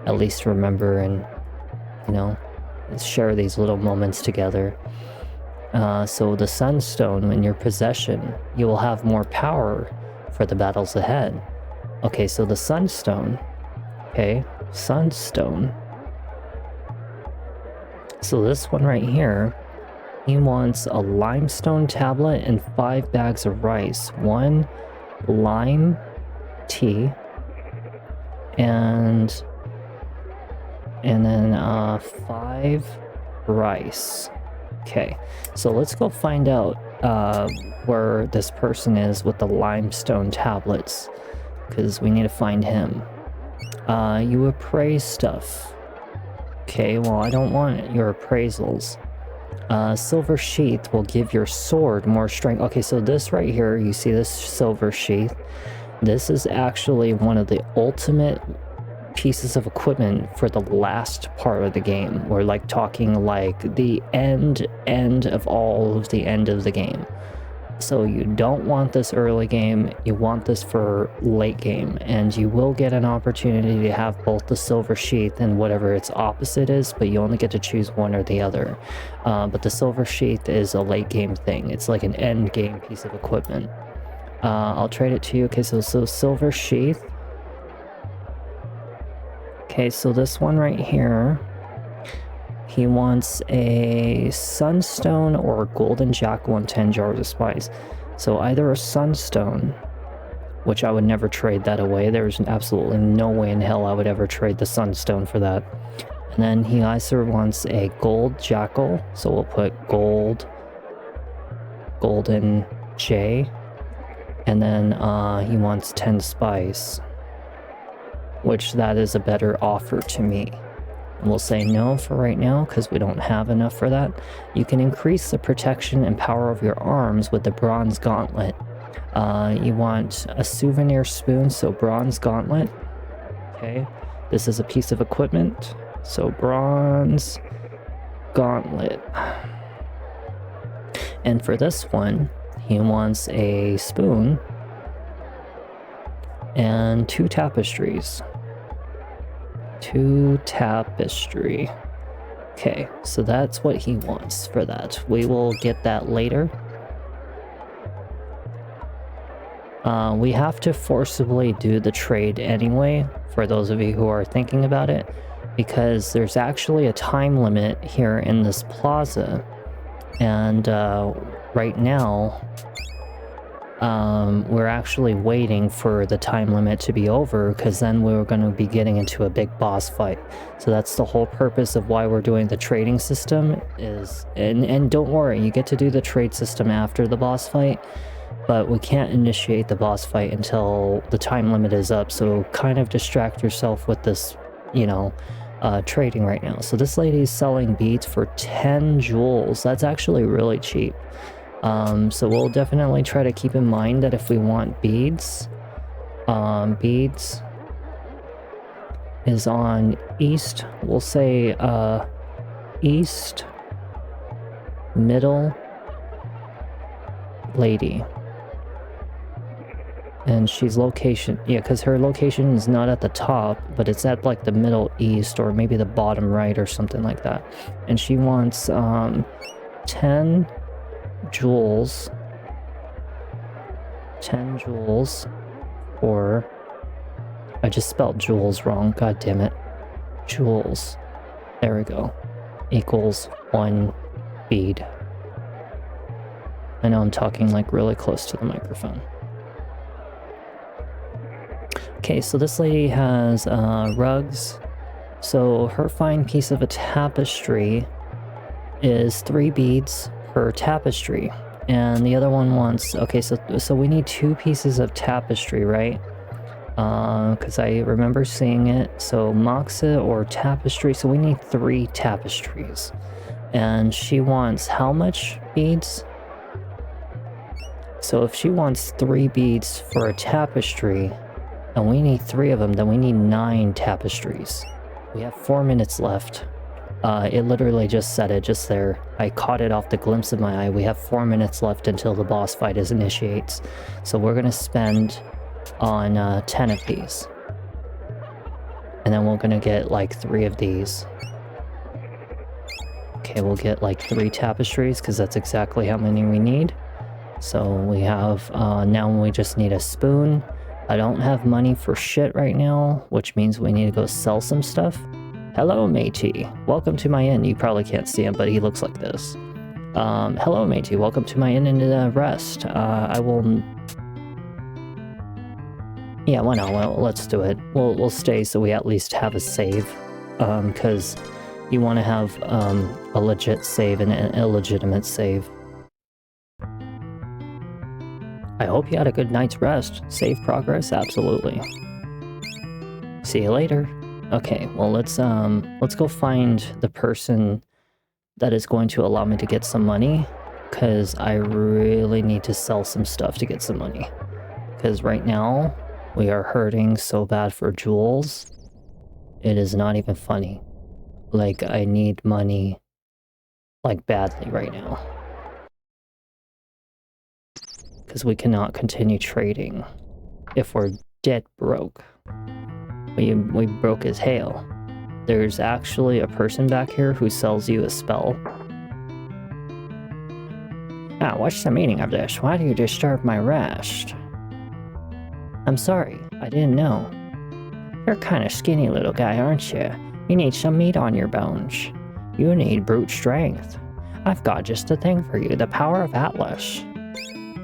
at least remember and, you know, share these little moments together. So the Sunstone in your possession, you will have more power for the battles ahead. Okay, so the Sunstone. Okay, Sunstone. So this one right here, he wants a limestone tablet and 5 bags of rice. 1 lime tea and then 5 rice. Okay, so let's go find out where this person is with the limestone tablets, because we need to find him. You appraise stuff. Okay, well, I don't want your appraisals. Silver sheath will give your sword more strength. Okay, so this right here, you see this silver sheath? This is actually one of the ultimate pieces of equipment for the last part of the game. We're like talking like the end of all of the end of the game. So you don't want this early game, you want this for late game, and you will get an opportunity to have both the silver sheath and whatever its opposite is, but you only get to choose one or the other. But the silver sheath is a late game thing. It's like an end game piece of equipment. I'll trade it to you. Okay, so silver sheath. Okay, so this one right here, he wants a sunstone or a golden jackal and 10 jars of spice. So either a sunstone, which I would never trade that away. There's absolutely no way in hell I would ever trade the sunstone for that. And then he also wants a gold jackal. So we'll put golden J. And then he wants 10 spice, which that is a better offer to me. We'll say no for right now because we don't have enough for that. You can increase the protection and power of your arms with the bronze gauntlet. You want a souvenir spoon, so bronze gauntlet. Okay, this is a piece of equipment, so bronze gauntlet. And for this one, he wants a spoon and 2 tapestries. 2 tapestry. Okay, so that's what he wants for that. We will get that later. We have to forcibly do the trade anyway, for those of you who are thinking about it, because there's actually a time limit here in this plaza, and right now we're actually waiting for the time limit to be over, because then we're going to be getting into a big boss fight. So that's the whole purpose of why we're doing the trading system is, and don't worry, you get to do the trade system after the boss fight, but we can't initiate the boss fight until the time limit is up. So kind of distract yourself with this, you know, trading right now. So this lady is selling beads for 10 jewels. That's actually really cheap. So we'll definitely try to keep in mind that if we want beads, beads is on east, we'll say, east, middle, lady. And she's location, yeah, because her location is not at the top, but it's at like the middle east or maybe the bottom right or something like that. And she wants, 10 jewels, 10 jewels, or I just spelled jewels wrong, god damn it. Jewels, there we go, equals 1 bead. I know I'm talking like really close to the microphone. Okay, so this lady has rugs. So her fine piece of a tapestry is 3 beads per tapestry, and the other one wants, okay, so we need 2 pieces of tapestry, right? Because I remember seeing it. So moxa or tapestry, so we need 3 tapestries, and she wants how much beads? So if she wants 3 beads for a tapestry and we need 3 of them, then we need 9 tapestries. We have 4 minutes left. It literally just said it just there. I caught it off the glimpse of my eye. We have 4 minutes left until the boss fight initiates. So we're gonna spend on 10 of these. And then we're gonna get like 3 of these. Okay, we'll get like 3 tapestries because that's exactly how many we need. So we have, now we just need a spoon. I don't have money for shit right now, which means we need to go sell some stuff. Hello, matey. Welcome to my inn. You probably can't see him, but he looks like this. Hello, matey. Welcome to my inn and rest. I will... Yeah, why not? Well, let's do it. We'll stay so we at least have a save. Because you want to have a legit save and an illegitimate save. I hope you had a good night's rest. Save progress? Absolutely. See you later. Okay, well let's go find the person that is going to allow me to get some money, because I really need to sell some stuff to get some money. Because right now, we are hurting so bad for jewels. It is not even funny. Like, I need money, like, badly right now. Because we cannot continue trading if we're dead broke. We broke as hell. There's actually a person back here who sells you a spell. Ah, what's the meaning of this? Why do you disturb my rest? I'm sorry, I didn't know. You're kind of skinny little guy, aren't you? You need some meat on your bones. You need brute strength. I've got just the thing for you, the power of Atlas.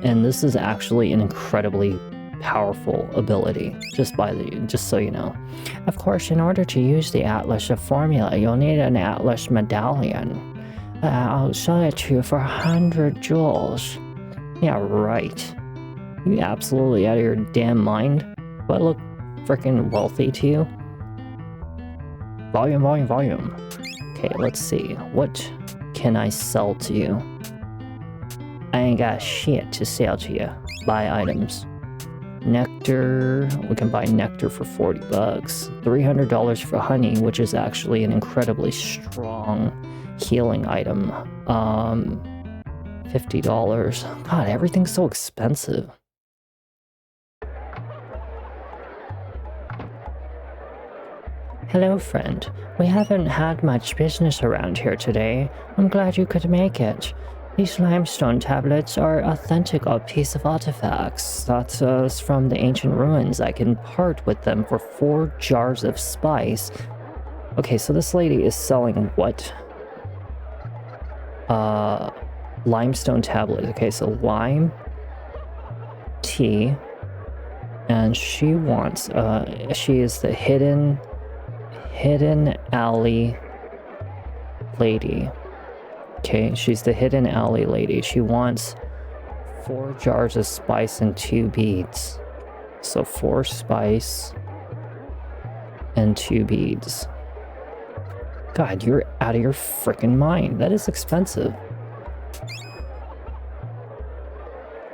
And this is actually an incredibly powerful ability, just so you know. Of course, in order to use the Atlas formula, you'll need an Atlas medallion. I'll sell it to you for 100 jewels. Yeah, right. You absolutely out of your damn mind? Do I look freaking wealthy to you? Volume, volume, volume. Okay, let's see. What can I sell to you? I ain't got shit to sell to you. Buy items. Nectar. We can buy nectar for 40 bucks. $300 for honey, which is actually an incredibly strong healing item. $50. God, everything's so expensive. Hello, friend. We haven't had much business around here today. I'm glad you could make it. These limestone tablets are authentic piece of artifacts. That's from the ancient ruins. I can part with them for 4 jars of spice. Okay, so this lady is selling what? Limestone tablets. Okay, so lime. T, and she wants, she is the hidden alley lady. Okay, she's the hidden alley lady. She wants 4 jars of spice and 2 beads. So 4 spice and 2 beads. God, you're out of your freaking mind. That is expensive.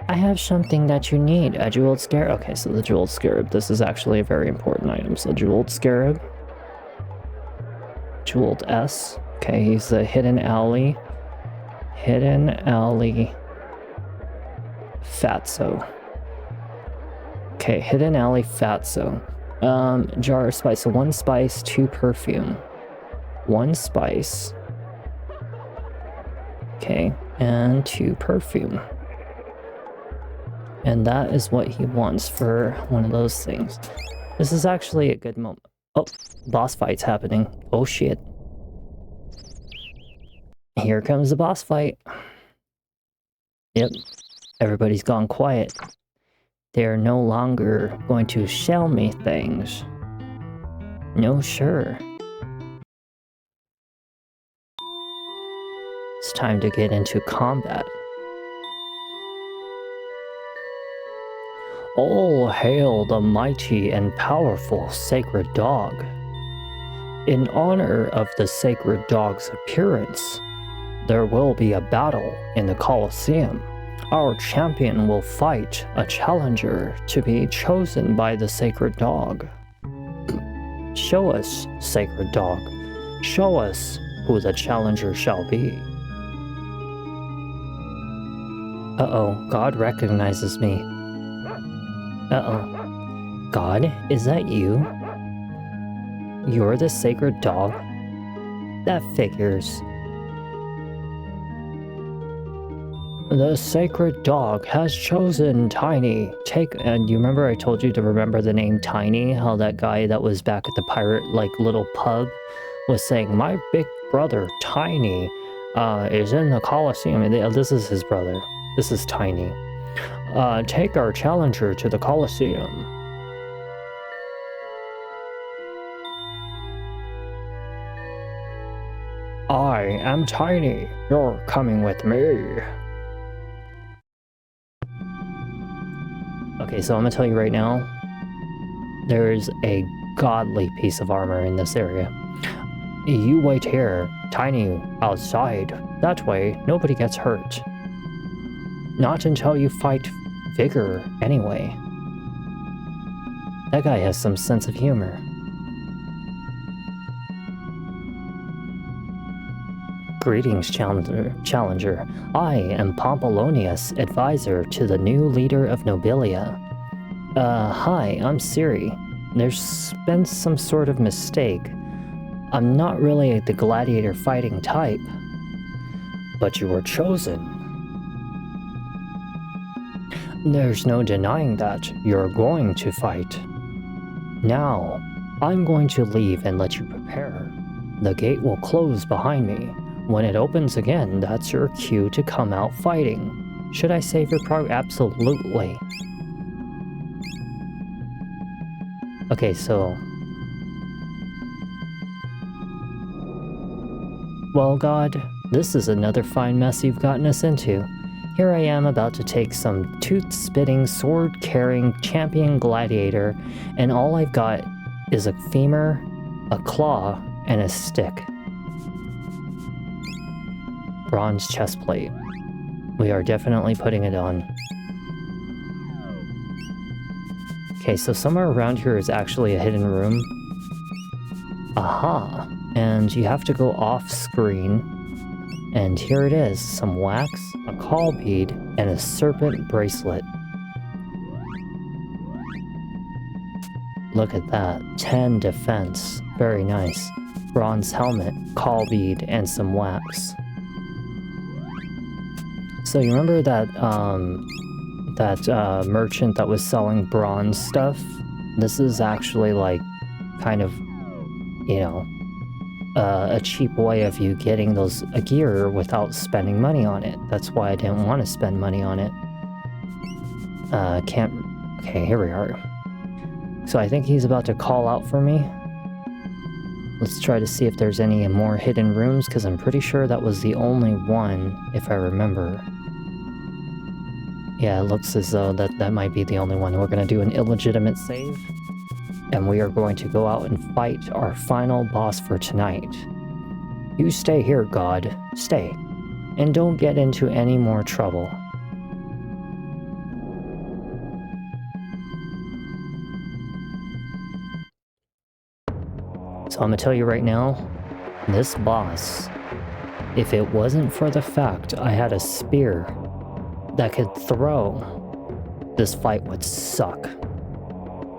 I have something that you need. A jeweled scarab. Okay, so the jeweled scarab. This is actually a very important item. So jeweled scarab. Jeweled S. Okay, he's the hidden alley. Hidden alley. Fatso. Okay, hidden alley fatso. Jar of spice. So 1 spice, 2 perfume. 1 spice. Okay, and 2 perfume. And that is what he wants for one of those things. This is actually a good moment. Oh, boss fight's happening. Oh shit. Here comes the boss fight. Yep, everybody's gone quiet. They're no longer going to shell me things. No, sure. It's time to get into combat. All hail the mighty and powerful sacred dog. In honor of the sacred dog's appearance, there will be a battle in the Colosseum. Our champion will fight a challenger to be chosen by the sacred dog. Show us, sacred dog. Show us who the challenger shall be. Uh-oh, God recognizes me. Uh-oh. God, is that you? You're the sacred dog? That figures. The sacred dog has chosen Tiny. And you remember I told you to remember the name Tiny? How that guy that was back at the pirate, little pub was saying, my big brother, Tiny, is in the Colosseum. And this is his brother. This is Tiny. Take our challenger to the Colosseum. I am Tiny. You're coming with me. Okay, so I'm gonna tell you right now, there's a godly piece of armor in this area. You wait here, Tiny outside. That way, nobody gets hurt. Not until you fight Vigor, anyway. That guy has some sense of humor. Greetings, Challenger. I am Pompolonius, advisor to the new leader of Nobilia. Hi, I'm Siri. There's been some sort of mistake. I'm not really the gladiator fighting type. But you were chosen. There's no denying that you're going to fight. Now, I'm going to leave and let you prepare. The gate will close behind me. When it opens again, that's your cue to come out fighting. Should I save your Absolutely. Okay, so... Well, God, this is another fine mess you've gotten us into. Here I am about to take some tooth-spitting, sword-carrying champion gladiator, and all I've got is a femur, a claw, and a stick. Bronze chestplate. We are definitely putting it on. Okay, so somewhere around here is actually a hidden room. Aha! And you have to go off-screen. And here it is, some wax, a call bead, and a serpent bracelet. Look at that, 10 defense, very nice. Bronze helmet, call bead, and some wax. So you remember that, merchant that was selling bronze stuff? This is actually kind of, a cheap way of you getting those gear without spending money on it. That's why I didn't want to spend money on it. Can't... Okay, here we are. So I think he's about to call out for me. Let's try to see if there's any more hidden rooms, because I'm pretty sure that was the only one, if I remember. Yeah, it looks as though that might be the only one. We're going to do an illegitimate save, and we are going to go out and fight our final boss for tonight. You stay here, God. Stay. And don't get into any more trouble. So I'm gonna tell you right now, this boss, if it wasn't for the fact I had a spear that could throw, this fight would suck.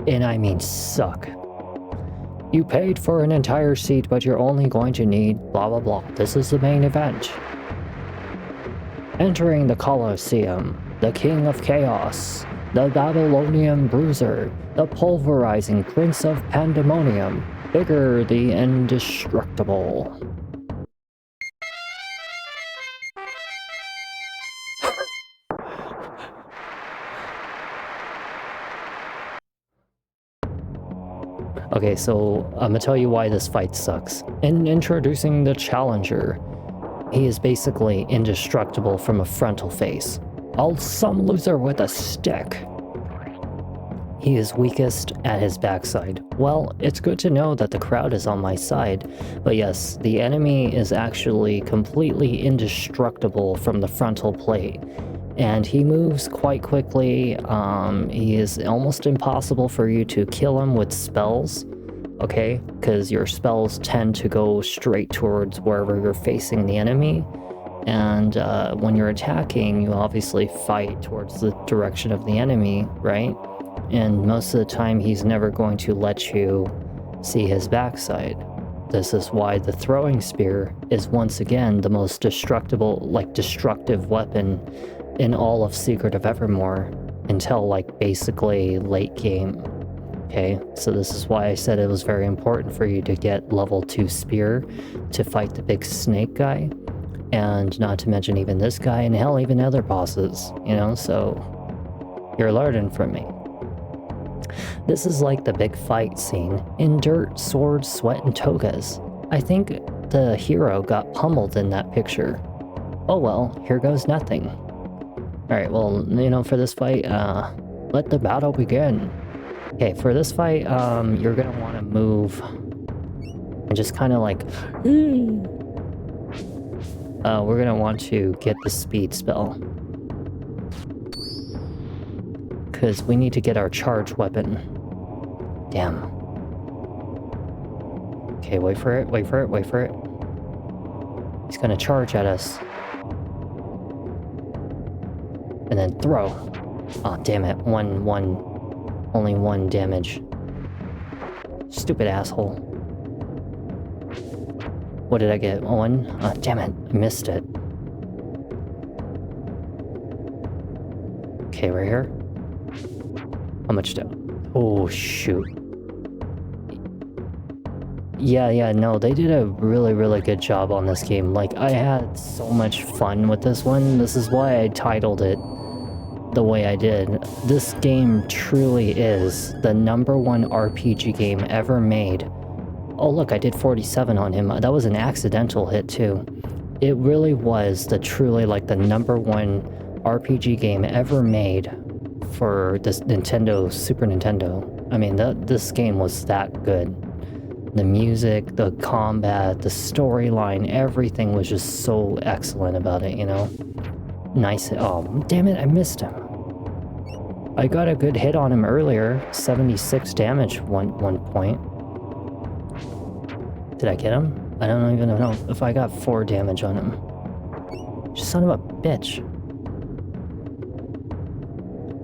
And I mean suck. You paid for an entire seat, but you're only going to need blah blah blah. This is the main event. Entering the Colosseum, the King of Chaos, the Babylonian Bruiser, the Pulverizing Prince of Pandemonium, Bigger the Indestructible. Okay, so I'm gonna tell you why this fight sucks. In introducing the challenger, he is basically indestructible from a frontal face. Some loser with a stick. He is weakest at his backside. Well, it's good to know that the crowd is on my side, but yes, the enemy is actually completely indestructible from the frontal plate, and he moves quite quickly. He is almost impossible for you to kill him with spells, okay? Because your spells tend to go straight towards wherever you're facing the enemy, and when you're attacking, you obviously fight towards the direction of the enemy, right? And most of the time, he's never going to let you see his backside. This is why the throwing spear is once again the most destructive weapon in all of Secret of Evermore until basically late game. Okay, so this is why I said it was very important for you to get level 2 spear to fight the big snake guy, and not to mention even this guy, and hell, even other bosses, so you're learning from me. This is like the big fight scene in Dirt, Sword, Sweat, and Togas. I think the hero got pummeled in that picture. Oh well, here goes nothing. Alright, well, for this fight, let the battle begin. Okay, for this fight, you're gonna want to move and just kind of we're gonna want to get the speed spell, because we need to get our charge weapon. Damn. Okay, wait for it, wait for it, wait for it. He's gonna charge at us. And then throw. Oh, damn it. Only one damage. Stupid asshole. What did I get? 1? Oh, damn it. I missed it. Okay, right here. How much do... Oh, shoot. Yeah, no, they did a really, really good job on this game. I had so much fun with this one. This is why I titled it the way I did. This game truly is the #1 RPG game ever made. Oh, look, I did 47 on him. That was an accidental hit, too. It really was truly the #1 RPG game ever made for this Super Nintendo. I mean, this game was that good. The music, the combat, the storyline, everything was just so excellent about it, Nice. Oh, damn it, I missed him. I got a good hit on him earlier. 76 damage one point. Did I get him? I don't even know if I got 4 damage on him. Son of a bitch.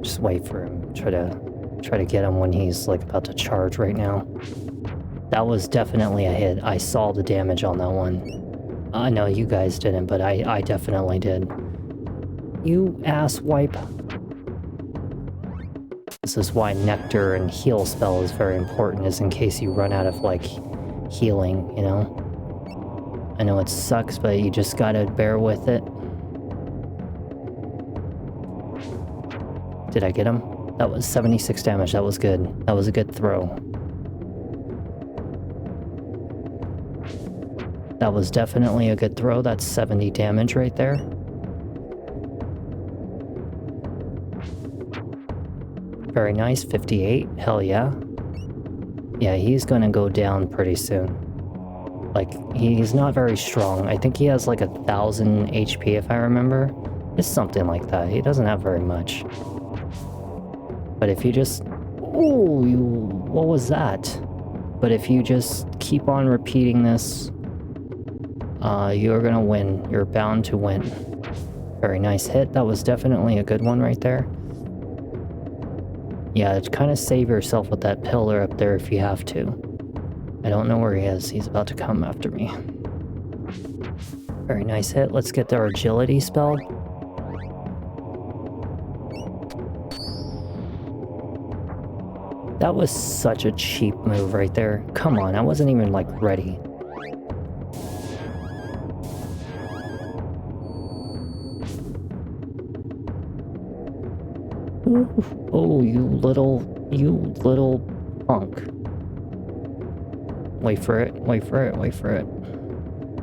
Just wait for him. Try to get him when he's about to charge right now. That was definitely a hit. I saw the damage on that one. I know you guys didn't, but I definitely did. You ass wipe. This is why Nectar and Heal spell is very important, is in case you run out of healing, I know it sucks, but you just gotta bear with it. Did I get him? That was 76 damage. That was good. That was a good throw. That was definitely a good throw. That's 70 damage right there. Very nice. 58. Hell yeah. Yeah, he's gonna go down pretty soon. Like, he's not very strong. I think he has like 1,000 HP if I remember. It's something like that. He doesn't have very much. But if you just... Ooh, what was that? But if you just keep on repeating this, you're gonna win. You're bound to win. Very nice hit. That was definitely a good one right there. Yeah, kind of save yourself with that pillar up there if you have to. I don't know where he is. He's about to come after me. Very nice hit. Let's get our agility spell. That was such a cheap move right there. Come on, I wasn't even like ready. Ooh, oh, you little punk. Wait for it, wait for it, wait for it.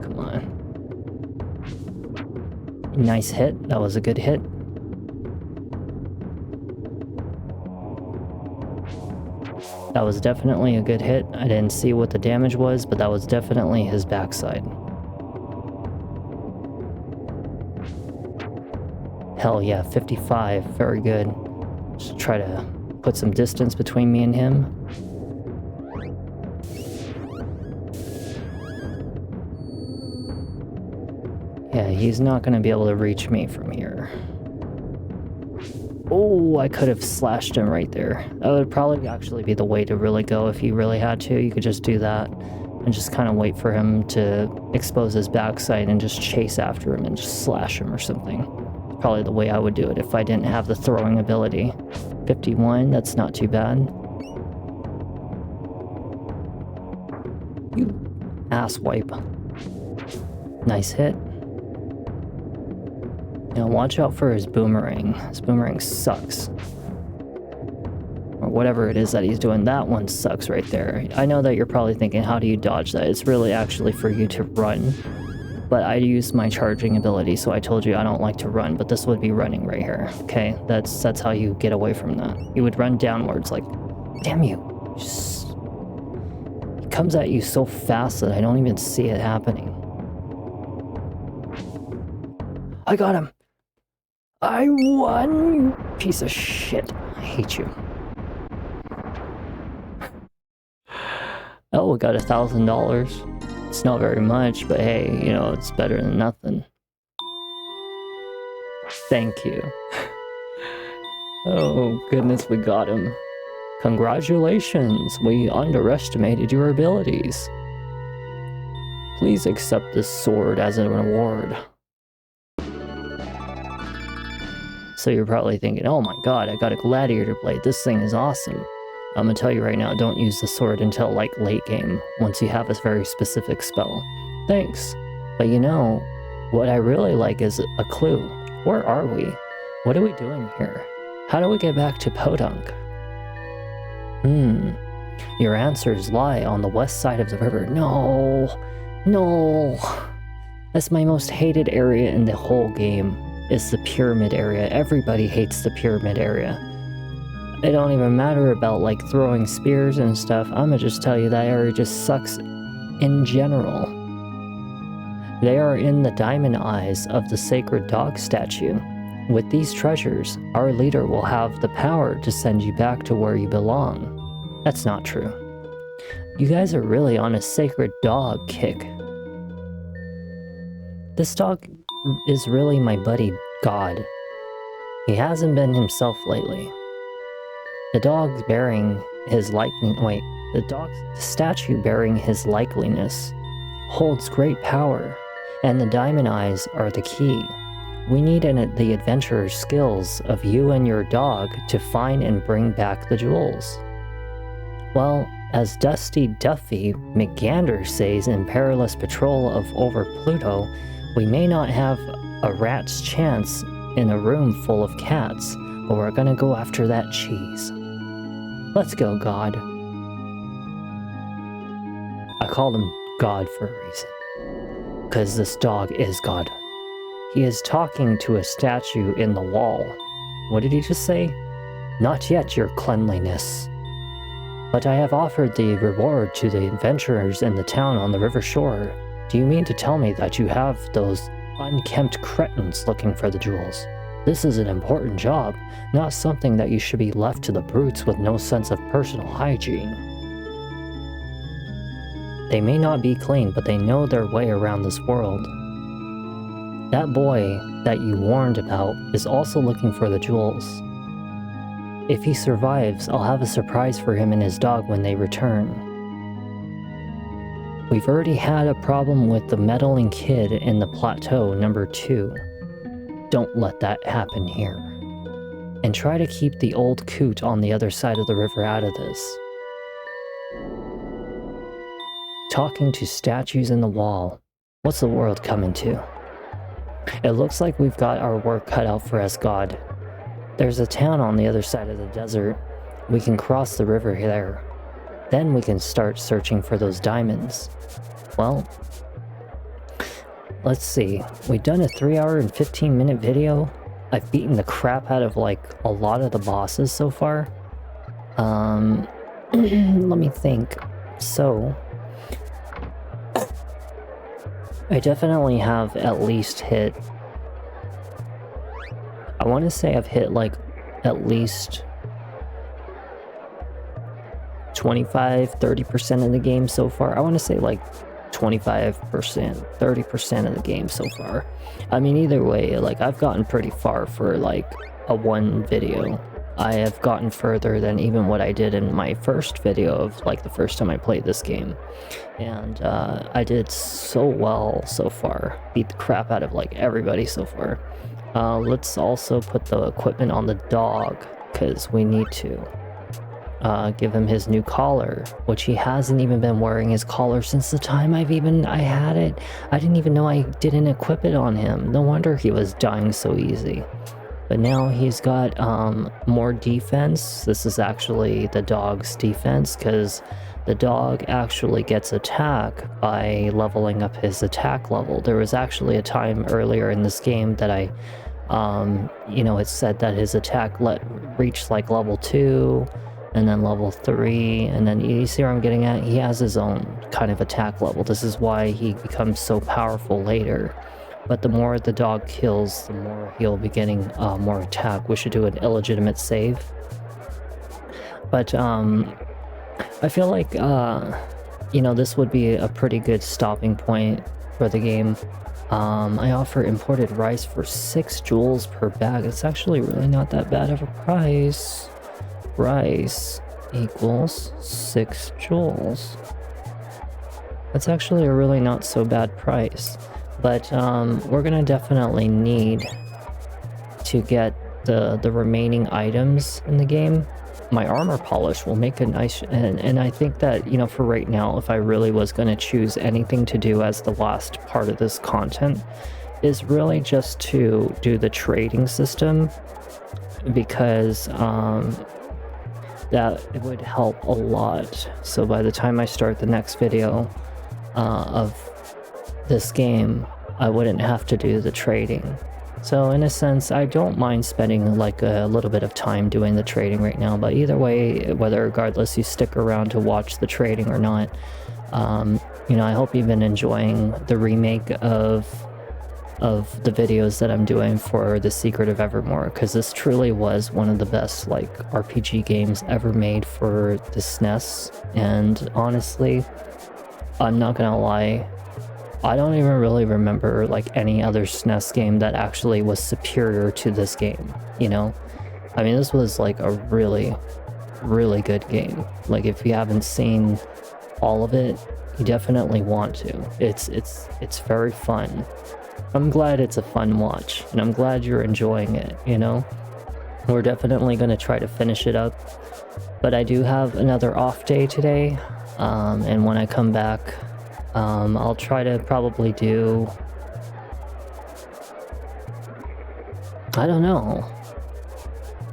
Come on. Nice hit. That was a good hit. That was definitely a good hit. I didn't see what the damage was, but that was definitely his backside. Hell yeah, 55. Very good. Just try to put some distance between me and him. Yeah, he's not going to be able to reach me from here. Oh, I could have slashed him right there. That would probably actually be the way to really go if you really had to. You could just do that and just kind of wait for him to expose his backside and just chase after him and just slash him or something. Probably the way I would do it if I didn't have the throwing ability. 51, that's not too bad. You asswipe. Nice hit. Now watch out for his boomerang. His boomerang sucks. Or whatever it is that he's doing, that one sucks right there. I know that you're probably thinking, how do you dodge that? It's really actually for you to run. But I use my charging ability, so I told you I don't like to run, but this would be running right here. Okay, that's how you get away from that. You would run downwards like, damn you. Just... He comes at you so fast that I don't even see it happening. I got him. I won, you piece of shit. I hate you. Oh, we got $1,000. It's not very much, but hey, you know, it's better than nothing. Thank you. Oh, goodness, we got him. Congratulations, we underestimated your abilities. Please accept this sword as an reward. So you're probably thinking, oh my god, I got a gladiator blade, this thing is awesome. I'm gonna tell you right now, don't use the sword until like late game, once you have a very specific spell. Thanks. But you know, what I really like is a clue. Where are we? What are we doing here? How do we get back to Podunk? Your answers lie on the west side of the river. No. That's my most hated area in the whole game. Is the pyramid area. Everybody hates the pyramid area. It don't even matter about like throwing spears and stuff. I'ma just tell you that area just sucks in general. They are in the diamond eyes of the sacred dog statue. With these treasures, our leader will have the power to send you back to where you belong. That's not true. You guys are really on a sacred dog kick. This dog is really my buddy God. He hasn't been himself lately. The dog bearing his the statue bearing his likeliness holds great power, and the diamond eyes are the key. We need the adventurer's skills of you and your dog to find and bring back the jewels. Well, as Dusty Duffy McGander says in Perilous Patrol of Over Pluto, we may not have a rat's chance in a room full of cats, but we're gonna go after that cheese. Let's go, God. I called him God for a reason, because this dog is God. He is talking to a statue in the wall. What did he just say? Not yet, your cleanliness. But I have offered the reward to the adventurers in the town on the river shore. Do you mean to tell me that you have those unkempt cretins looking for the jewels? This is an important job, not something that you should be left to the brutes with no sense of personal hygiene. They may not be clean, but they know their way around this world. That boy that you warned about is also looking for the jewels. If he survives, I'll have a surprise for him and his dog when they return. We've already had a problem with the meddling kid in the plateau number 2. Don't let that happen here. And try to keep the old coot on the other side of the river out of this. Talking to statues in the wall. What's the world coming to? It looks like we've got our work cut out for us, God. There's a town on the other side of the desert. We can cross the river there. Then we can start searching for those diamonds. Well, let's see. We've done a 3-hour and 15-minute video. I've beaten the crap out of like a lot of the bosses so far. Let me think. So, I definitely have at least hit... I want to say I've hit like at least 25-30% of the game so far. I want to say like 25%, 30% of the game so far. I mean, either way, like I've gotten pretty far for like a one video. I have gotten further than even what I did in my first video of like the first time I played this game. And I did so well so far. Beat the crap out of like everybody so far. Let's also put the equipment on the dog, because we need to. Give him his new collar, which he hasn't even been wearing his collar since the time I had it. I didn't even know I didn't equip it on him. No wonder he was dying so easy. But now he's got more defense. This is actually the dog's defense, because the dog actually gets attack by leveling up his attack level. There was actually a time earlier in this game that I, it said that his attack reached like level 2, and then level 3, and then you see where I'm getting at? He has his own kind of attack level. This is why he becomes so powerful later. But the more the dog kills, the more he'll be getting more attack. We should do an illegitimate save. But I feel like, this would be a pretty good stopping point for the game. I offer imported rice for 6 jewels per bag. It's actually really not that bad of a price. Rice equals 6 jewels. That's actually a really not so bad price. But we're gonna definitely need to get the remaining items in the game. My armor polish will make a nice, and I think that, for right now, if I really was going to choose anything to do as the last part of this content, is really just to do the trading system, because that it would help a lot. So by the time I start the next video of this game, I wouldn't have to do the trading. So in a sense, I don't mind spending like a little bit of time doing the trading right now, but either way, regardless you stick around to watch the trading or not, I hope you've been enjoying the remake of the videos that I'm doing for The Secret of Evermore, because this truly was one of the best like RPG games ever made for the SNES. And honestly, I'm not gonna lie, I don't even really remember like any other SNES game that actually was superior to this game, I mean, this was like a really, really good game. Like, if you haven't seen all of it, you definitely want to. It's very fun. I'm glad it's a fun watch, and I'm glad you're enjoying it, We're definitely going to try to finish it up, but I do have another off day today, and when I come back, I'll try to probably do, I don't know.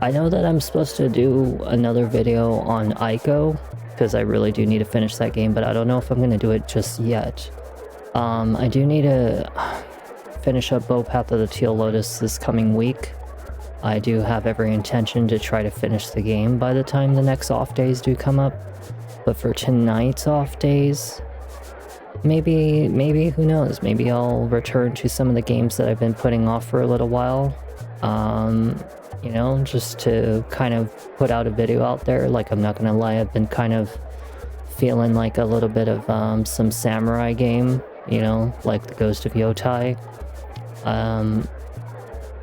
I know that I'm supposed to do another video on Ico, because I really do need to finish that game, but I don't know if I'm going to do it just yet. I do need to finish up Bow Path of the Teal Lotus this coming week. I do have every intention to try to finish the game by the time the next off days do come up. But for tonight's off days, maybe, who knows, maybe I'll return to some of the games that I've been putting off for a little while. You know, just to kind of put out a video out there. Like, I'm not gonna lie, I've been kind of feeling like a little bit of some samurai game, you know, like the Ghost of Yotai.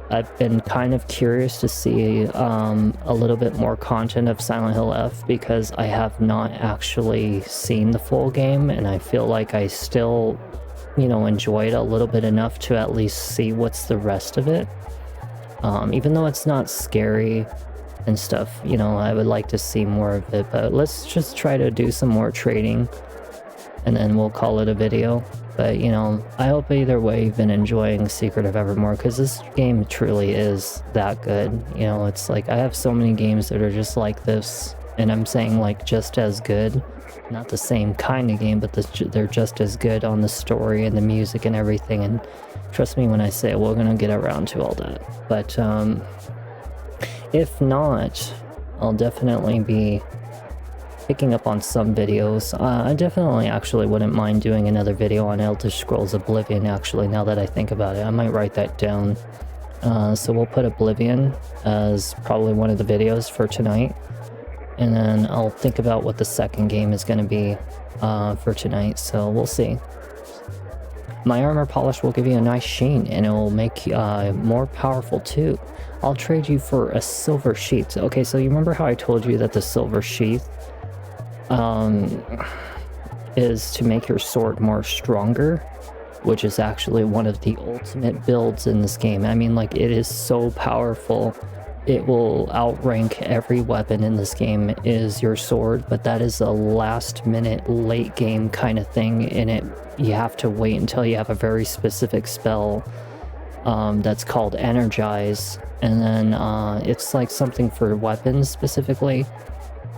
I've been kind of curious to see a little bit more content of Silent Hill F, because I have not actually seen the full game, and I feel like I still, you know, enjoy it a little bit enough to at least see what's the rest of it. Even though it's not scary and stuff, you know, I would like to see more of it, but let's just try to do some more trading and then we'll call it a video. But, you know, I hope either way you've been enjoying Secret of Evermore, because this game truly is that good. You know, it's like, I have so many games that are just like this, and I'm saying like just as good. Not the same kind of game, but they're just as good on the story and the music and everything. And trust me when I say we're gonna get around to all that. But if not, I'll definitely be picking up on some videos. I definitely actually wouldn't mind doing another video on Elder Scrolls Oblivion, actually, now that I think about it. I might write that down. So we'll put Oblivion as probably one of the videos for tonight. And then I'll think about what the second game is going to be for tonight, so we'll see. My armor polish will give you a nice sheen, and it will make you more powerful too. I'll trade you for a silver sheath. Okay, so you remember how I told you that the silver sheath is to make your sword more stronger, which is actually one of the ultimate builds in this game. I mean, like, it is so powerful. It will outrank every weapon in this game is your sword, but that is a last minute late game kind of thing in it. You have to wait until you have a very specific spell that's called Energize, and then it's like something for weapons specifically,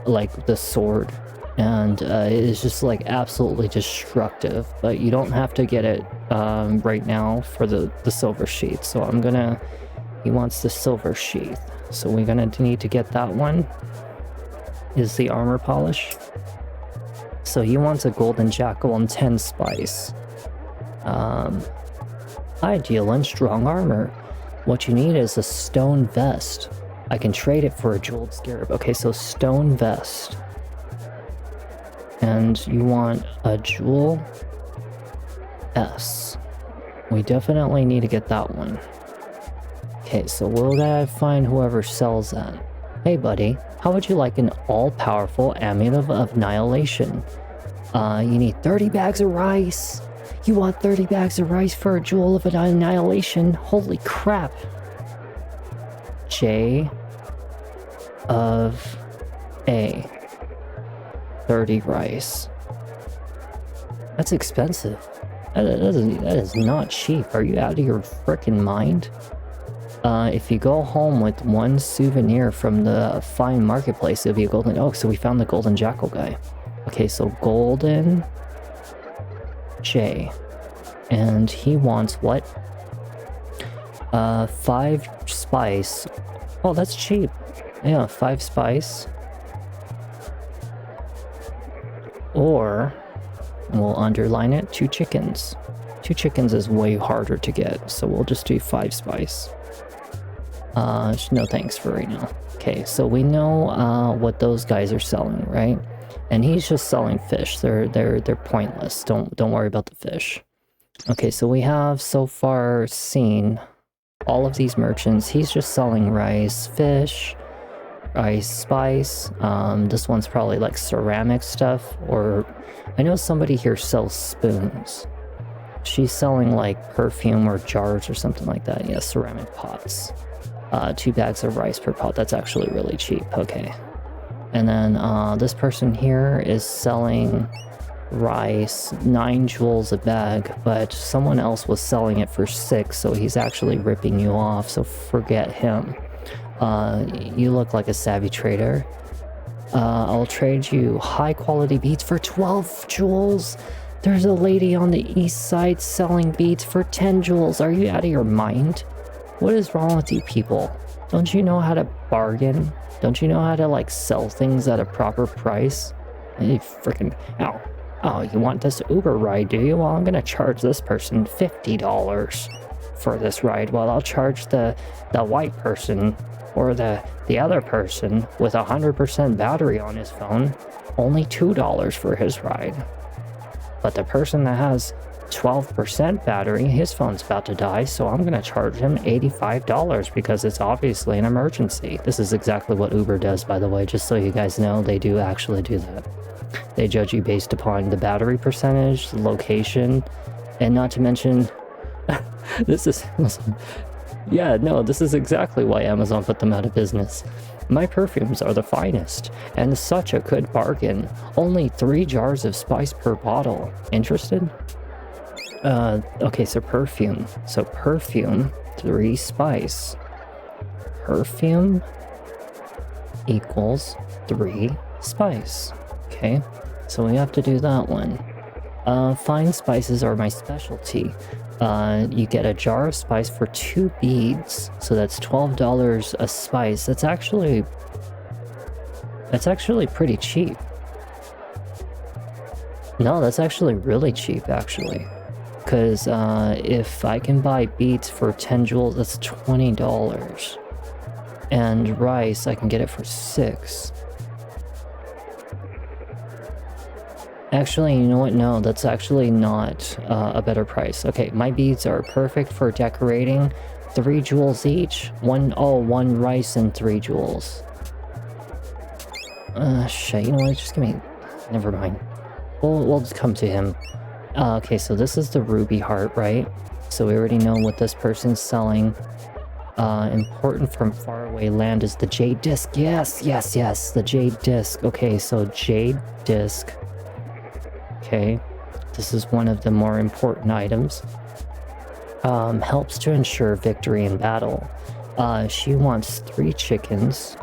like the sword, and it is just like absolutely destructive, but you don't have to get it right now for the silver sheath. So he wants the silver sheath, so we're gonna need to get that one, is the armor polish. So he wants a golden jackal and 10 spice. Ideal and strong armor. What you need is a stone vest. I can trade it for a jeweled scarab. Okay, so stone vest. And you want a jewel S. We definitely need to get that one. Okay, so we'll gotta find whoever sells that. Hey buddy, how would you like an all-powerful amulet of annihilation? You need 30 bags of rice. You want 30 bags of rice for a jewel of annihilation? Holy crap. J of A. 30 rice. That's expensive. That is not cheap. Are you out of your frickin' mind? If you go home with one souvenir from the fine marketplace, it'll be a golden... Oh, so we found the golden jackal guy. Okay, so golden J. And he wants what? 5 spice. Oh, that's cheap. Yeah, 5 spice. Or, we'll underline it, 2 chickens. 2 chickens is way harder to get, so we'll just do 5 spice. No thanks for right now. Okay, so we know what those guys are selling, right? And he's just selling fish. They're pointless. Don't worry about the fish. Okay, so we have so far seen all of these merchants. He's just selling rice, fish, rice, spice. This one's probably like ceramic stuff, or I know somebody here sells spoons. She's selling like perfume or jars or something like that. Yeah, ceramic pots. 2 bags of rice per pot. That's actually really cheap. Okay. And then this person here is selling rice, 9 jewels a bag, but someone else was selling it for 6, so he's actually ripping you off, so forget him. You look like a savvy trader. I'll trade you high quality beads for 12 jewels. There's a lady on the east side selling beads for 10 jewels. Are you out of your mind? What is wrong with you people? Don't you know how to bargain? Don't you know how to like sell things at a proper price? You freaking, ow. Oh, you want this Uber ride, do you? Well, I'm gonna charge this person $50 for this ride, while I'll charge the white person or the other person with 100% battery on his phone only $2 for his ride. But the person that has 12% battery, his phone's about to die, so I'm gonna charge him $85 because it's obviously an emergency. This is exactly what Uber does, by the way, just so you guys know. They do actually do that. They judge you based upon the battery percentage, the location, and not to mention this is yeah, no, this is exactly why Amazon put them out of business. My perfumes are the finest, and such a good bargain. Only 3 jars of spice per bottle. Interested? Okay, so perfume. So perfume, 3 spice. Perfume equals 3 spice. Okay, so we have to do that one. Fine spices are my specialty. You get a jar of spice for 2 beads, so that's $12 a spice. That's actually pretty cheap. No, that's actually really cheap, actually. Because if I can buy beads for 10 jewels, that's $20. And rice, I can get it for 6. Actually, you know what? No, that's actually not a better price. Okay, my beads are perfect for decorating. 3 jewels each. One rice and 3 jewels. Shit, you know what? Just give me... Never mind. We'll just come to him. Okay, so this is the ruby heart, right? So we already know what this person's selling. Important from faraway land is the jade disc. Yes, yes, yes, the jade disc. Okay, so jade disc. Okay, this is one of the more important items. Helps to ensure victory in battle. She wants 3 chickens.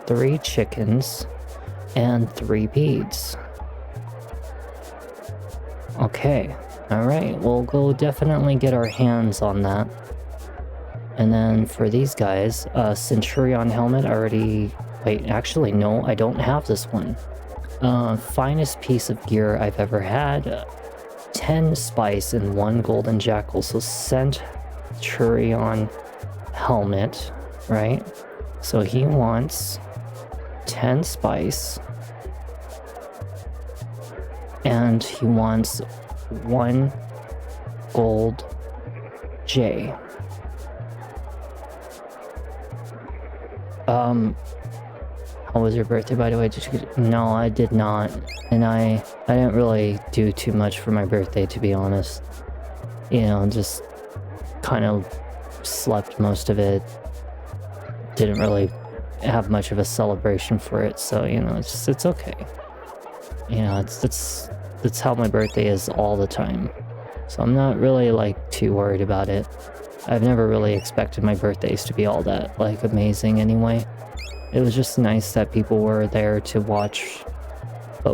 3 chickens and 3 beads. Okay, alright, we'll go definitely get our hands on that. And then for these guys, Centurion helmet already... Wait, actually, no, I don't have this one. Finest piece of gear I've ever had. 10 spice and 1 golden jackal. So Centurion helmet, right? So he wants 10 spice. And he wants 1 gold J. How was your birthday, by the way? Did you get... No, I did not. And I didn't really do too much for my birthday, to be honest. You know, just kind of slept most of it. Didn't really have much of a celebration for it, so, you know, it's okay. You know, it's how my birthday is all the time. So I'm not really, like, too worried about it. I've never really expected my birthdays to be all that, like, amazing anyway. It was just nice that people were there to watch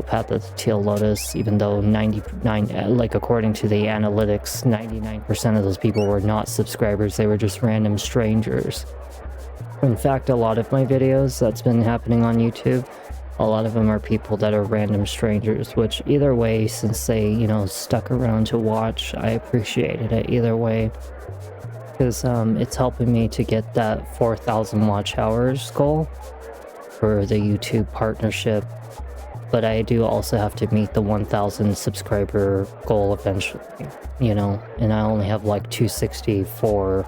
Path of the Teal Lotus, even though 99, like according to the analytics, 99% of those people were not subscribers, they were just random strangers. In fact, a lot of my videos that's been happening on YouTube, a lot of them are people that are random strangers, which either way, since they, you know, stuck around to watch, I appreciated it either way. Because it's helping me to get that 4,000 watch hours goal for the YouTube partnership. But I do also have to meet the 1,000 subscriber goal eventually, you know, and I only have like 264,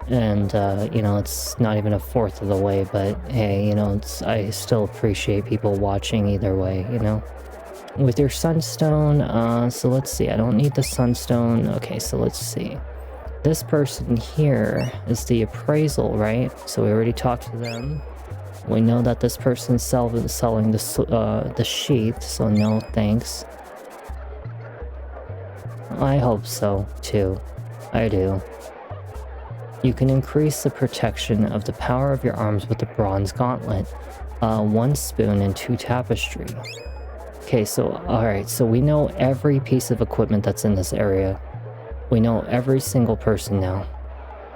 and you know, it's not even a fourth of the way, but hey, you know, I still appreciate people watching either way, you know. With your sunstone, so let's see, I don't need the sunstone. Okay, so let's see. This person here is the appraisal, right? So we already talked to them. We know that this person's selling the sheath, so no thanks. I hope so, too. I do. You can increase the protection of the power of your arms with the bronze gauntlet. 1 spoon and 2 tapestry. Okay, so alright, so we know every piece of equipment that's in this area. We know every single person now.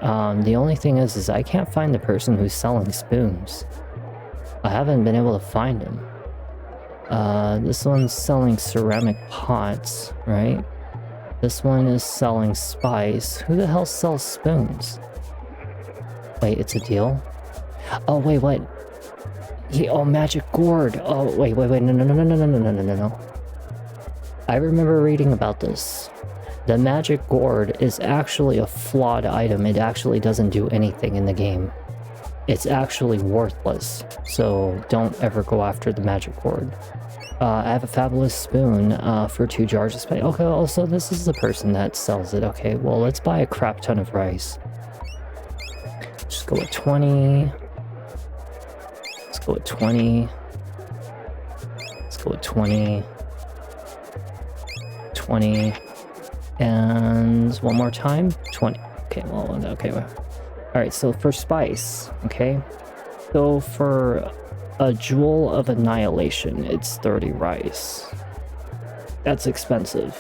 The only thing is I can't find the person who's selling spoons. I haven't been able to find him. This one's selling ceramic pots, right? This one is selling spice. Who the hell sells spoons? Wait, it's a deal? Oh, wait, what? Oh, magic gourd. Oh, wait, no. I remember reading about this. The magic gourd is actually a flawed item. It actually doesn't do anything in the game. It's actually worthless. So don't ever go after the magic gourd. I have a fabulous spoon for 2 jars of spice. Okay, also this is the person that sells it. Okay, well, let's buy a crap ton of rice. Just go with 20. Let's go with 20. Let's go with 20. 20. And one more time. 20. Okay, well, okay. Alright, so for spice, okay? So for a jewel of annihilation, it's 30 rice. That's expensive.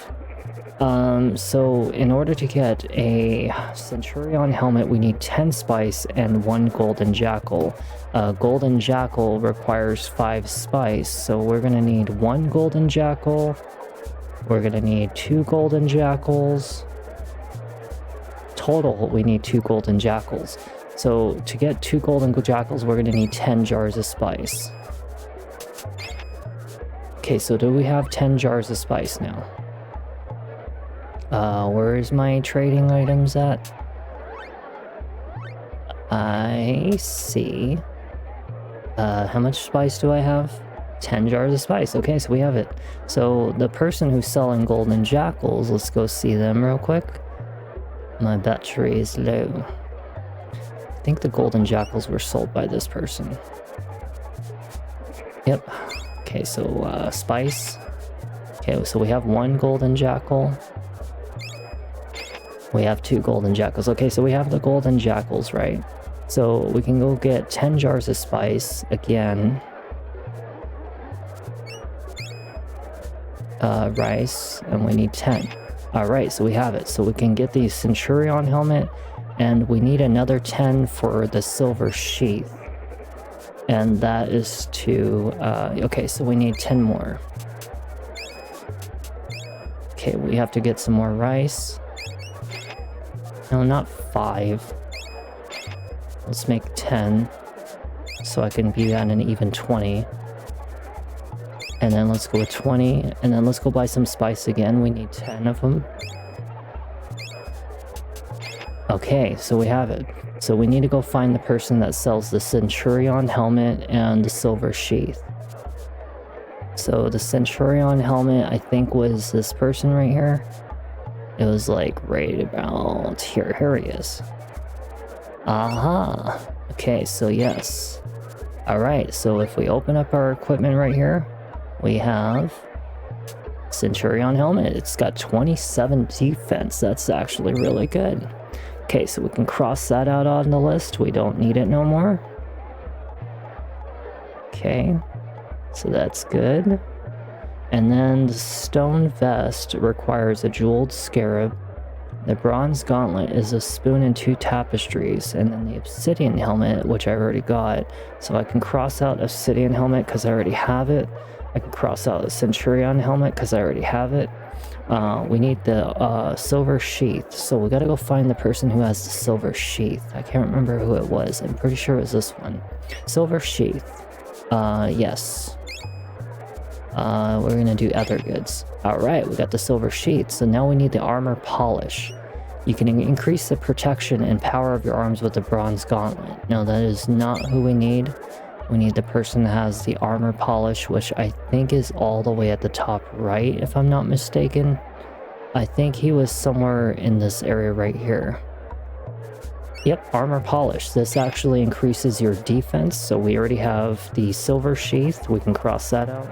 So in order to get a Centurion helmet, we need 10 spice and 1 golden jackal. Golden jackal requires 5 spice, so we're gonna need 1 golden jackal. We're gonna need 2 golden jackals. Total, we need 2 golden jackals. So to get 2 golden jackals, we're gonna need 10 jars of spice. Okay, so do we have 10 jars of spice now? Where's my trading items at? I see. How much spice do I have? 10 jars of spice. Okay, so we have it. So the person who's selling golden jackals, let's go see them real quick. My battery is low. I think the golden jackals were sold by this person. Yep. Okay, so spice. Okay, so we have 1 golden jackal. We have 2 golden jackals. Okay, so we have the golden jackals, right? So we can go get 10 jars of spice again. Rice, and we need 10. Alright, so we have it. So we can get the Centurion helmet, and we need another 10 for the silver sheath. And that is to... okay, so we need 10 more. Okay, we have to get some more rice. No, not 5. Let's make 10. So I can be at an even 20. And then let's go with 20. And then let's go buy some spice again. We need 10 of them. Okay, so we have it. So we need to go find the person that sells the Centurion helmet and the silver sheath. So the Centurion helmet, I think, was this person right here. It was like right about here. Here he is. Aha. Okay, so yes. Alright, so if we open up our equipment right here, we have Centurion helmet. It's got 27 defense. That's actually really good. Okay, so we can cross that out on the list. We don't need it no more. Okay, so that's good. And then the stone vest requires a jeweled scarab. The bronze gauntlet is a spoon and 2 tapestries. And then the obsidian helmet, which I already got. So I can cross out obsidian helmet because I already have it. I can cross out the Centurion helmet because I already have it. We need the silver sheath. So we gotta go find the person who has the silver sheath. I can't remember who it was. I'm pretty sure it was this one. Silver sheath. Yes. We're gonna do other goods. Alright, we got the silver sheath. So now we need the armor polish. You can increase the protection and power of your arms with the bronze gauntlet. No, that is not who we need. We need the person that has the armor polish, which I think is all the way at the top right, if I'm not mistaken. I think he was somewhere in this area right here. Yep, armor polish. This actually increases your defense, so we already have the silver sheath. We can cross that out.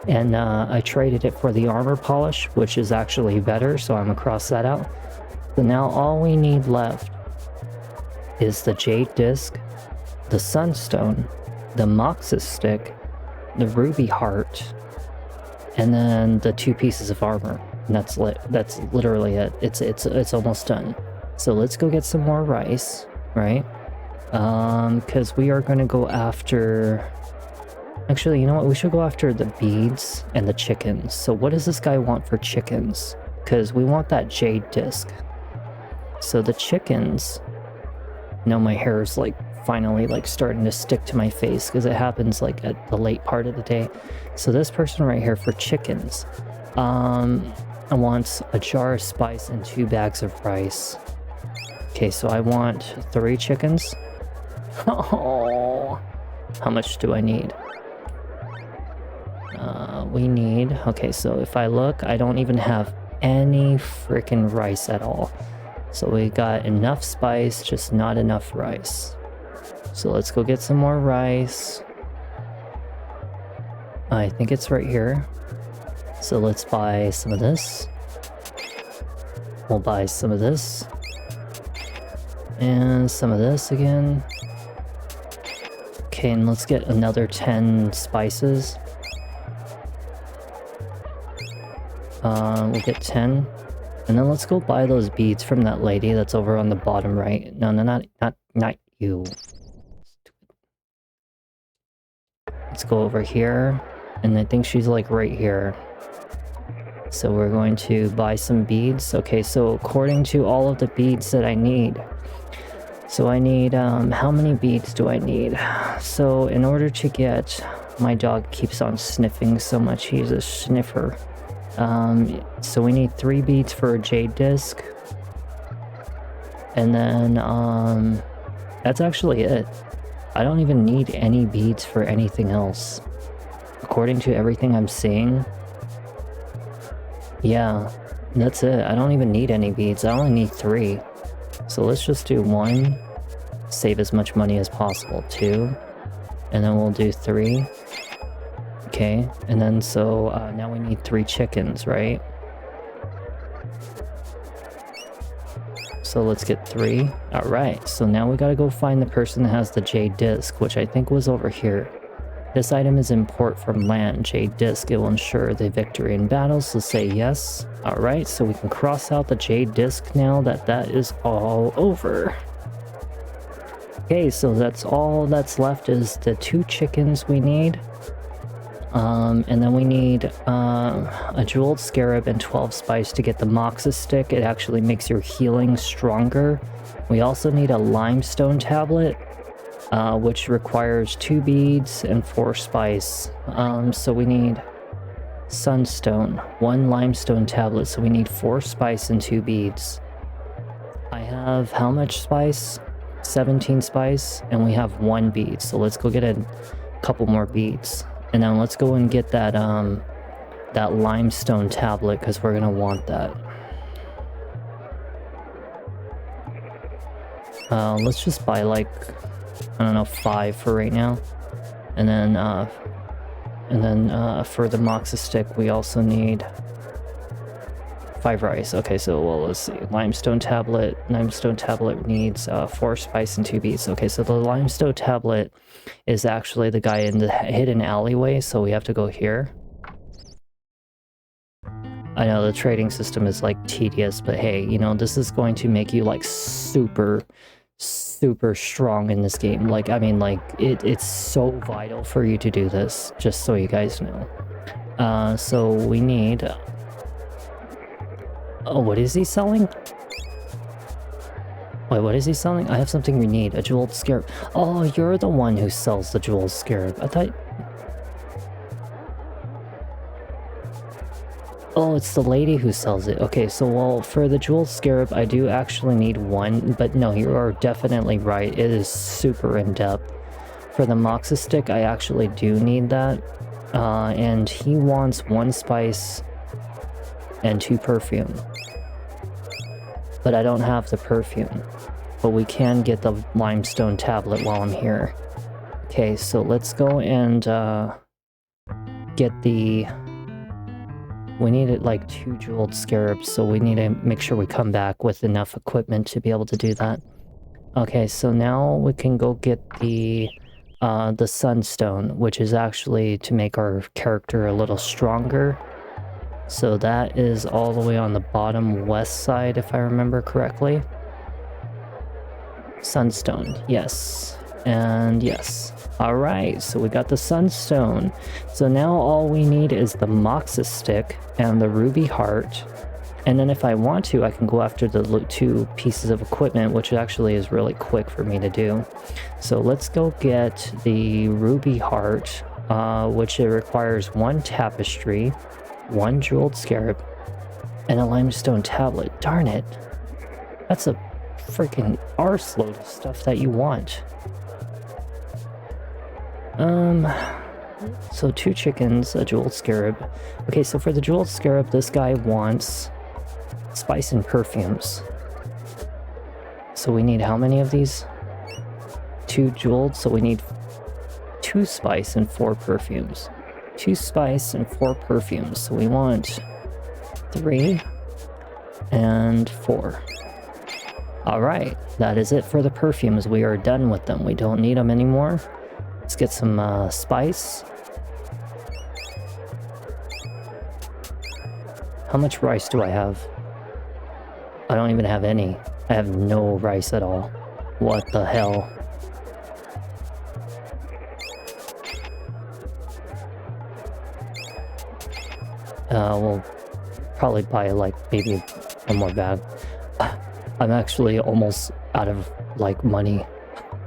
And I traded it for the armor polish, which is actually better, so I'm gonna cross that out. So now all we need left is the jade disc, the sunstone, the moxus stick, the ruby heart, and then the 2 pieces of armor. And that's literally it. It's almost done. So let's go get some more rice, right? Because we are going to go after... Actually, you know what? We should go after the beads and the chickens. So what does this guy want for chickens? Because we want that jade disc. So the chickens... No, my hair is like finally like starting to stick to my face because it happens like at the late part of the day. So this person right here for chickens wants a jar of spice and 2 bags of rice. Okay, so I want 3 chickens. Oh, how much do I need? We need... Okay, so if I look, I don't even have any freaking rice at all. So we got enough spice, just not enough rice. So let's go get some more rice. I think it's right here. So let's buy some of this. We'll buy some of this. And some of this again. Okay, and let's get another 10 spices. We'll get 10. And then let's go buy those beads from that lady that's over on the bottom right. No, not you. Let's go over here. And I think she's like right here. So we're going to buy some beads. Okay, so according to all of the beads that I need. So I need, how many beads do I need? So in order to get... My dog keeps on sniffing so much, he's a sniffer. So we need 3 beads for a jade disc. And then, that's actually it. I don't even need any beads for anything else. According to everything I'm seeing. Yeah, that's it. I don't even need any beads. I only need 3. So let's just do 1. Save as much money as possible. 2. And then we'll do 3. Okay, and then so now we need 3 chickens, right? So let's get 3. Alright, so now we gotta go find the person that has the jade disc, which I think was over here. This item is import from land. Jade disc, it will ensure the victory in battle, so say yes. Alright, so we can cross out the jade disc now that is all over. Okay, so that's all that's left is the 2 chickens we need. And then we need a jeweled scarab and 12 spice to get the moxus stick. It actually makes your healing stronger. We also need a limestone tablet, which requires 2 beads and 4 spice. So we need sunstone, 1 limestone tablet, so we need 4 spice and 2 beads. I have how much spice? 17 spice, and we have 1 bead, so let's go get a couple more beads. And then let's go and get that that limestone tablet, because we're gonna want that. Let's just buy like, I don't know, 5 for right now. And then for the moxa stick we also need 5 rice. Okay, so well, let's see. Limestone tablet needs 4 spice and 2 beads. Okay, so the limestone tablet is actually the guy in the hidden alleyway, so we have to go here. I know the trading system is like tedious, but hey, you know, this is going to make you like super strong in this game. Like, I mean, like it's so vital for you to do this, just so you guys know. So we need... Oh, what is he selling? Wait, what is he selling? I have something we need. A jeweled scarab. Oh, you're the one who sells the jeweled scarab. I thought... Oh, it's the lady who sells it. Okay, so well, for the jeweled scarab, I do actually need 1. But no, you are definitely right. It is super in-depth. For the moxa stick, I actually do need that. And he wants 1 spice and 2 perfume. But I don't have the perfume. But we can get the limestone tablet while I'm here. Okay, so let's go and get the... We needed like 2 jeweled scarabs, so we need to make sure we come back with enough equipment to be able to do that. Okay, so now we can go get the sunstone, which is actually to make our character a little stronger. So that is all the way on the bottom west side, if I remember correctly. Sunstone, yes. And yes. Alright, so we got the sunstone. So now all we need is the moxa stick and the ruby heart. And then if I want to, I can go after the 2 pieces of equipment, which actually is really quick for me to do. So let's go get the ruby heart, which it requires 1 tapestry, 1 jeweled scarab, and a limestone tablet. Darn it. That's a freaking arseload of stuff that you want. So 2 chickens, a jeweled scarab. Okay, so for the jeweled scarab, this guy wants spice and perfumes. So we need how many of these? 2 jeweled, so we need 2 spice and 4 perfumes. 2 spice and 4 perfumes. So we want 3 and 4. Alright, that is it for the perfumes. We are done with them. We don't need them anymore. Let's get some spice. How much rice do I have? I don't even have any. I have no rice at all. What the hell? We'll probably buy like maybe 1 more bag. I'm actually almost out of like money.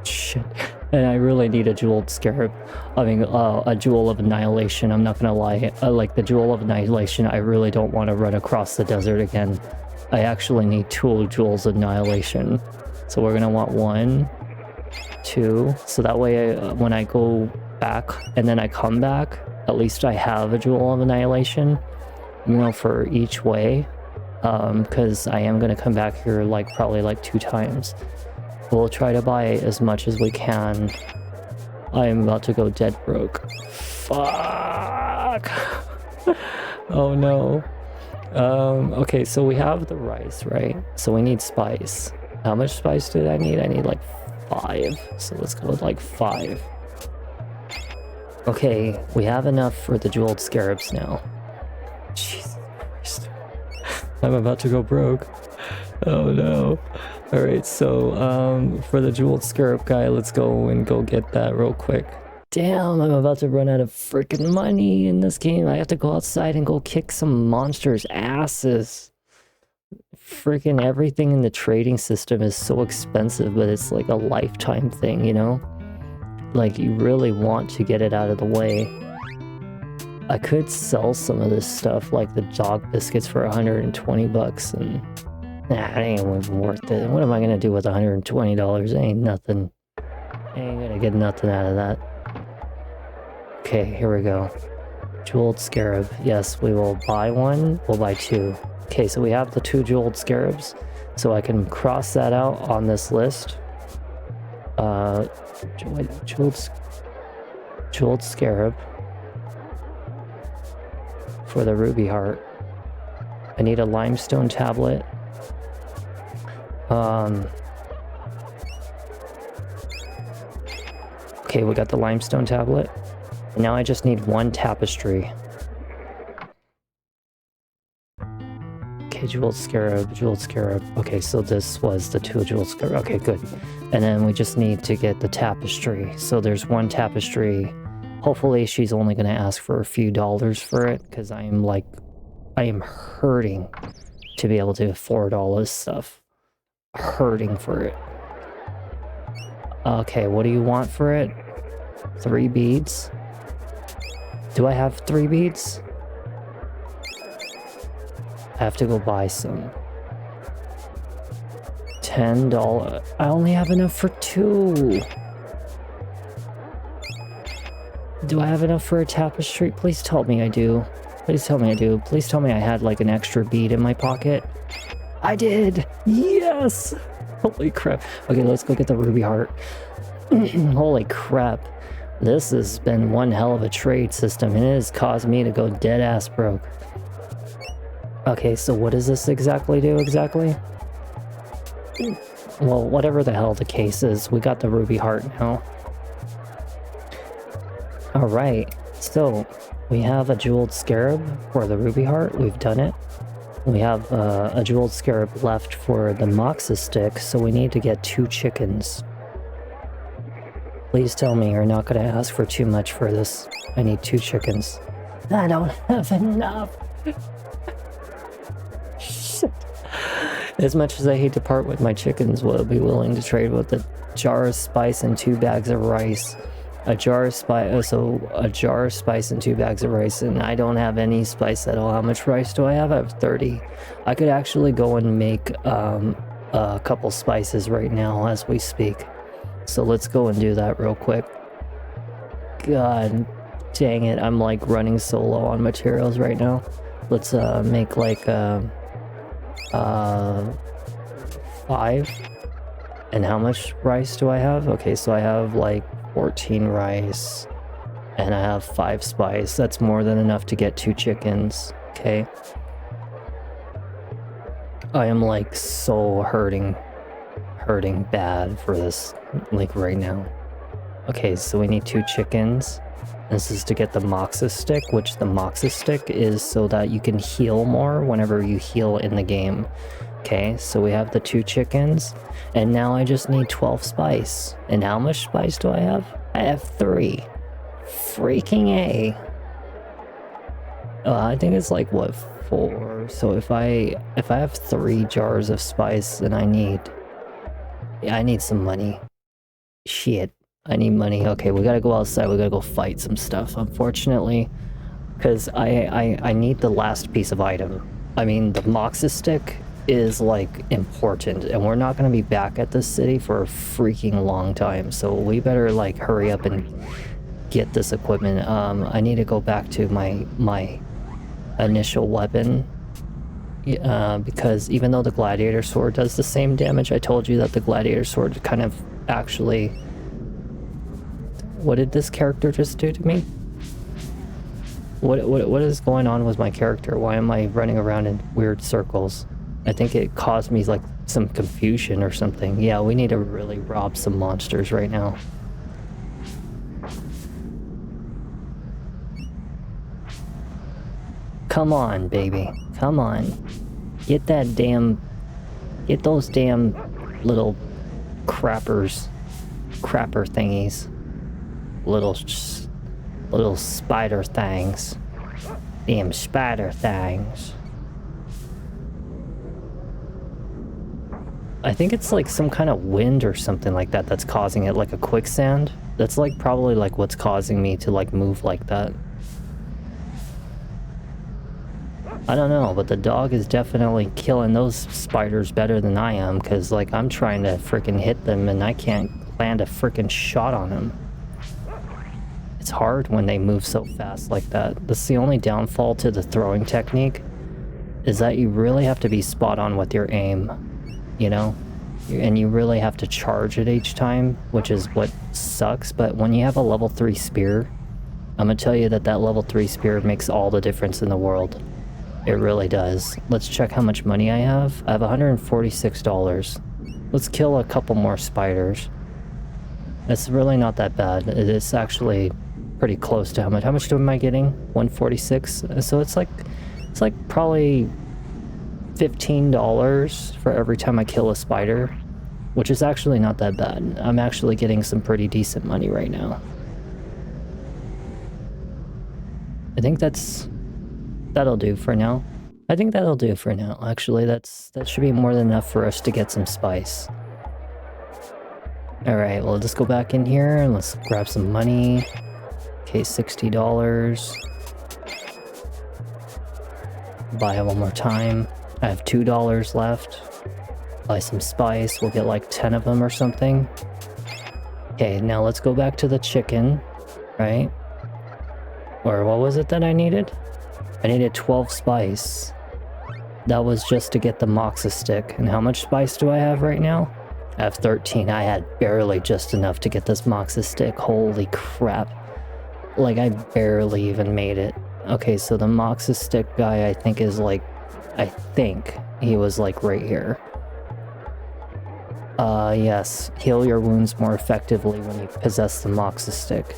Shit. And I really need a jeweled scarab. I mean, a jewel of annihilation. I'm not gonna lie. Like the jewel of annihilation, I really don't want to run across the desert again. I actually need 2 jewels of annihilation. So we're gonna want 1, 2. So that way, when I go back and then I come back, at least I have a jewel of annihilation, you know, for each way. Because I am gonna come back here like probably like 2 times. We'll try to buy as much as we can. I am about to go dead broke. Fuck. Oh no. Okay, so we have the rice, right? So we need spice. How much spice did I need? I need like 5. So let's go with like 5. Okay, we have enough for the jeweled scarabs now. Jesus Christ. I'm about to go broke. Oh no. Alright, so for the jeweled scarab guy, let's go and go get that real quick. Damn, I'm about to run out of freaking money in this game. I have to go outside and go kick some monsters' asses. Freaking everything in the trading system is so expensive, but it's like a lifetime thing, you know? Like, you really want to get it out of the way. I could sell some of this stuff, like the dog biscuits, for 120 bucks, and nah, it ain't even worth it. What am I gonna do with $120? It ain't nothing. I ain't gonna get nothing out of that. Okay, here we go. Jeweled scarab. Yes, we will buy 1. We'll buy 2. Okay, so we have the 2 jeweled scarabs. So I can cross that out on this list. Jeweled scarab. For the ruby heart. I need a limestone tablet. Okay, we got the limestone tablet. And now I just need 1 tapestry. Okay, jeweled scarab, jeweled scarab. Okay, so this was the 2 jeweled scarab. Okay, good. And then we just need to get the tapestry. So there's 1 tapestry. Hopefully she's only going to ask for a few dollars for it, because I am hurting to be able to afford all this stuff. Hurting for it. Okay, what do you want for it? 3 beads. Do I have 3 beads? I have to go buy some. $10. I only have enough for 2. Do I have enough for a tapestry? Please tell me I do. Please tell me I do. Please tell me I had like an extra bead in my pocket. I did! Yes! Holy crap. Okay, let's go get the ruby heart. Holy crap. This has been one hell of a trade system, and it has caused me to go dead ass broke. Okay, so what does this exactly do exactly? Well, whatever the hell the case is, we got the ruby heart now. Alright, so we have a jeweled scarab for the ruby heart. We've done it. We have a jeweled scarab left for the moxa stick, so we need to get 2 chickens. Please tell me you're not going to ask for too much for this. I need 2 chickens. I don't have enough. Shit. As much as I hate to part with my chickens, will I be willing to trade with a jar of spice and 2 bags of rice? A jar of spice, a jar of spice and 2 bags of rice, and I don't have any spice at all. How much rice do I have? I have 30. I could actually go and make a couple spices right now as we speak. So let's go and do that real quick. God dang it, I'm like running so low on materials right now. Let's make like 5. And how much rice do I have? Okay, so I have like 14 rice and I have 5 spice. That's more than enough to get 2 chickens. Okay. I am like so hurting bad for this, like right now. Okay, so we need 2 chickens. This is to get the moxa stick, which the moxa stick is so that you can heal more whenever you heal in the game. Okay, so we have the 2 chickens, and now I just need 12 spice. And how much spice do I have? I have 3. Freaking A. I think it's like, what, 4? So if I have 3 jars of spice, then I need some money. Shit, I need money. Okay, we gotta go outside, we gotta go fight some stuff, unfortunately. Because I need the last piece of item. I mean, the moxa stick is like important, and we're not going to be back at this city for a freaking long time, so we better like hurry up and get this equipment. I need to go back to my initial weapon, because even though the gladiator sword does the same damage, I told you that the gladiator sword kind of actually... What did this character just do to me? What is going on with my character? Why am I running around in weird circles? I think it caused me like some confusion or something. Yeah, we need to really rob some monsters right now. Come on, baby. Come on. Get those damn little crapper thingies. Little spider things. Damn spider things. I think it's like some kind of wind or something like that that's causing it, like a quicksand. That's like probably like what's causing me to like move like that. I don't know, but the dog is definitely killing those spiders better than I am, because like I'm trying to freaking hit them and I can't land a freaking shot on them. It's hard when they move so fast like that. That's the only downfall to the throwing technique, is that you really have to be spot on with your aim. You know, and you really have to charge it each time, which is what sucks. But when you have a level 3 spear, I'm gonna tell you that level 3 spear makes all the difference in the world. It really does. Let's check how much money I have. I have $146. Let's kill a couple more spiders. It's really not that bad. It is actually pretty close to how much am I getting? 146. So it's like probably $15 for every time I kill a spider, which is actually not that bad. I'm actually getting some pretty decent money right now. I think that'll do for now. I think that'll do for now. Actually, that should be more than enough for us to get some spice. Alright, well, let's go back in here and let's grab some money. Okay, $60. Buy it one more time. I have $2 left. Buy some spice. We'll get like 10 of them or something. Okay, now let's go back to the chicken, right? Or what was it that I needed? I needed 12 spice. That was just to get the moxa stick. And how much spice do I have right now? I have 13. I had barely just enough to get this moxa stick. Holy crap. Like, I barely even made it. Okay, so the moxa stick guy, I think he was like right here. Yes. Heal your wounds more effectively when you possess the Moxa stick.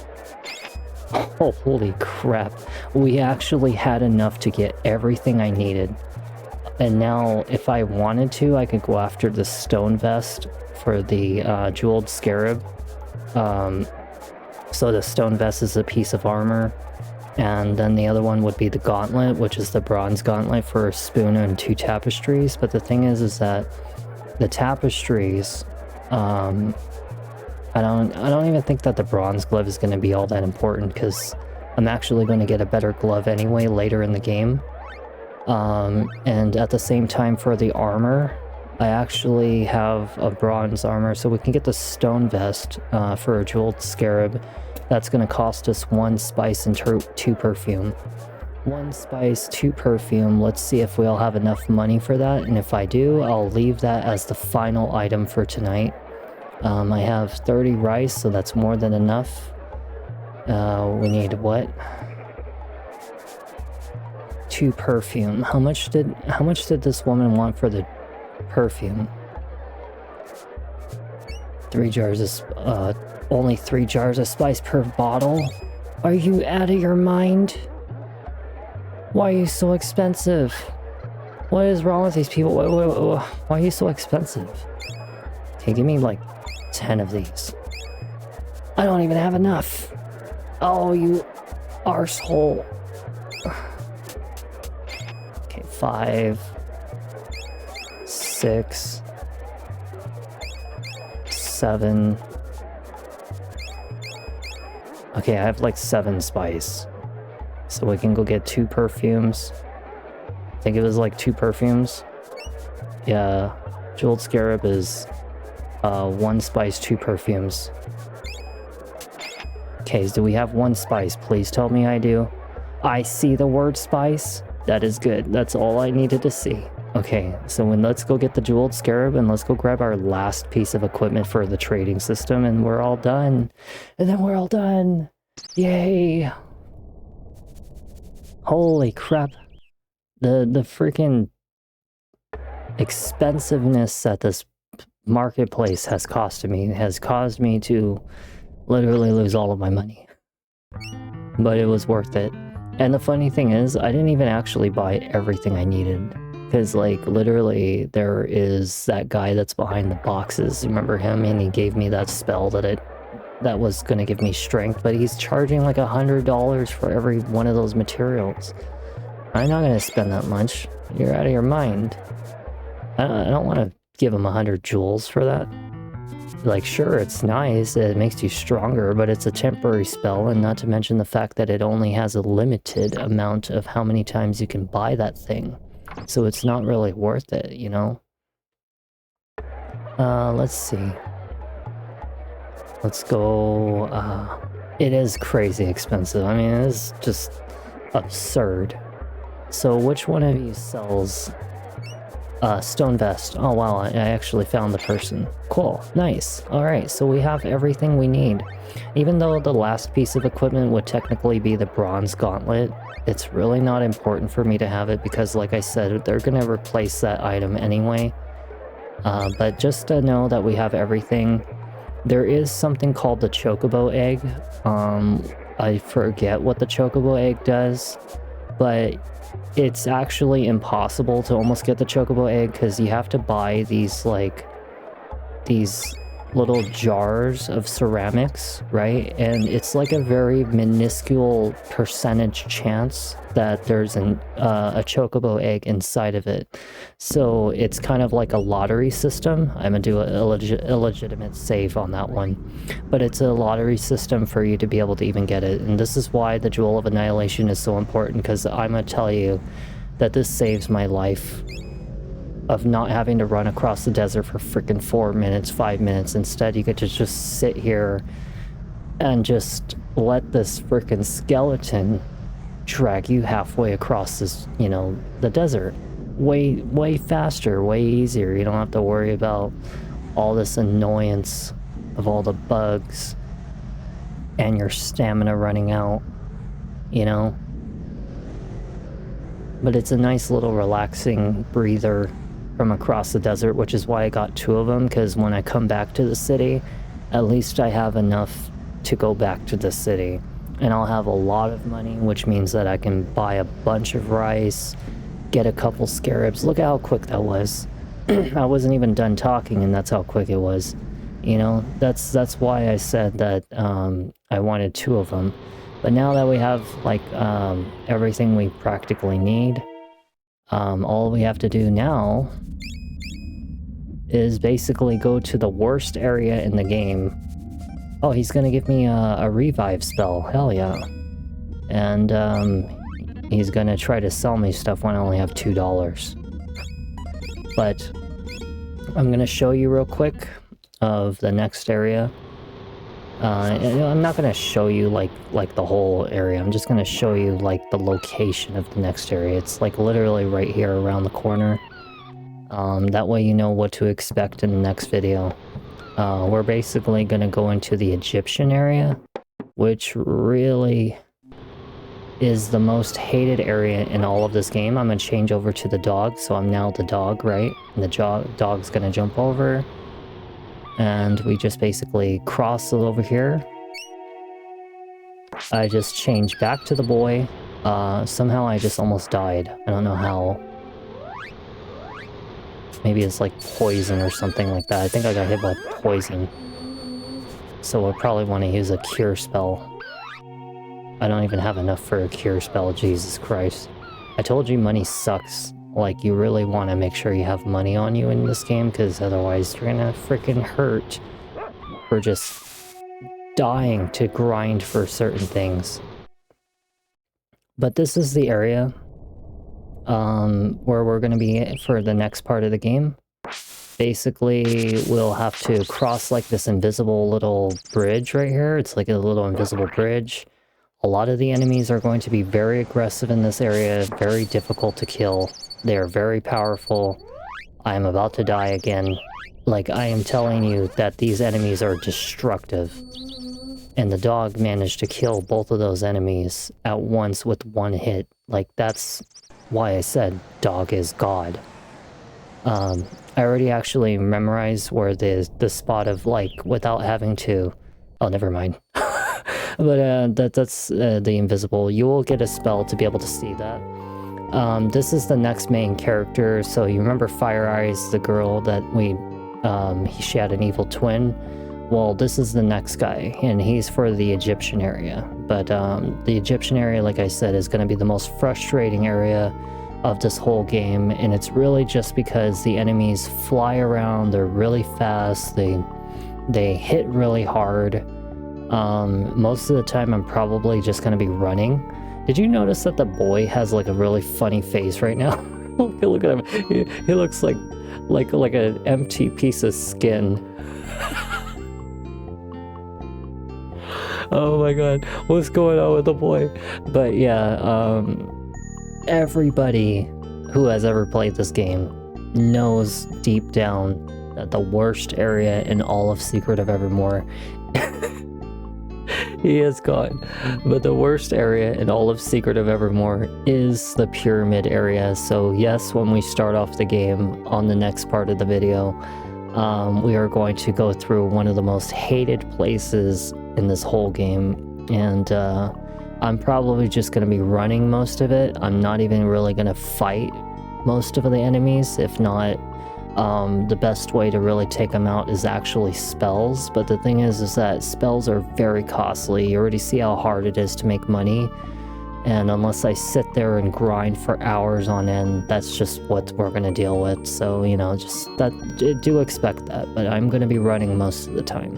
Oh, holy crap. We actually had enough to get everything I needed. And now, if I wanted to, I could go after the stone vest for the jeweled scarab. So the stone vest is a piece of armor. And then the other one would be the gauntlet, which is the bronze gauntlet for a spoon and 2 tapestries. But the thing is that the tapestries, I don't even think that the bronze glove is going to be all that important, because I'm actually going to get a better glove anyway later in the game. And at the same time for the armor, I actually have a bronze armor, so we can get the stone vest for a jeweled scarab. That's going to cost us 1 spice and 2 perfume. 1 spice, 2 perfume. Let's see if we'll have enough money for that, and if I do, I'll leave that as the final item for tonight. I have 30 rice, so that's more than enough. We need what? 2 perfume. How much did this woman want for the perfume? 3 jars of only 3 jars of spice per bottle? Are you out of your mind? Why are you so expensive? What is wrong with these people? Why are you so expensive? Okay, give me like 10 of these. I don't even have enough. Oh, you arsehole. Okay, 5, 6, 7. Okay, I have like 7 spice. So we can go get 2 perfumes. I think it was like 2 perfumes. Yeah, jeweled scarab is 1 spice, 2 perfumes. Okay, do we have 1 spice? Please tell me I do. I see the word spice. That is good. That's all I needed to see. Okay, so let's go get the jeweled scarab and let's go grab our last piece of equipment for the trading system, and we're all done. And then we're all done. Yay. Holy crap. The freaking expensiveness at this marketplace has caused me to literally lose all of my money. But it was worth it. And the funny thing is, I didn't even actually buy everything I needed. Because, like, literally, there is that guy that's behind the boxes. Remember him? And he gave me that spell that was going to give me strength. But he's charging like $100 for every one of those materials. I'm not going to spend that much. You're out of your mind. I don't want to give him 100 jewels for that. Like, sure, it's nice, it makes you stronger, but it's a temporary spell, and not to mention the fact that it only has a limited amount of how many times you can buy that thing. So it's not really worth it, you know? Let's see. Let's go, it is crazy expensive. I mean, it is just absurd. So which one of you sells stone vest? Oh wow, I actually found the person. Cool, nice. Alright, so we have everything we need. Even though the last piece of equipment would technically be the bronze gauntlet, it's really not important for me to have it because, like I said, they're gonna replace that item anyway. But just to know that we have everything. There is something called the chocobo egg. I forget what the chocobo egg does, but it's actually impossible to almost get the chocobo egg because you have to buy these little jars of ceramics, right? And it's like a very minuscule percentage chance that there's a chocobo egg inside of it. So it's kind of like a lottery system. I'm gonna do a illegitimate save on that one, but it's a lottery system for you to be able to even get it. And this is why the Jewel of Annihilation is so important, because I'm gonna tell you that this saves my life of not having to run across the desert for freaking 4 minutes, 5 minutes. Instead, you get to just sit here and just let this freaking skeleton drag you halfway across this, you know, the desert. Way faster, way easier. You don't have to worry about all this annoyance of all the bugs and your stamina running out, you know? But it's a nice little relaxing breather, from across the desert, which is why I got 2 of them, because when I come back to the city, at least I have enough to go back to the city. And I'll have a lot of money, which means that I can buy a bunch of rice, get a couple scarabs. Look at how quick that was. I wasn't even done talking, and that's how quick it was. You know, that's why I said that I wanted 2 of them. But now that we have, like, everything we practically need, all we have to do now is basically go to the worst area in the game. Oh, he's gonna give me a revive spell. Hell yeah. And he's gonna try to sell me stuff when I only have $2. But I'm gonna show you real quick of the next area. I'm not gonna show you like the whole area. I'm just gonna show you like the location of the next area. It's like literally right here around the corner. That way you know what to expect in the next video. We're basically gonna go into the Egyptian area, which really is the most hated area in all of this game. I'm gonna change over to the dog, so I'm now the dog, right? And the dog's gonna jump over. And we just basically cross it over here. I just changed back to the boy. Somehow I just almost died. I don't know how. Maybe it's like poison or something like that. I think I got hit by poison. So we'll probably want to use a cure spell. I don't even have enough for a cure spell, Jesus Christ. I told you money sucks. Like, you really want to make sure you have money on you in this game, because otherwise you're gonna freaking hurt for just dying to grind for certain things. But this is the area where we're gonna be for the next part of the game. Basically, we'll have to cross like this invisible little bridge right here. It's like a little invisible bridge. A lot of the enemies are going to be very aggressive in this area, very difficult to kill. They are very powerful. I am about to die again. Like, I am telling you that these enemies are destructive. And the dog managed to kill both of those enemies at once with 1 hit. Like, that's why I said dog is God. I already actually memorized where the spot of, like, without having to... Oh, never mind. But that's the invisible. You will get a spell to be able to see that. This is the next main character. So you remember Fire Eyes, the girl that she had an evil twin? Well, this is the next guy, and he's for the Egyptian area. But the Egyptian area, like I said, is going to be the most frustrating area of this whole game, and it's really just because the enemies fly around, they're really fast, they hit really hard. Most of the time I'm probably just going to be running. Did you notice that the boy has like a really funny face right now? Look at him. He looks like an empty piece of skin. Oh my god, what's going on with the boy? But yeah, everybody who has ever played this game knows deep down that the worst area in all of Secret of Evermore he is gone. But the worst area in all of Secret of Evermore is the pyramid area. So yes, when we start off the game on the next part of the video, we are going to go through one of the most hated places in this whole game. And I'm probably just going to be running most of it. I'm not even really going to fight most of the enemies. If not, the best way to really take them out is actually spells. But the thing is that spells are very costly. You already see how hard it is to make money. And unless I sit there and grind for hours on end, that's just what we're going to deal with. So, you know, do expect that. But I'm going to be running most of the time.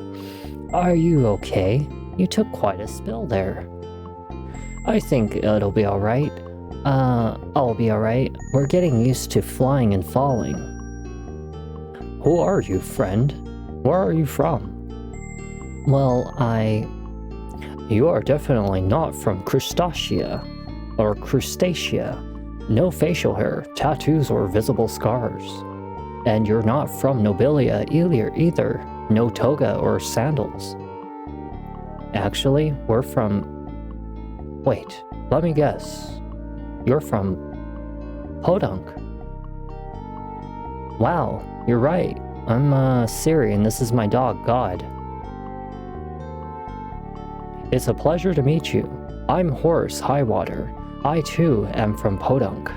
Are you okay? You took quite a spill there. I think it'll be alright. I'll be alright. We're getting used to flying and falling. Who are you, friend? Where are you from? Well, You are definitely not from Crustacea. No facial hair, tattoos, or visible scars. And you're not from Nobilia either. No toga or sandals. Actually, we're from... Wait, let me guess. You're from Podunk. Wow, you're right. I'm Siri, and this is my dog, God. It's a pleasure to meet you. I'm Horace Highwater. I too am from Podunk.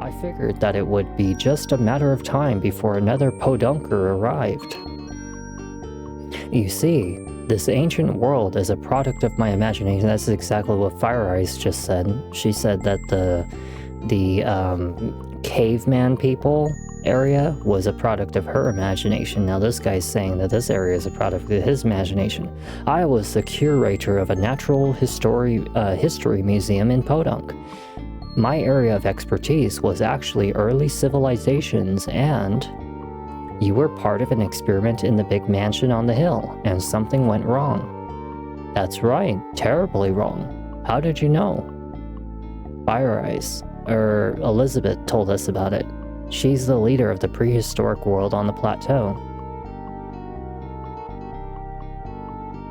I figured that it would be just a matter of time before another Podunker arrived. You see, this ancient world is a product of my imagination. That's exactly what Fire Eyes just said. She said that the caveman people area was a product of her imagination. Now this guy's saying that this area is a product of his imagination. I was the curator of a natural history museum in Podunk. My area of expertise was actually early civilizations, and you were part of an experiment in the big mansion on the hill, and something went wrong. That's right, terribly wrong. How did you know? Fire Eyes, Elizabeth told us about it. She's the leader of the prehistoric world on the plateau.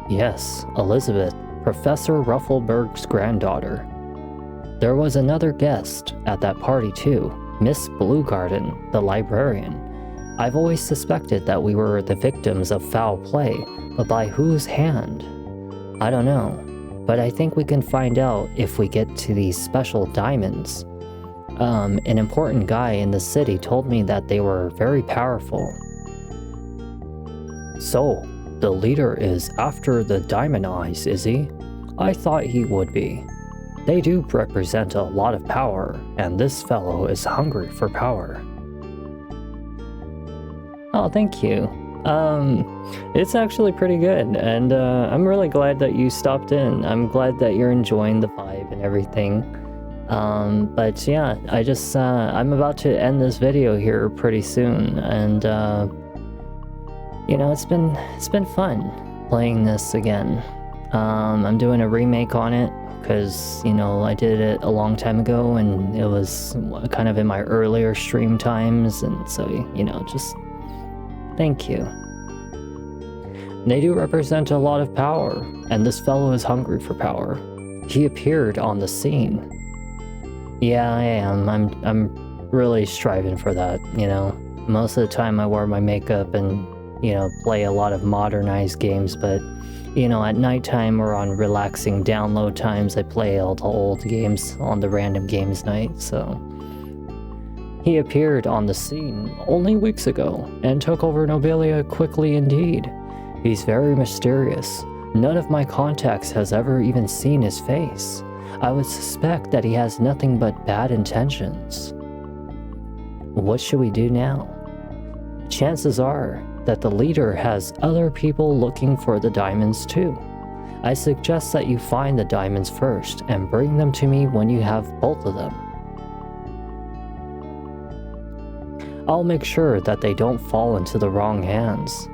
Yes, Elizabeth, Professor Ruffleberg's granddaughter. There was another guest at that party too, Miss Bluegarden, the librarian. I've always suspected that we were the victims of foul play, but by whose hand? I don't know, but I think we can find out if we get to these special diamonds. An important guy in the city told me that they were very powerful. So, the leader is after the diamond eyes, is he? I thought he would be. They do represent a lot of power, and this fellow is hungry for power. Oh, thank you. It's actually pretty good, and I'm really glad that you stopped in. I'm glad that you're enjoying the vibe and everything. But yeah, I'm about to end this video here pretty soon, and you know, it's been fun playing this again. I'm doing a remake on it because, you know, I did it a long time ago and it was kind of in my earlier stream times, and so, you know, just thank you. They do represent a lot of power, and this fellow is hungry for power. He appeared on the scene. Yeah, I am. I'm really striving for that, you know. Most of the time I wear my makeup and, you know, play a lot of modernized games, but, you know, at nighttime or on relaxing download times, I play all the old games on the random games night, so. He appeared on the scene only weeks ago and took over Nobilia quickly indeed. He's very mysterious. None of my contacts has ever even seen his face. I would suspect that he has nothing but bad intentions. What should we do now? Chances are that the leader has other people looking for the diamonds too. I suggest that you find the diamonds first and bring them to me when you have both of them. I'll make sure that they don't fall into the wrong hands.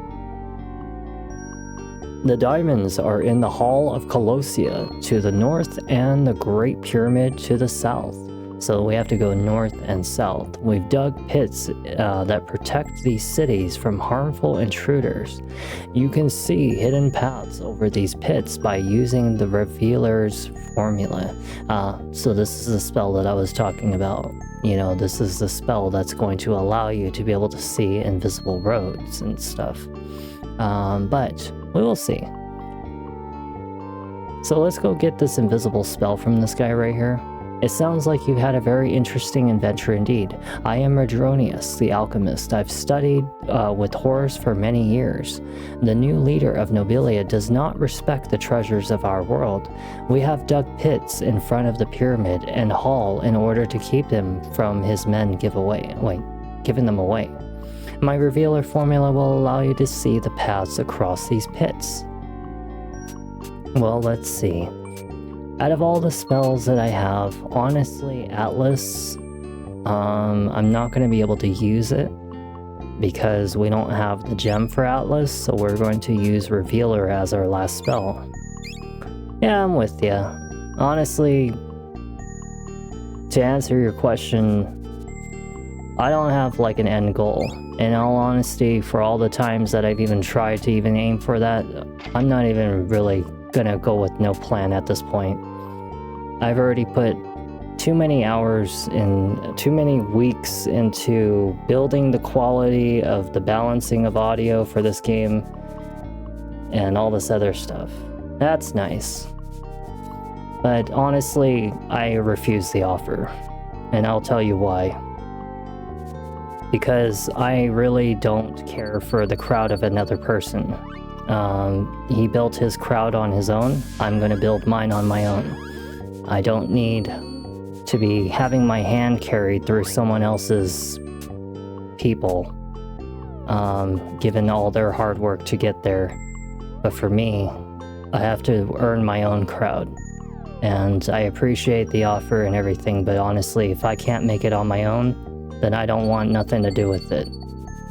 The diamonds are in the Hall of Colossia to the north and the Great Pyramid to the south. So we have to go north and south. We've dug pits that protect these cities from harmful intruders. You can see hidden paths over these pits by using the Revealer's formula. So this is the spell that I was talking about. You know, this is the spell that's going to allow you to be able to see invisible roads and stuff. But we will see. So let's go get this invisible spell from this guy right here. It sounds like you had a very interesting adventure indeed. I am Madronius, the alchemist. I've studied with Horus for many years. The new leader of Nobilia does not respect the treasures of our world. We have dug pits in front of the pyramid and hall in order to keep them from his men giving them away. My revealer formula will allow you to see the paths across these pits. Well, let's see. Out of all the spells that I have, honestly, Atlas, I'm not going to be able to use it because we don't have the gem for Atlas, so we're going to use Revealer as our last spell. Yeah, I'm with you. Honestly, to answer your question, I don't have like an end goal. In all honesty, for all the times that I've even tried to even aim for that, I'm not even really gonna go with no plan at this point. I've already put too many hours and too many weeks into building the quality of the balancing of audio for this game and all this other stuff. That's nice. But honestly, I refuse the offer. And I'll tell you why. Because I really don't care for the crowd of another person. He built his crowd on his own. I'm going to build mine on my own. I don't need to be having my hand carried through someone else's people, given all their hard work to get there. But for me, I have to earn my own crowd. And I appreciate the offer and everything, but honestly, if I can't make it on my own, then I don't want nothing to do with it,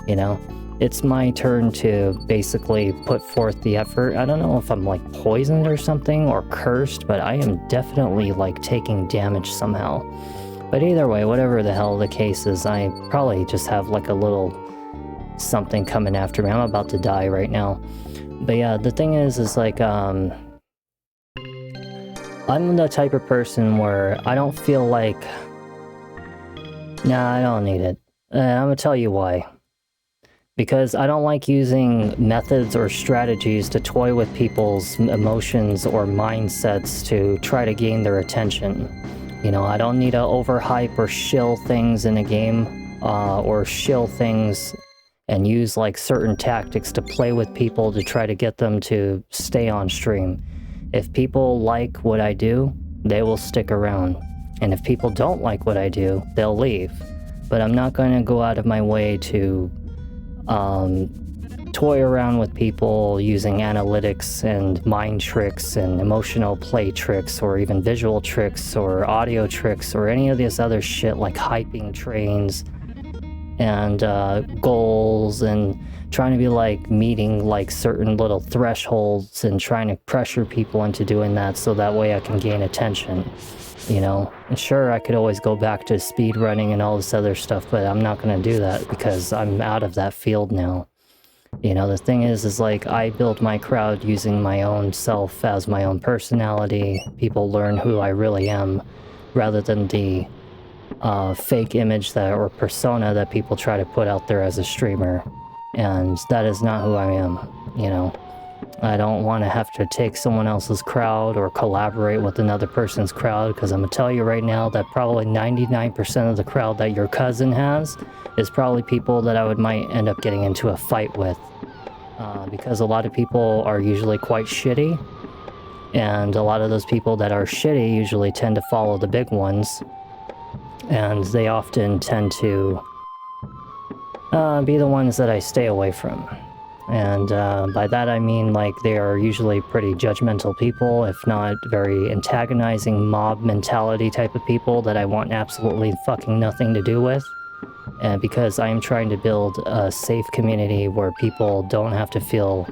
you know? It's my turn to basically put forth the effort. I don't know if I'm like poisoned or something or cursed, but I am definitely like taking damage somehow. But either way, whatever the hell the case is, I probably just have like a little something coming after me. I'm about to die right now. But yeah, the thing is like, I'm the type of person where I don't feel like, nah, I don't need it. I'm gonna tell you why. Because I don't like using methods or strategies to toy with people's emotions or mindsets to try to gain their attention. You know, I don't need to overhype or shill things in a game, or shill things and use like certain tactics to play with people to try to get them to stay on stream. If people like what I do, they will stick around. And if people don't like what I do, they'll leave. But I'm not going to go out of my way to toy around with people using analytics and mind tricks and emotional play tricks or even visual tricks or audio tricks or any of this other shit like hyping trains and goals and trying to be like meeting like certain little thresholds and trying to pressure people into doing that so that way I can gain attention, you know? And sure, I could always go back to speed running and all this other stuff, but I'm not going to do that because I'm out of that field now. You know, the thing is like I build my crowd using my own self as my own personality. People learn who I really am rather than the fake image that or persona that people try to put out there as a streamer. And that is not who I am, you know. I don't want to have to take someone else's crowd or collaborate with another person's crowd, because I'm going to tell you right now that probably 99% of the crowd that your cousin has is probably people that might end up getting into a fight with. Because a lot of people are usually quite shitty, and a lot of those people that are shitty usually tend to follow the big ones, and they often tend to be the ones that I stay away from. And by that I mean like they are usually pretty judgmental people, if not very antagonizing mob mentality type of people that I want absolutely fucking nothing to do with. And because I am trying to build a safe community where people don't have to feel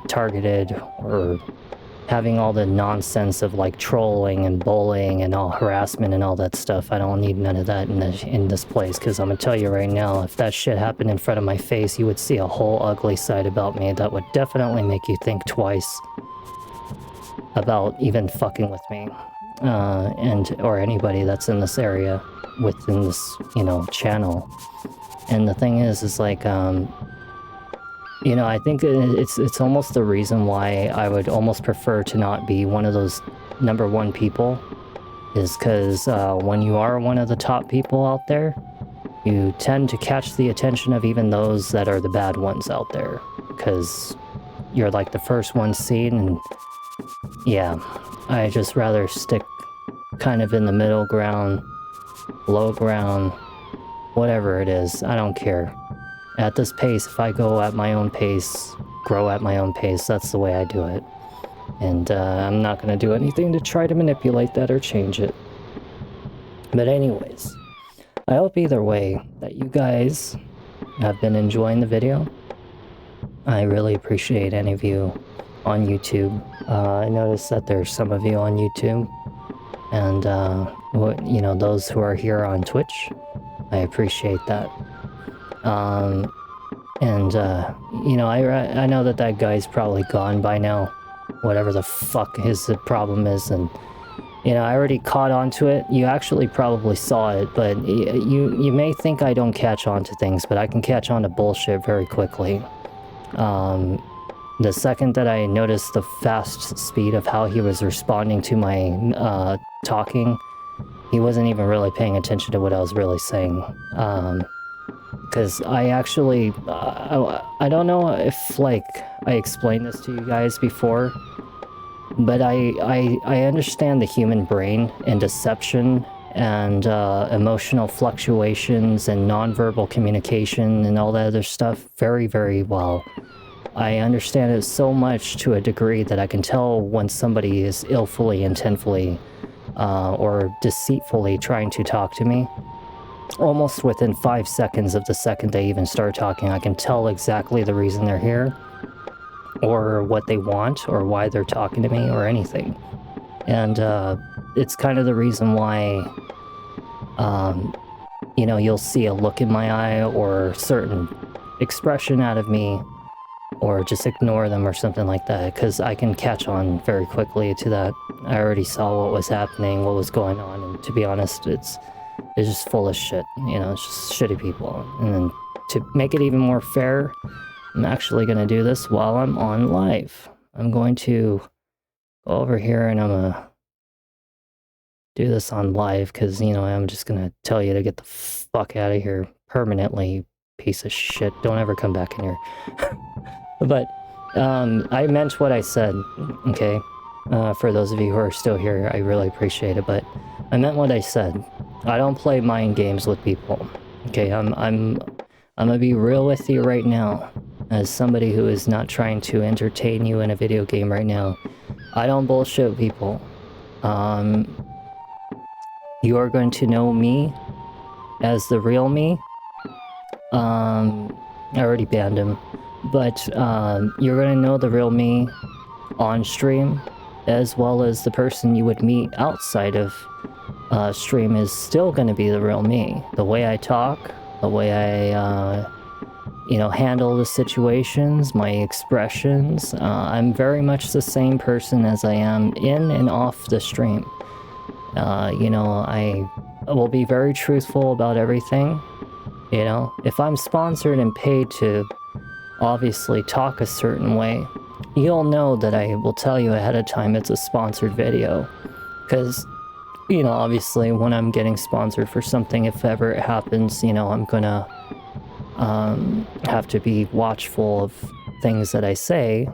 targeted or having all the nonsense of like trolling and bullying and all harassment and all that stuff. I don't need none of that in this place, because I'm gonna tell you right now, if that shit happened in front of my face, you would see a whole ugly side about me that would definitely make you think twice about even fucking with me, or anybody that's in this area within this, you know, channel. And the thing is like, you know, I think it's almost the reason why I would almost prefer to not be one of those number one people, is because when you are one of the top people out there, you tend to catch the attention of even those that are the bad ones out there, because you're like the first one seen. And yeah, I just rather stick kind of in the middle ground, low ground, whatever it is. I don't care. At this pace, if I go at my own pace, grow at my own pace, that's the way I do it. And I'm not going to do anything to try to manipulate that or change it. But anyways, I hope either way that you guys have been enjoying the video. I really appreciate any of you on YouTube. I noticed that there's some of you on YouTube. And, you know, those who are here on Twitch, I appreciate that. You know, I know that guy's probably gone by now, whatever the fuck his problem is, and You know, I already caught on to it. You actually probably saw it, but you may think I don't catch on to things, but I can catch on to bullshit very quickly. The second that I noticed the fast speed of how he was responding to my talking, he wasn't even really paying attention to what I was really saying. Because I actually, I don't know if, like, I explained this to you guys before, but I understand the human brain and deception and emotional fluctuations and nonverbal communication and all that other stuff very, very well. I understand it so much to a degree that I can tell when somebody is illfully, intentfully, or deceitfully trying to talk to me. Almost within 5 seconds of the second they even start talking, I can tell exactly the reason they're here, or what they want, or why they're talking to me, or anything. And it's kind of the reason why, you know, you'll see a look in my eye, or a certain expression out of me, or just ignore them or something like that, because I can catch on very quickly to that. I already saw what was happening, what was going on, and to be honest, it's just full of shit, you know, it's just shitty people. And then to make it even more fair, I'm actually going to do this while I'm on live. I'm going to go over here and I'm going to do this on live because, you know, I'm just going to tell you to get the fuck out of here permanently, piece of shit. Don't ever come back in here. But I meant what I said, okay? For those of you who are still here, I really appreciate it, but I meant what I said. I don't play mind games with people, okay? I'm gonna be real with you right now, as somebody who is not trying to entertain you in a video game right now. I don't bullshit people. You are going to know me as the real me. I already banned him. But you're going to know the real me on stream, as well as the person you would meet outside of stream is still going to be the real me. The way I talk, the way I, you know, handle the situations, my expressions. I'm very much the same person as I am in and off the stream. You know, I will be very truthful about everything. You know, if I'm sponsored and paid to obviously talk a certain way, you'll know that I will tell you ahead of time it's a sponsored video. Because, you know, obviously when I'm getting sponsored for something, if ever it happens, you know, I'm gonna have to be watchful of things that I say.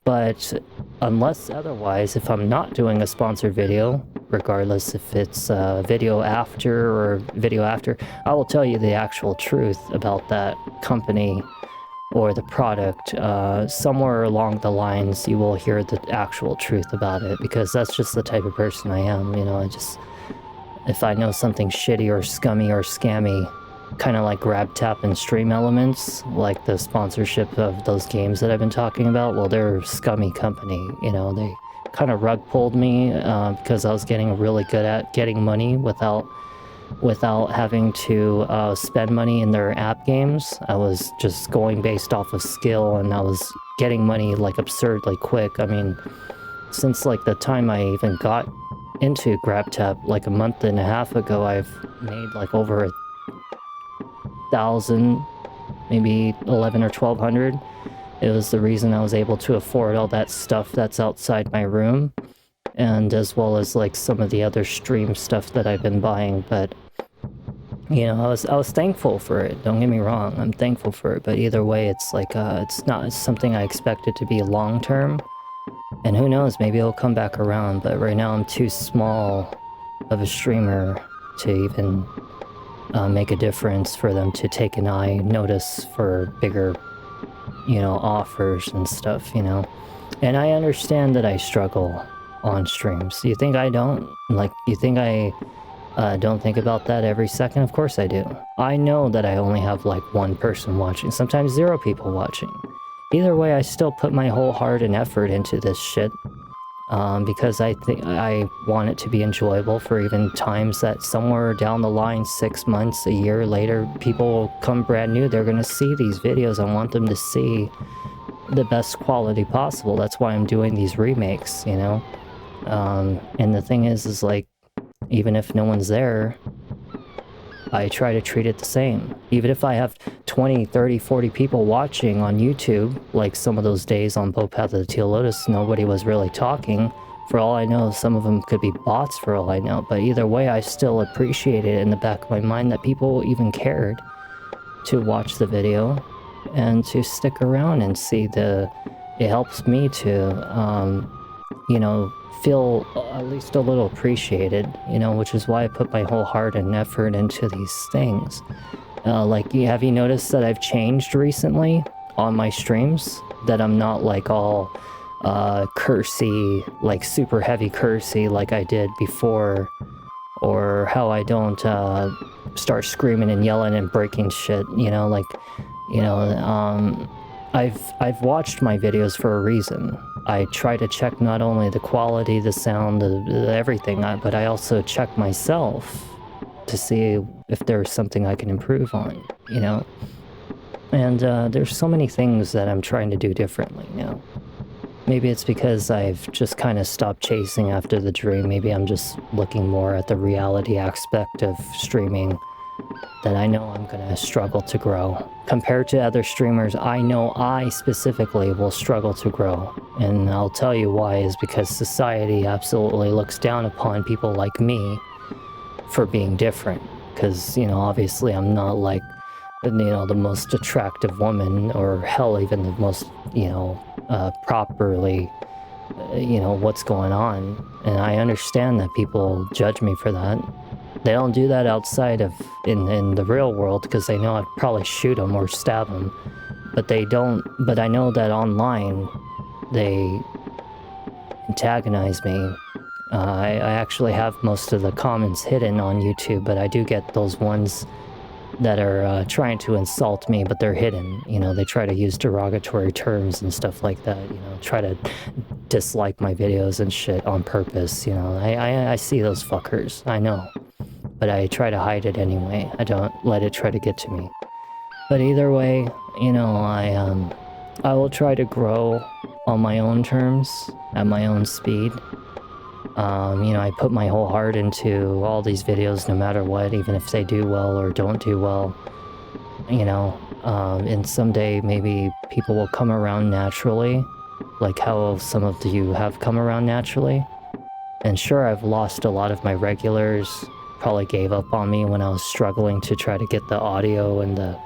But unless otherwise, if I'm not doing a sponsored video, regardless if it's video after or video after, I will tell you the actual truth about that company or the product. Somewhere along the lines you will hear the actual truth about it, because that's just the type of person I am. You know, if I know something shitty or scummy or scammy, kind of like grab tap and stream elements, like the sponsorship of those games that I've been talking about, well, they're a scummy company. You know, they kind of rug pulled me because I was getting really good at getting money without having to spend money in their app games. I was just going based off of skill, and I was getting money like absurdly quick. I mean, since like the time I even got into GrabTap like a month and a half ago, I've made like over 1,000, maybe 11 or 1,200. It was the reason I was able to afford all that stuff that's outside my room, and as well as like some of the other stream stuff that I've been buying. But you know, I was thankful for it, don't get me wrong, I'm thankful for it, but either way, it's like it's not something I expected to be long term, and who knows, maybe it'll come back around. But right now I'm too small of a streamer to even make a difference for them to take an eye notice for bigger, you know, offers and stuff, you know. And I understand that I struggle on streams. You think I don't? Like, you think I don't think about that every second? Of course I do. I know that I only have like one person watching, sometimes 0 people watching. Either way, I still put my whole heart and effort into this shit. Because I think I want it to be enjoyable for even times that somewhere down the line, 6 months, a year later, people will come brand new. They're going to see these videos. I want them to see the best quality possible. That's why I'm doing these remakes, you know? And the thing is like, even if no one's there, I try to treat it the same. Even if I have 20, 30, 40 people watching on YouTube, like some of those days on Boat Path of the Teal Lotus, nobody was really talking. For all I know, some of them could be bots for all I know. But either way, I still appreciate it in the back of my mind that people even cared to watch the video and to stick around and see it helps me to, feel at least a little appreciated, which is why I put my whole heart and effort into these things. Have you noticed that I've changed recently on my streams? That I'm not like all cursy, like super heavy cursy like I did before, or how I don't start screaming and yelling and breaking shit, I've watched my videos for a reason. I try to check not only the quality, the sound, everything, but I also check myself to see if there's something I can improve on, And there's so many things that I'm trying to do differently now. Maybe it's because I've just kind of stopped chasing after the dream. Maybe I'm just looking more at the reality aspect of streaming, that I know I'm gonna struggle to grow. Compared to other streamers, I know I specifically will struggle to grow. And I'll tell you why, is because society absolutely looks down upon people like me for being different. Because, obviously I'm not like, the most attractive woman, or hell, even the most, properly, what's going on. And I understand that people judge me for that. They don't do that outside of, in the real world, because they know I'd probably shoot them or stab them. But they don't, but I know that online, they antagonize me. I actually have most of the comments hidden on YouTube, but I do get those ones that are trying to insult me, but they're hidden. They try to use derogatory terms and stuff like that, try to dislike my videos and shit on purpose, I see those fuckers, I know. But I try to hide it anyway. I don't let it try to get to me. But either way, I will try to grow on my own terms, at my own speed. I put my whole heart into all these videos no matter what, even if they do well or don't do well. And someday maybe people will come around naturally, like how some of you have come around naturally. And sure, I've lost a lot of my regulars, probably gave up on me when I was struggling to try to get the audio and the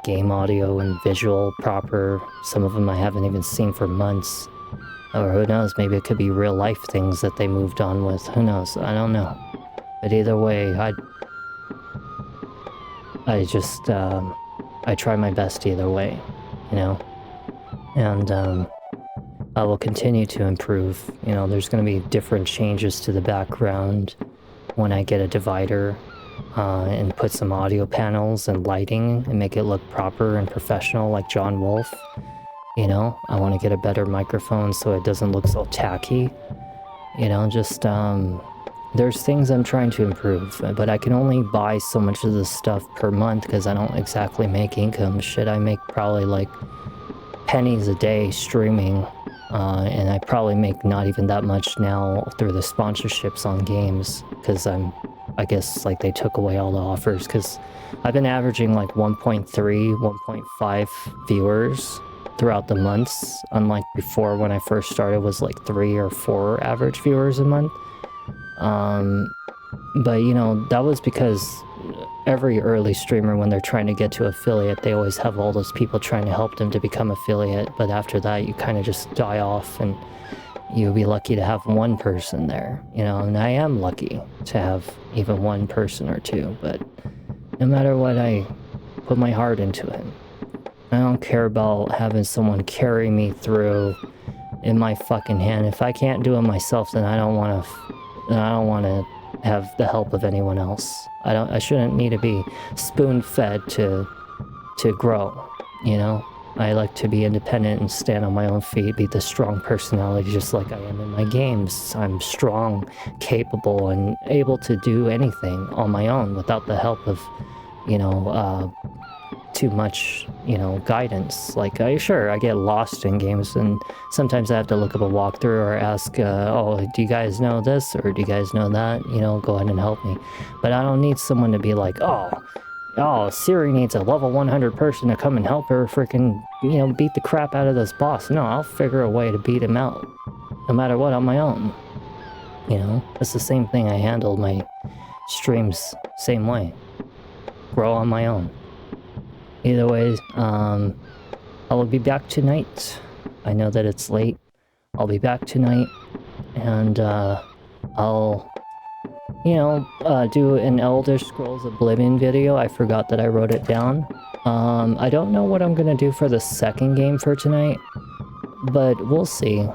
game audio and visual proper. Some of them I haven't even seen for months. Or who knows, maybe it could be real life things that they moved on with. Who knows? I don't know. But either way, I try my best either way, And I will continue to improve. There's going to be different changes to the background when I get a divider and put some audio panels and lighting and make it look proper and professional like John Wolfe. I want to get a better microphone so it doesn't look so tacky. There's things I'm trying to improve, but I can only buy so much of this stuff per month because I don't exactly make income. Shit, I make probably like pennies a day streaming, and I probably make not even that much now through the sponsorships on games, because I guess like they took away all the offers, because I've been averaging like 1.3, 1.5 viewers throughout the months, unlike before when I first started was like 3 or 4 average viewers a month. But that was because every early streamer, when they're trying to get to affiliate, they always have all those people trying to help them to become affiliate, but after that you kind of just die off, and you'll be lucky to have one person there, and I am lucky to have even one person or two, but no matter what, I put my heart into it. I don't care about having someone carry me through in my fucking hand. If I can't do it myself, then I don't want to have the help of anyone else. I shouldn't need to be spoon-fed to grow, I like to be independent and stand on my own feet, be the strong personality just like I am in my games. I'm strong, capable, and able to do anything on my own without the help of, too much, you know, guidance. Like, sure, I get lost in games, and sometimes I have to look up a walkthrough or ask, oh, do you guys know this, or do you guys know that? You know, go ahead and help me. But I don't need someone to be like, oh, Siri needs a level 100 person to come and help her freaking, you know, beat the crap out of this boss. No, I'll figure a way to beat him out, no matter what, on my own. You know, it's the same thing I handled my streams, same way. Grow on my own. Either way, I'll be back tonight. I know that it's late. I'll be back tonight, and I'll, you know, do an Elder Scrolls Oblivion video. I forgot that I wrote it down. I don't know what I'm gonna do for the second game for tonight, but we'll see.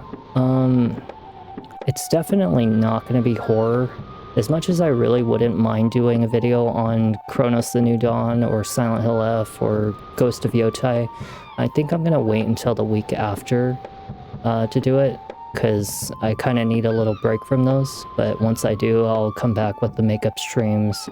It's definitely not gonna be horror. As much as I really wouldn't mind doing a video on Chronos the New Dawn or Silent Hill F or Ghost of Yotai, I think I'm gonna wait until the week after to do it, because I kind of need a little break from those. But once I do, I'll come back with the makeup streams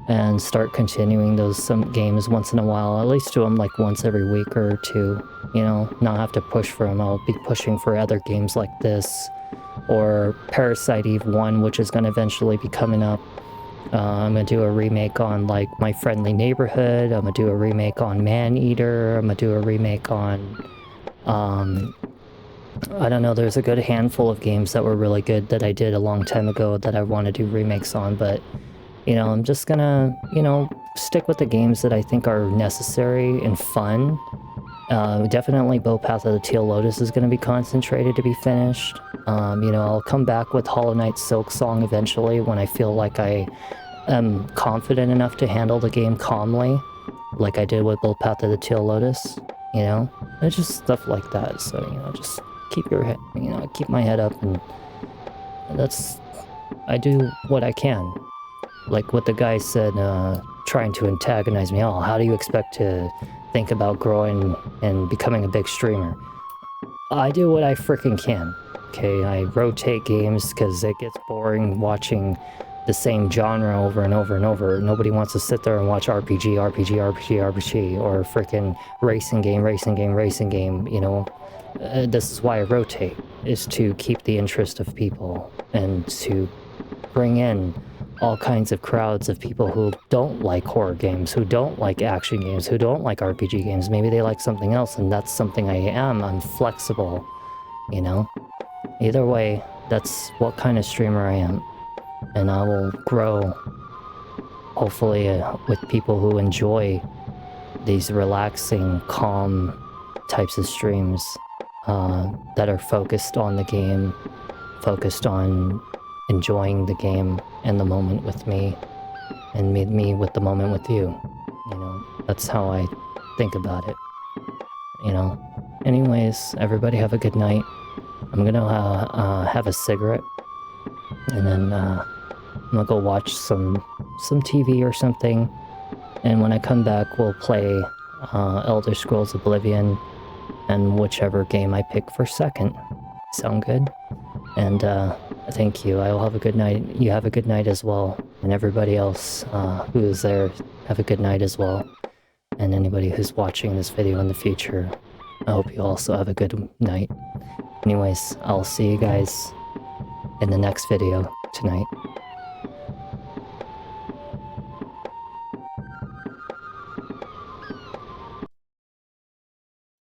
and start continuing some games once in a while. At least do them like once every week or two, you know, not have to push for them. I'll be pushing for other games like this, or Parasite Eve 1, which is going to eventually be coming up. I'm going to do a remake on, like, My Friendly Neighborhood. I'm going to do a remake on Man-Eater. I'm going to do a remake on, I don't know, there's a good handful of games that were really good that I did a long time ago that I want to do remakes on, but, you know, I'm just gonna, you know, stick with the games that I think are necessary and fun. Definitely Bowpath of the Teal Lotus is going to be concentrated to be finished. You know, I'll come back with Hollow Knight Silksong eventually when I feel like I am confident enough to handle the game calmly, like I did with Bowpath of the Teal Lotus, you know? It's just stuff like that, so, you know, just keep your head, you know, keep my head up, and I do what I can. Like what the guy said, trying to antagonize me, oh, how do you expect to think about growing and becoming a big streamer? I do what I freaking can, okay? I rotate games because it gets boring watching the same genre over and over and over. Nobody wants to sit there and watch RPG, or freaking racing game, you know? This is why I rotate, is to keep the interest of people and to bring in all kinds of crowds of people who don't like horror games, who don't like action games, who don't like RPG games. Maybe they like something else, and that's something I am. I'm flexible, you know? Either way, that's what kind of streamer I am. And I will grow, hopefully, with people who enjoy these relaxing, calm types of streams that are focused on the game, focused on enjoying the game and the moment with me, and me with the moment with you. You know, that's how I think about it. You know. Anyways, everybody have a good night. I'm gonna have a cigarette, and then I'm gonna go watch some TV or something. And when I come back, we'll play Elder Scrolls Oblivion and whichever game I pick for second. Sound good? And thank you. I will have a good night. You have a good night as well. And everybody else who is there, have a good night as well. And anybody who's watching this video in the future, I hope you also have a good night. Anyways, I'll see you guys in the next video tonight.